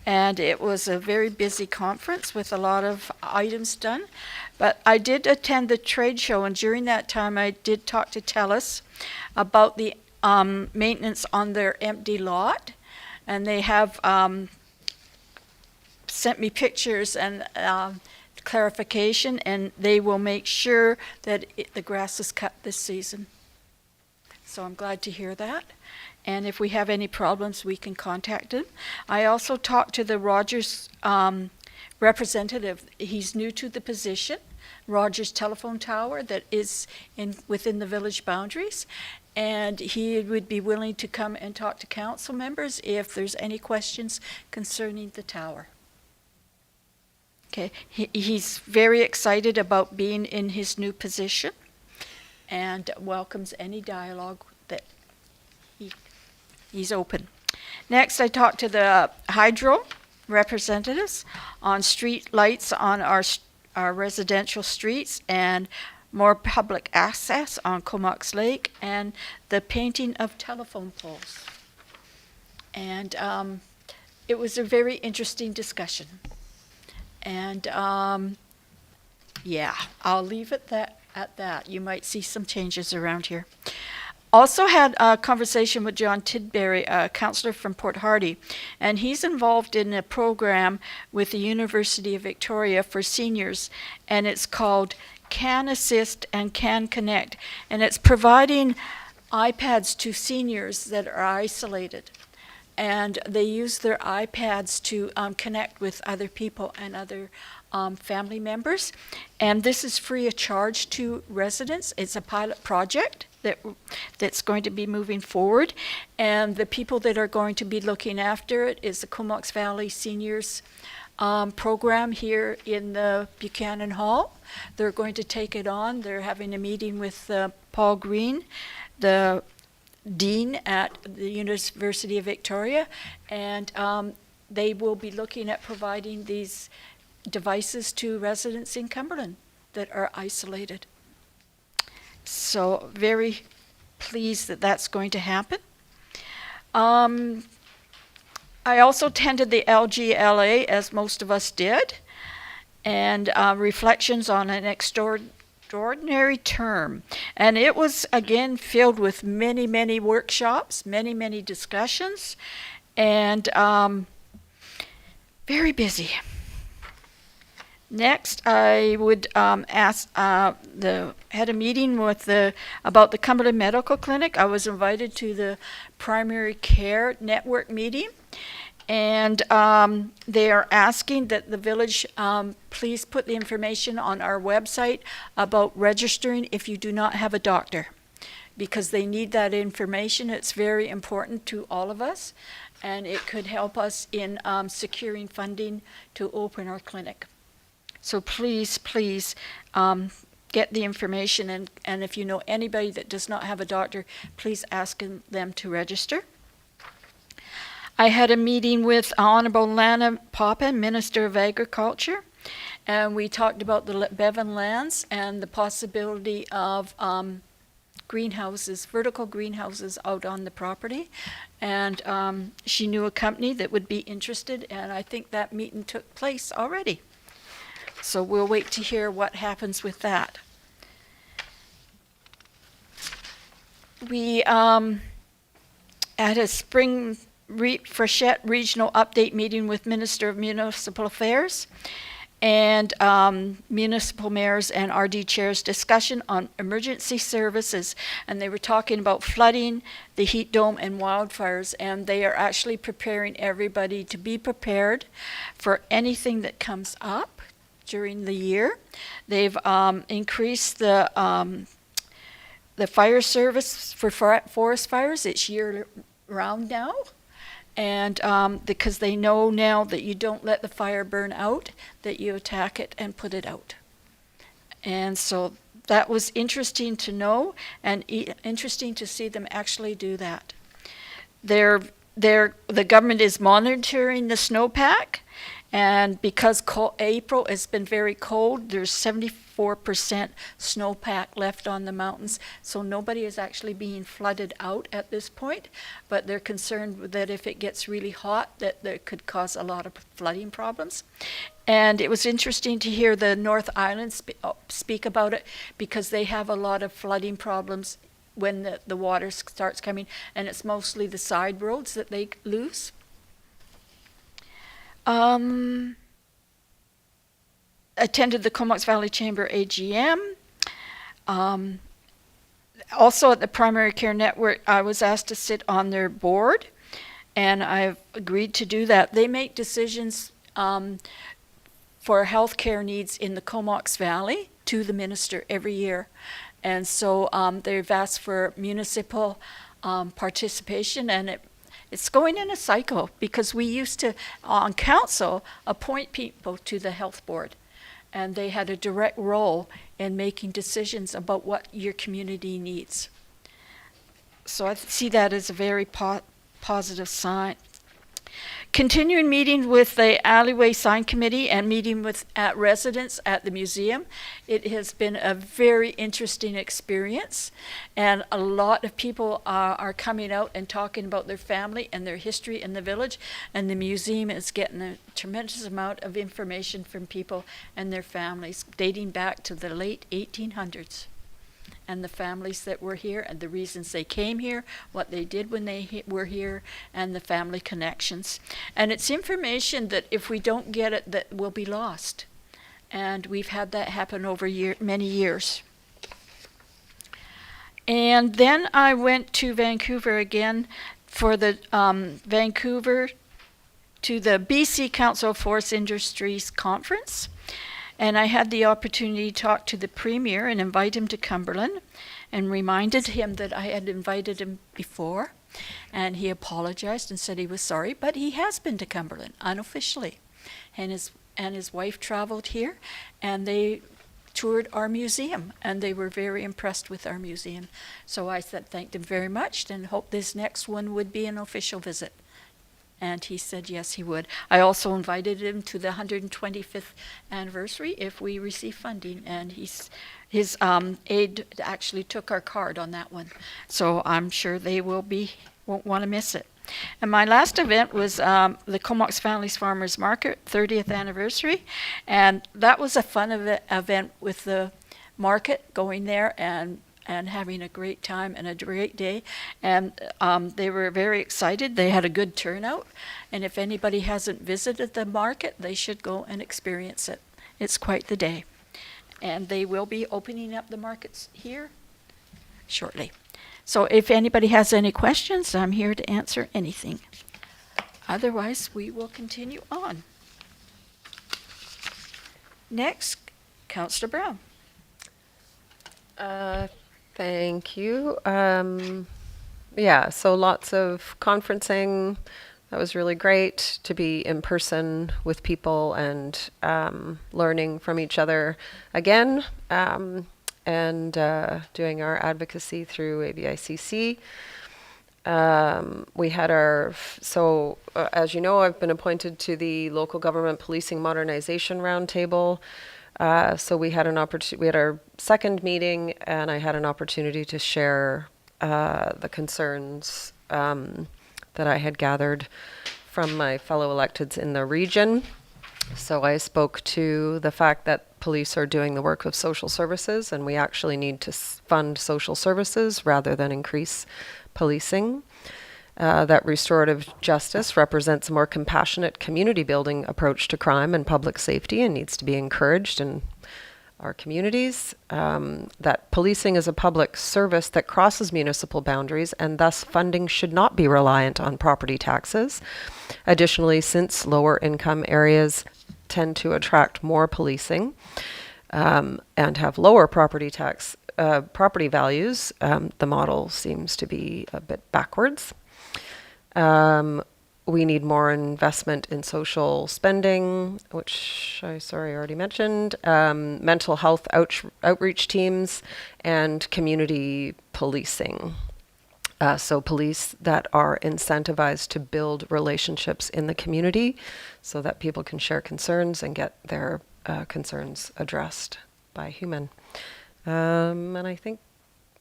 and it was a very busy conference with a lot of items done. But I did attend the trade show, and during that time I did talk to TELUS about the maintenance on their empty lot, and they have sent me pictures and clarification, and they will make sure that the grass is cut this season. So I'm glad to hear that. And if we have any problems, we can contact them. I also talked to the Rogers representative. He's new to the position, Rogers Telephone Tower, that is within the village boundaries. And he would be willing to come and talk to council members if there's any questions concerning the tower. Okay, he's very excited about being in his new position and welcomes any dialogue that he's open. Next, I talked to the hydro representatives on street lights on our residential streets and more public access on Comox Lake and the painting of telephone poles. And it was a very interesting discussion. And yeah, I'll leave it at that. You might see some changes around here. Also had a conversation with John Tidbury, a counselor from Port Hardy, and he's involved in a program with the University of Victoria for seniors, and it's called Can Assist and Can Connect, and it's providing iPads to seniors that are isolated. And they use their iPads to connect with other people and other family members. And this is free of charge to residents. It's a pilot project that's going to be moving forward. And the people that are going to be looking after it is the Comox Valley Seniors program here in the Buchanan Hall. They're going to take it on. They're having a meeting with Paul Green, the dean at the University of Victoria, and they will be looking at providing these devices to residents in Cumberland that are isolated. So very pleased that that's going to happen. I also attended the LGLA, as most of us did, and reflections on an extraordinary term. And it was, again, filled with many, many workshops, many, many discussions, and very busy. Next, I would had a meeting with about the Cumberland Medical Clinic. I was invited to the Primary Care Network meeting, and they are asking that the village please put the information on our website about registering if you do not have a doctor, because they need that information. It's very important to all of us, and it could help us in securing funding to open our clinic. So please, please get the information, and if you know anybody that does not have a doctor, please ask them to register. I had a meeting with Honorable Lana Poppin, Minister of Agriculture, and we talked about the Bevan lands and the possibility of greenhouses, vertical greenhouses out on the property. And she knew a company that would be interested, and I think that meeting took place already. So we'll wait to hear what happens with that. We had a spring Frechette Regional Update meeting with Minister of Municipal Affairs and municipal mayors and RD chairs discussion on emergency services. And they were talking about flooding, the heat dome, and wildfires. And they are actually preparing everybody to be prepared for anything that comes up during the year. They've increased the fire service for forest fires. It's year round now. And because they know now that you don't let the fire burn out, that you attack it and put it out. And so that was interesting to know, and interesting to see them actually do that. The government is monitoring the snowpack, and because April has been very cold, there's 74% snowpack left on the mountains, so nobody is actually being flooded out at this point, but they're concerned that if it gets really hot, that could cause a lot of flooding problems. And it was interesting to hear the North Island speak about it, because they have a lot of flooding problems when the water starts coming, and it's mostly the side roads that they lose. Attended the Comox Valley Chamber AGM. Also at the Primary Care Network, I was asked to sit on their board, and I've agreed to do that. They make decisions for healthcare needs in the Comox Valley to the minister every year. And so they've asked for municipal participation, and it's going in a cycle, because we used to, on council, appoint people to the health board, and they had a direct role in making decisions about what your community needs. So I see that as a very positive sign. Continuing meeting with the Alleyway Sign Committee and meeting with residents at the museum. It has been a very interesting experience, and a lot of people are coming out and talking about their family and their history in the village, and the museum is getting a tremendous amount of information from people and their families dating back to the late 1800s. and the families that were here and the reasons they came here, what they did when they were here, and the family connections. And it's information that if we don't get it, that will be lost. And we've had that happen over many years. And then I went to Vancouver again for the Vancouver to the BC Council of Forest Industries conference. And I had the opportunity to talk to the Premier and invite him to Cumberland and reminded him that I had invited him before. And he apologized and said he was sorry, but he has been to Cumberland unofficially. And his wife traveled here, and they toured our museum, and they were very impressed with our museum. So I thanked him very much and hoped this next one would be an official visit. And he said yes, he would. I also invited him to the 125th anniversary if we receive funding, and his aide actually took our card on that one. So I'm sure they won't want to miss it. And my last event was the Comox Families Farmers Market 30th anniversary, and that was a fun event with the market, going there and having a great time and a great day. And they were very excited. They had a good turnout, and if anybody hasn't visited the market, they should go and experience it. It's quite the day. And they will be opening up the markets here shortly. So if anybody has any questions, I'm here to answer anything. Otherwise, we will continue on. Next, Councillor Brown. Thank you. Yeah, so lots of conferencing. That was really great to be in person with people and learning from each other again. And doing our advocacy through ABICC. We had as you know, I've been appointed to the Local Government Policing Modernization Roundtable. So we had our second meeting, and I had an opportunity to share the concerns that I had gathered from my fellow electeds in the region. So I spoke to the fact that police are doing the work of social services, and we actually need to fund social services rather than increase policing. That restorative justice represents a more compassionate community building approach to crime and public safety and needs to be encouraged in our communities. That policing is a public service that crosses municipal boundaries, and thus funding should not be reliant on property taxes. Additionally, since lower income areas tend to attract more policing and have lower property values, the model seems to be a bit backwards. We need more investment in social spending, which I already mentioned, mental health outreach teams, and community policing. So police that are incentivized to build relationships in the community so that people can share concerns and get their concerns addressed by human. And I think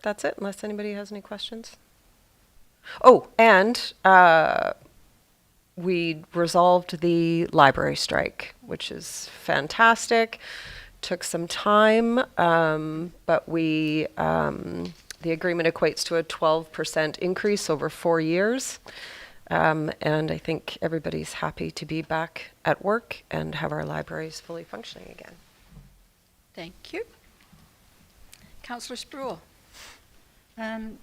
that's it, unless anybody has any questions. Oh, and we resolved the library strike, which is fantastic. Took some time, but the agreement equates to a 12% increase over 4 years. And I think everybody's happy to be back at work and have our libraries fully functioning again. Thank you. Councillor Sproul.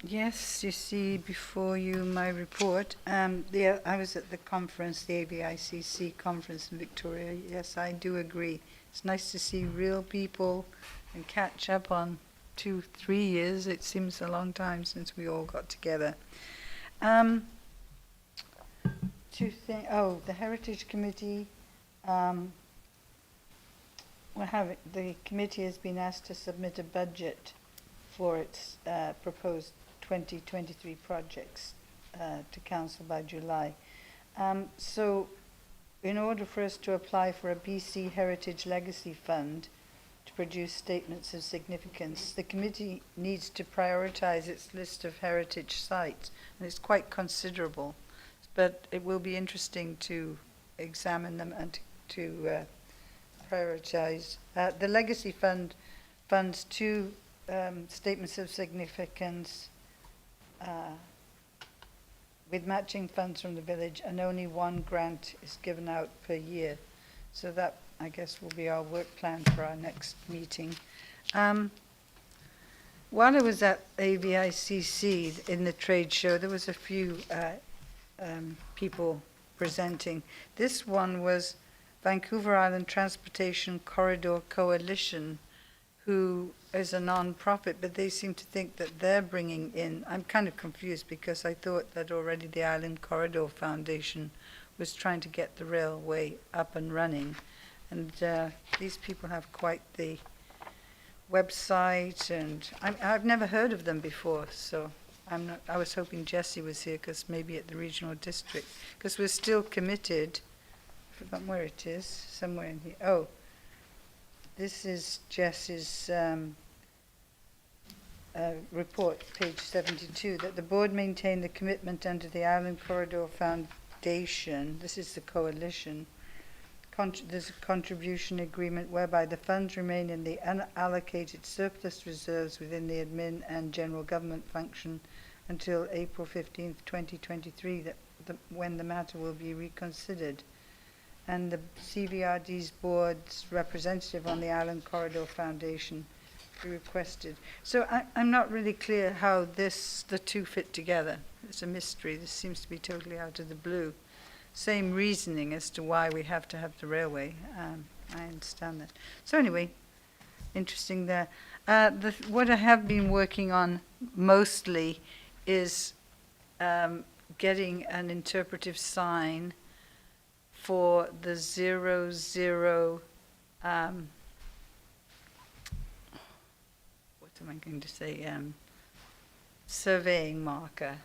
Yes, you see before you my report. I was at the conference, the ABICC conference in Victoria. Yes, I do agree. It's nice to see real people and catch up on 2-3 years. It seems a long time since we all got together. The Heritage Committee. The committee has been asked to submit a budget for its proposed 2023 projects to Council by July. So in order for us to apply for a BC Heritage Legacy Fund to produce statements of significance, the committee needs to prioritize its list of heritage sites, and it's quite considerable, but it will be interesting to examine them and to prioritize. The Legacy Fund funds two statements of significance with matching funds from the village, and only one grant is given out per year. So that, I guess, will be our work plan for our next meeting. While I was at AVICC in the trade show, there was a few people presenting. This one was Vancouver Island Transportation Corridor Coalition, who is a non-profit, but they seem to think that they're bringing in, I'm kind of confused because I thought that already the Island Corridor Foundation was trying to get the railway up and running. And these people have quite the website, and I've never heard of them before, so I was hoping Jesse was here, because maybe at the regional district, because we're still committed. I've forgotten where it is, somewhere in here. Oh, this is Jess's report, page 72, that the board maintain the commitment under the Island Corridor Foundation. This is the coalition. There's a contribution agreement whereby the funds remain in the unallocated surplus reserves within the admin and general government function until April 15th, 2023, when the matter will be reconsidered. And the CVRD's board's representative on the Island Corridor Foundation be requested. So I'm not really clear how the two fit together. It's a mystery. This seems to be totally out of the blue. Same reasoning as to why we have to have the railway. I understand that. So anyway, interesting there. What I have been working on mostly is getting an interpretive sign for the 00, what am I going to say, surveying marker.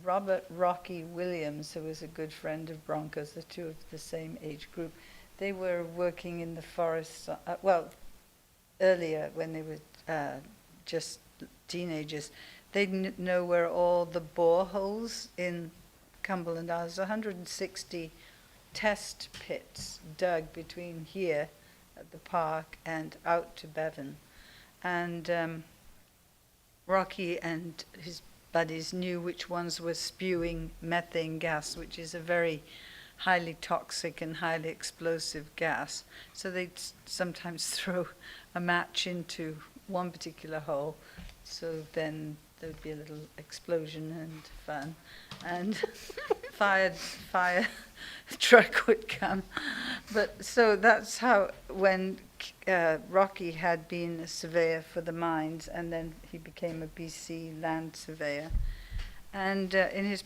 Robert Rocky Williams, who was a good friend of Bronco's, the two of the same age group, they were working in the forest, earlier when they were just teenagers. They didn't know where all the boreholes in Cumberland are. There's 160 test pits dug between here at the park and out to Bevan. And Rocky and his buddies knew which ones were spewing methane gas, which is a very highly toxic and highly explosive gas. So they'd sometimes throw a match into one particular hole, so then there'd be a little explosion and fun, and fire truck would come. But so that's how, when Rocky had been a surveyor for the mines, and then he became a BC land surveyor. And in his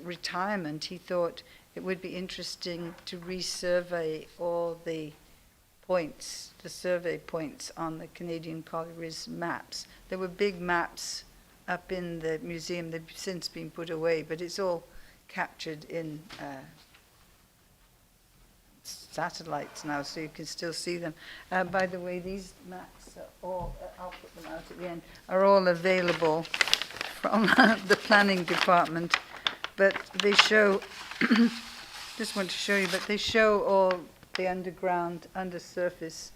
retirement, he thought it would be interesting to resurvey all the points, the survey points on the Canadian Collieries maps. There were big maps up in the museum. They've since been put away, but it's all captured in satellites now, so you can still see them. By the way, these maps are all, I'll put them out at the end, are all available from the planning department, but they show, just want to show you, but they show all the underground, undersurface,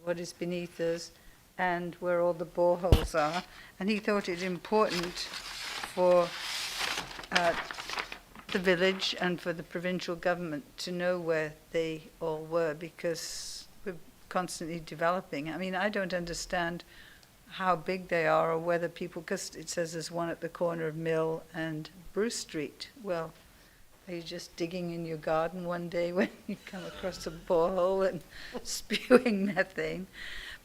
what is beneath us, and where all the boreholes are. And he thought it important for the village and for the provincial government to know where they all were, because we're constantly developing. I mean, I don't understand how big they are, or whether people, because it says there's one at the corner of Mill and Bruce Street. Well, are you just digging in your garden one day when you come across a borehole and spewing methane?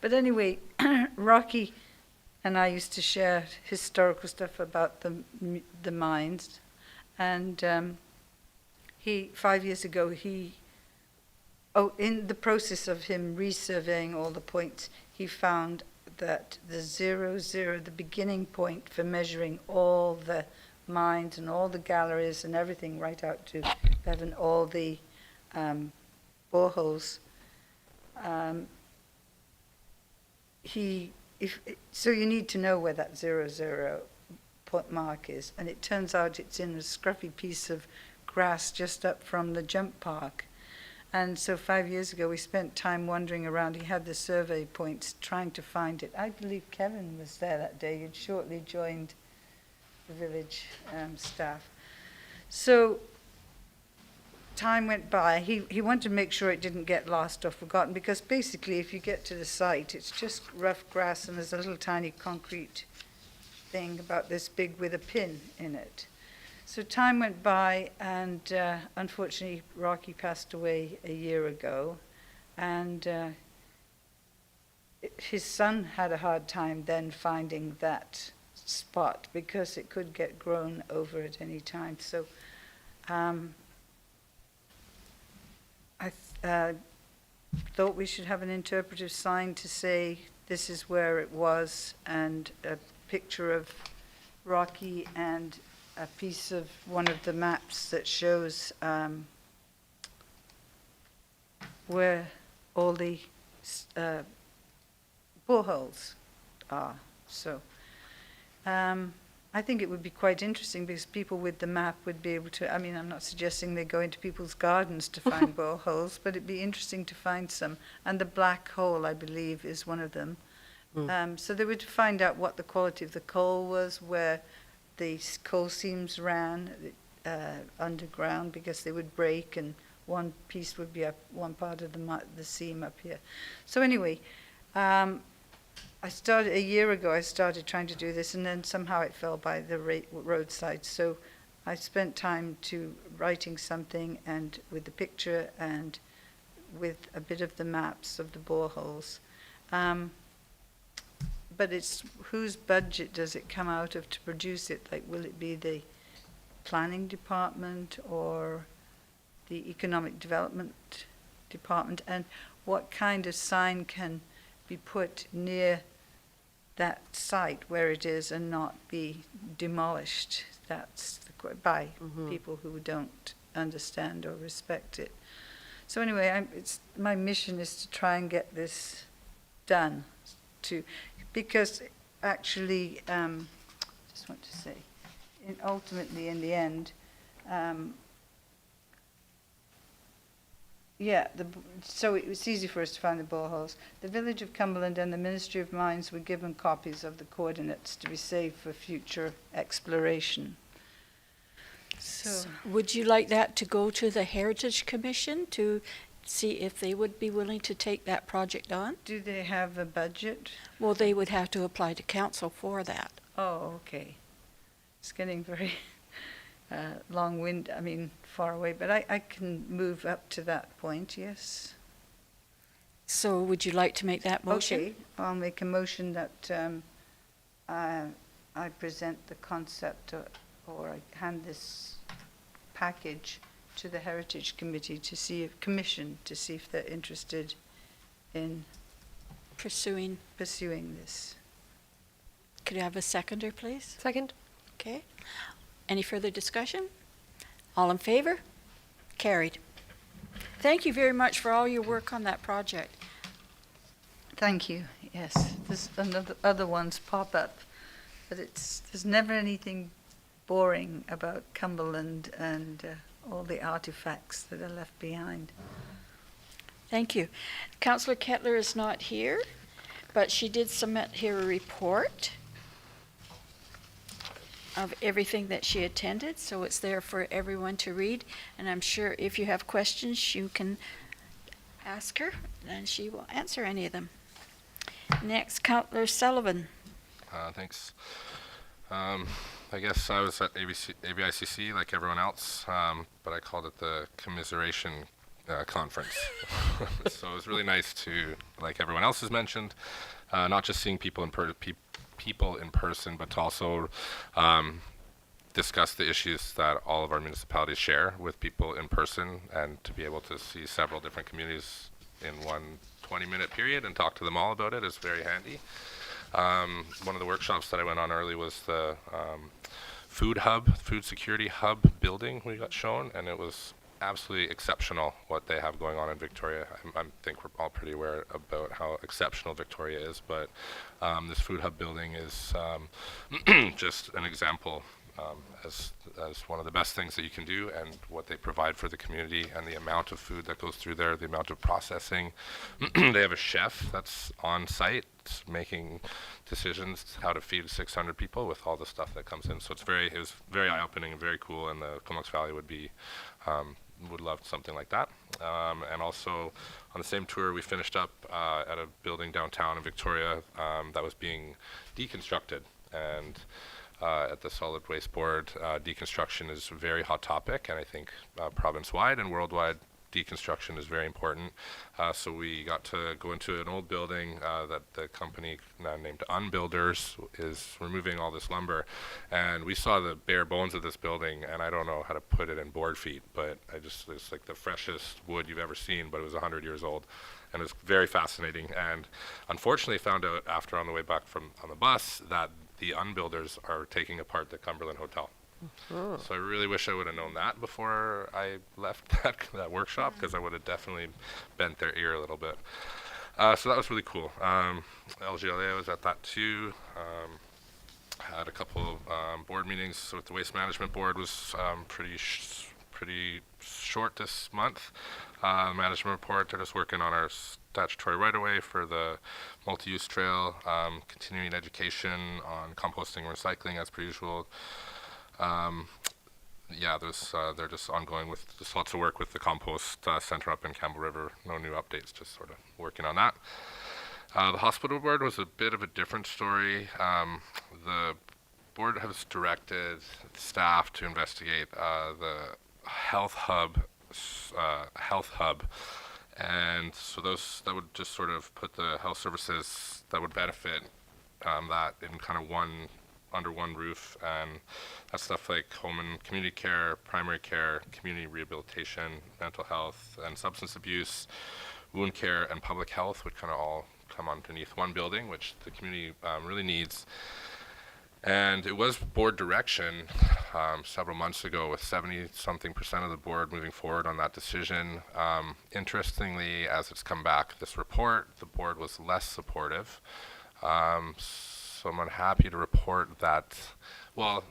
But anyway, Rocky and I used to share historical stuff about the mines. And 5 years ago, in the process of him resurveying all the points, he found that the 00, the beginning point for measuring all the mines and all the galleries and everything right out to Bevan, all the boreholes, so you need to know where that 00 point mark is, and it turns out it's in a scruffy piece of grass just up from the jump park. And so 5 years ago, we spent time wandering around. He had the survey points, trying to find it. I believe Kevin was there that day. He'd shortly joined the village staff. So time went by. He wanted to make sure it didn't get lost or forgotten, because basically if you get to the site, it's just rough grass and there's a little tiny concrete thing about this big with a pin in it. So time went by, and unfortunately Rocky passed away a year ago, and his son had a hard time then finding that spot because it could get grown over at any time. So I thought we should have an interpretive sign to say this is where it was, and a picture of Rocky and a piece of one of the maps that shows where all the boreholes are. So I think it would be quite interesting, because people with the map would be able to, I mean, I'm not suggesting they go into people's gardens to find boreholes, but it'd be interesting to find some. And the black hole, I believe, is one of them. So they would find out what the quality of the coal was, where the coal seams ran underground, because they would break, and one piece would be up one part of the seam up here. So anyway, I started a year ago. I started trying to do this, and then somehow it fell by the roadside. So I spent time to writing something, and with the picture and with a bit of the maps of the boreholes. But it's whose budget does it come out of to produce it? Like, will it be the planning department or the economic development department? And what kind of sign can be put near that site where it is and not be demolished? That's by people who don't understand or respect it. So anyway, my mission is to try and get this done, because actually, just want to say, ultimately in the end, so it was easy for us to find the boreholes. The Village of Cumberland and the Ministry of Mines were given copies of the coordinates to be saved for future exploration. So, Would you like that to go to the Heritage Commission to see if they would be willing to take that project on? do they have a budget? Well, they would have to apply to council for that. Oh, okay. It's getting very long-winded, I mean, far away, but I can move up to that point, yes. So would you like to make that motion? Okay, I'll make a motion that I present the concept, or I hand this package to the Heritage Committee Commission to see if they're interested in Pursuing. this. Could I have a seconder, please? Second. Okay. Any further discussion? All in favor? Carried. Thank you very much for all your work on that project. Thank you, yes. There's other ones pop up, but there's never anything boring about Cumberland and all the artifacts that are left behind. Thank you. Councillor Kettler is not here, but she did submit here a report of everything that she attended, so it's there for everyone to read. And I'm sure if you have questions, you can ask her, and she will answer any of them. Next, Councillor Sullivan. Thanks. I guess I was at ABICC like everyone else, but I called it the commiseration conference. So it was really nice to, like everyone else has mentioned, not just seeing people in person, but to also discuss the issues that all of our municipalities share with people in person, and to be able to see several different communities in one 20-minute period and talk to them all about it is very handy. One of the workshops that I went on early was the food security hub building we got shown, and it was absolutely exceptional what they have going on in Victoria. I think we're all pretty aware about how exceptional Victoria is, but this food hub building is just an example as one of the best things that you can do, and what they provide for the community, and the amount of food that goes through there, the amount of processing. They have a chef that's on site making decisions how to feed 600 people with all the stuff that comes in. So it was very eye-opening and very cool, and the Comox Valley would love something like that. And also on the same tour, we finished up at a building downtown in Victoria that was being deconstructed. And at the Solid Waste Board, deconstruction is a very hot topic, and I think province-wide and worldwide, deconstruction is very important. So we got to go into an old building that the company named Unbuilders is removing all this lumber, and we saw the bare bones of this building, and I don't know how to put it in board feet, but it's like the freshest wood you've ever seen, but it was 100 years old, and it was very fascinating. And unfortunately found out after on the way back on the bus that the Unbuilders are taking apart the Cumberland Hotel. So I really wish I would have known that before I left that workshop, because I would have definitely bent their ear a little bit. So that was really cool. LGLA was at that too. Had a couple board meetings. So with the Waste Management Board was pretty short this month. Management report, they're just working on our statutory right-of-way for the multi-use trail, continuing education on composting and recycling as per usual. They're just ongoing with just lots of work with the compost center up in Campbell River. No new updates, just sort of working on that. The hospital board was a bit of a different story. The board has directed staff to investigate the health hub, and so that would just sort of put the health services that would benefit that in kind of under one roof, and that's stuff like home and community care, primary care, community rehabilitation, mental health, and substance abuse, wound care, and public health would kind of all come underneath one building, which the community really needs. And it was board direction several months ago, with 70-something% of the board moving forward on that decision. Interestingly, as it's come back, this report, the board was less supportive. So I'm happy to report that, well,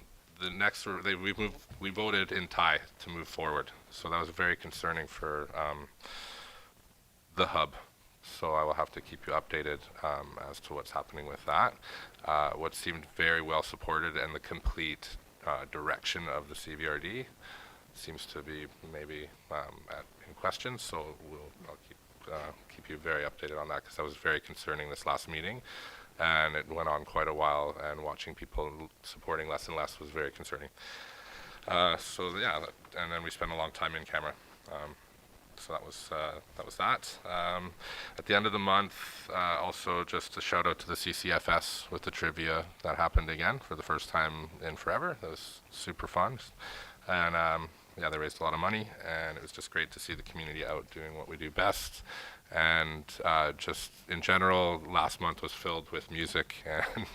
we voted in tie to move forward. So that was very concerning for the hub. So I will have to keep you updated as to what's happening with that. What seemed very well supported and the complete direction of the CVRD seems to be maybe in question. So I'll keep you very updated on that, because that was very concerning this last meeting. And it went on quite a while, and watching people supporting less and less was very concerning. And then we spent a long time in camera. So that was that. At the end of the month, also just a shout out to the CCFS with the trivia that happened again for the first time in forever. That was super fun. And they raised a lot of money, and it was just great to see the community out doing what we do best. And just in general, last month was filled with music and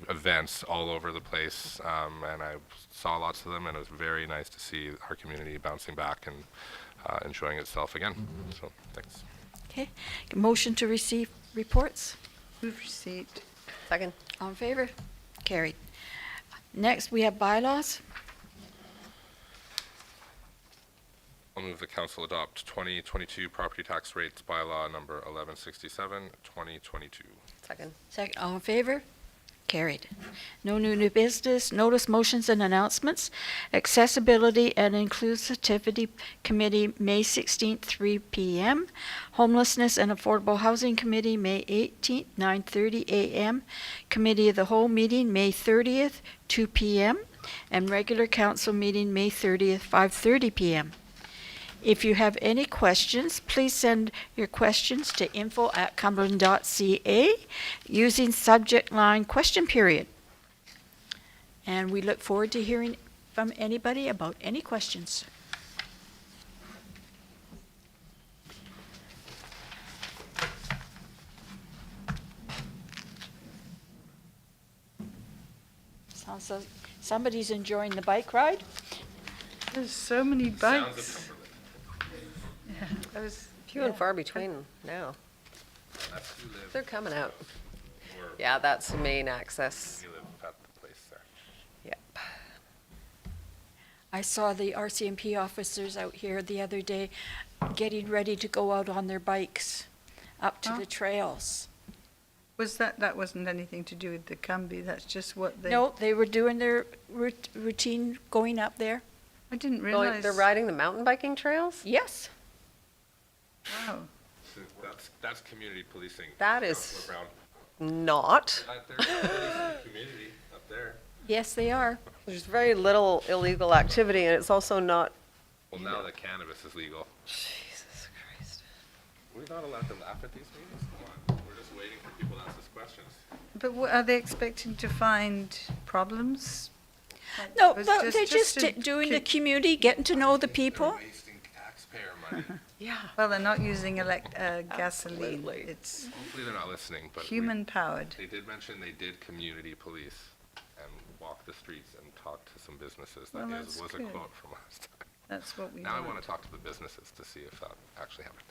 events all over the place, and I saw lots of them, and it was very nice to see our community bouncing back and enjoying itself again. So thanks. Okay. Motion to receive reports. Move receipt. Second. All in favor? Carried. Next, we have bylaws. I'll move the council adopt 2022 property tax rates bylaw number 1167, 2022. Second. Second, all in favor? Carried. No new business. Notice, motions, and announcements. Accessibility and Inclusivity Committee, May 16th, 3 p.m. Homelessness and Affordable Housing Committee, May 18th, 9:30 a.m. Committee of the Whole meeting, May 30th, 2 p.m. And regular council meeting, May 30th, 5:30 p.m. If you have any questions, please send your questions to info@cumberland.ca using subject line question period. And we look forward to hearing from anybody about any questions. Sounds like somebody's enjoying the bike ride. There's so many bikes. I was few and far between now. They're coming out. Yeah, that's the main access. You live at the place there. Yep. I saw the RCMP officers out here the other day getting ready to go out on their bikes up to Oh. the trails. That wasn't anything to do with the Cumbie, that's just what they... No, they were doing their routine going up there. I didn't Well, realize. they're riding the mountain biking trails? Yes. Wow. So that's community policing. That Councilor is Brown. not. They're policing the community up there. Yes, they are. There's very little illegal activity, and it's also not. Well, now that cannabis is legal. Jesus Christ. We're not allowed to laugh at these meetings? Come on, we're just waiting for people to ask us questions. But are they expecting to find problems? No, It's but they're just to doing the keep- community, getting to know the people. They're wasting taxpayer money. Yeah. Well, they're not using gasoline. Absolutely. It's Hopefully they're not listening, but human powered. they did mention they did community police and walk the streets and talk to some businesses. That Well, was that's a good. quote from last time. That's what we Now I want. want to talk to the businesses to see if that actually happened.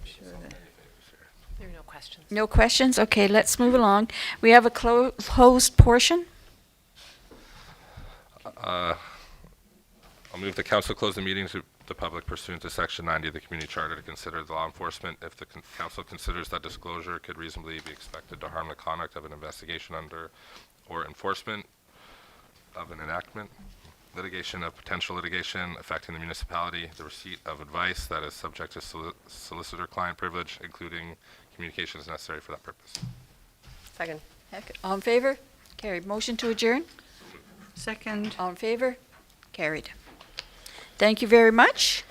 Sure that- Any favors here? There are no questions. No questions? Okay, let's move along. We have a closed portion. I'll move the council close the meeting to the public pursuant to section 90 of the community charter to consider the law enforcement if the council considers that disclosure could reasonably be expected to harm the conduct of an investigation under or enforcement of an enactment, litigation of potential litigation affecting the municipality, the receipt of advice that is subject to solicitor-client privilege, including communications necessary for that purpose. Second. All in favor? Carried. Motion to adjourn? Second. All in favor? Carried. Thank you very much.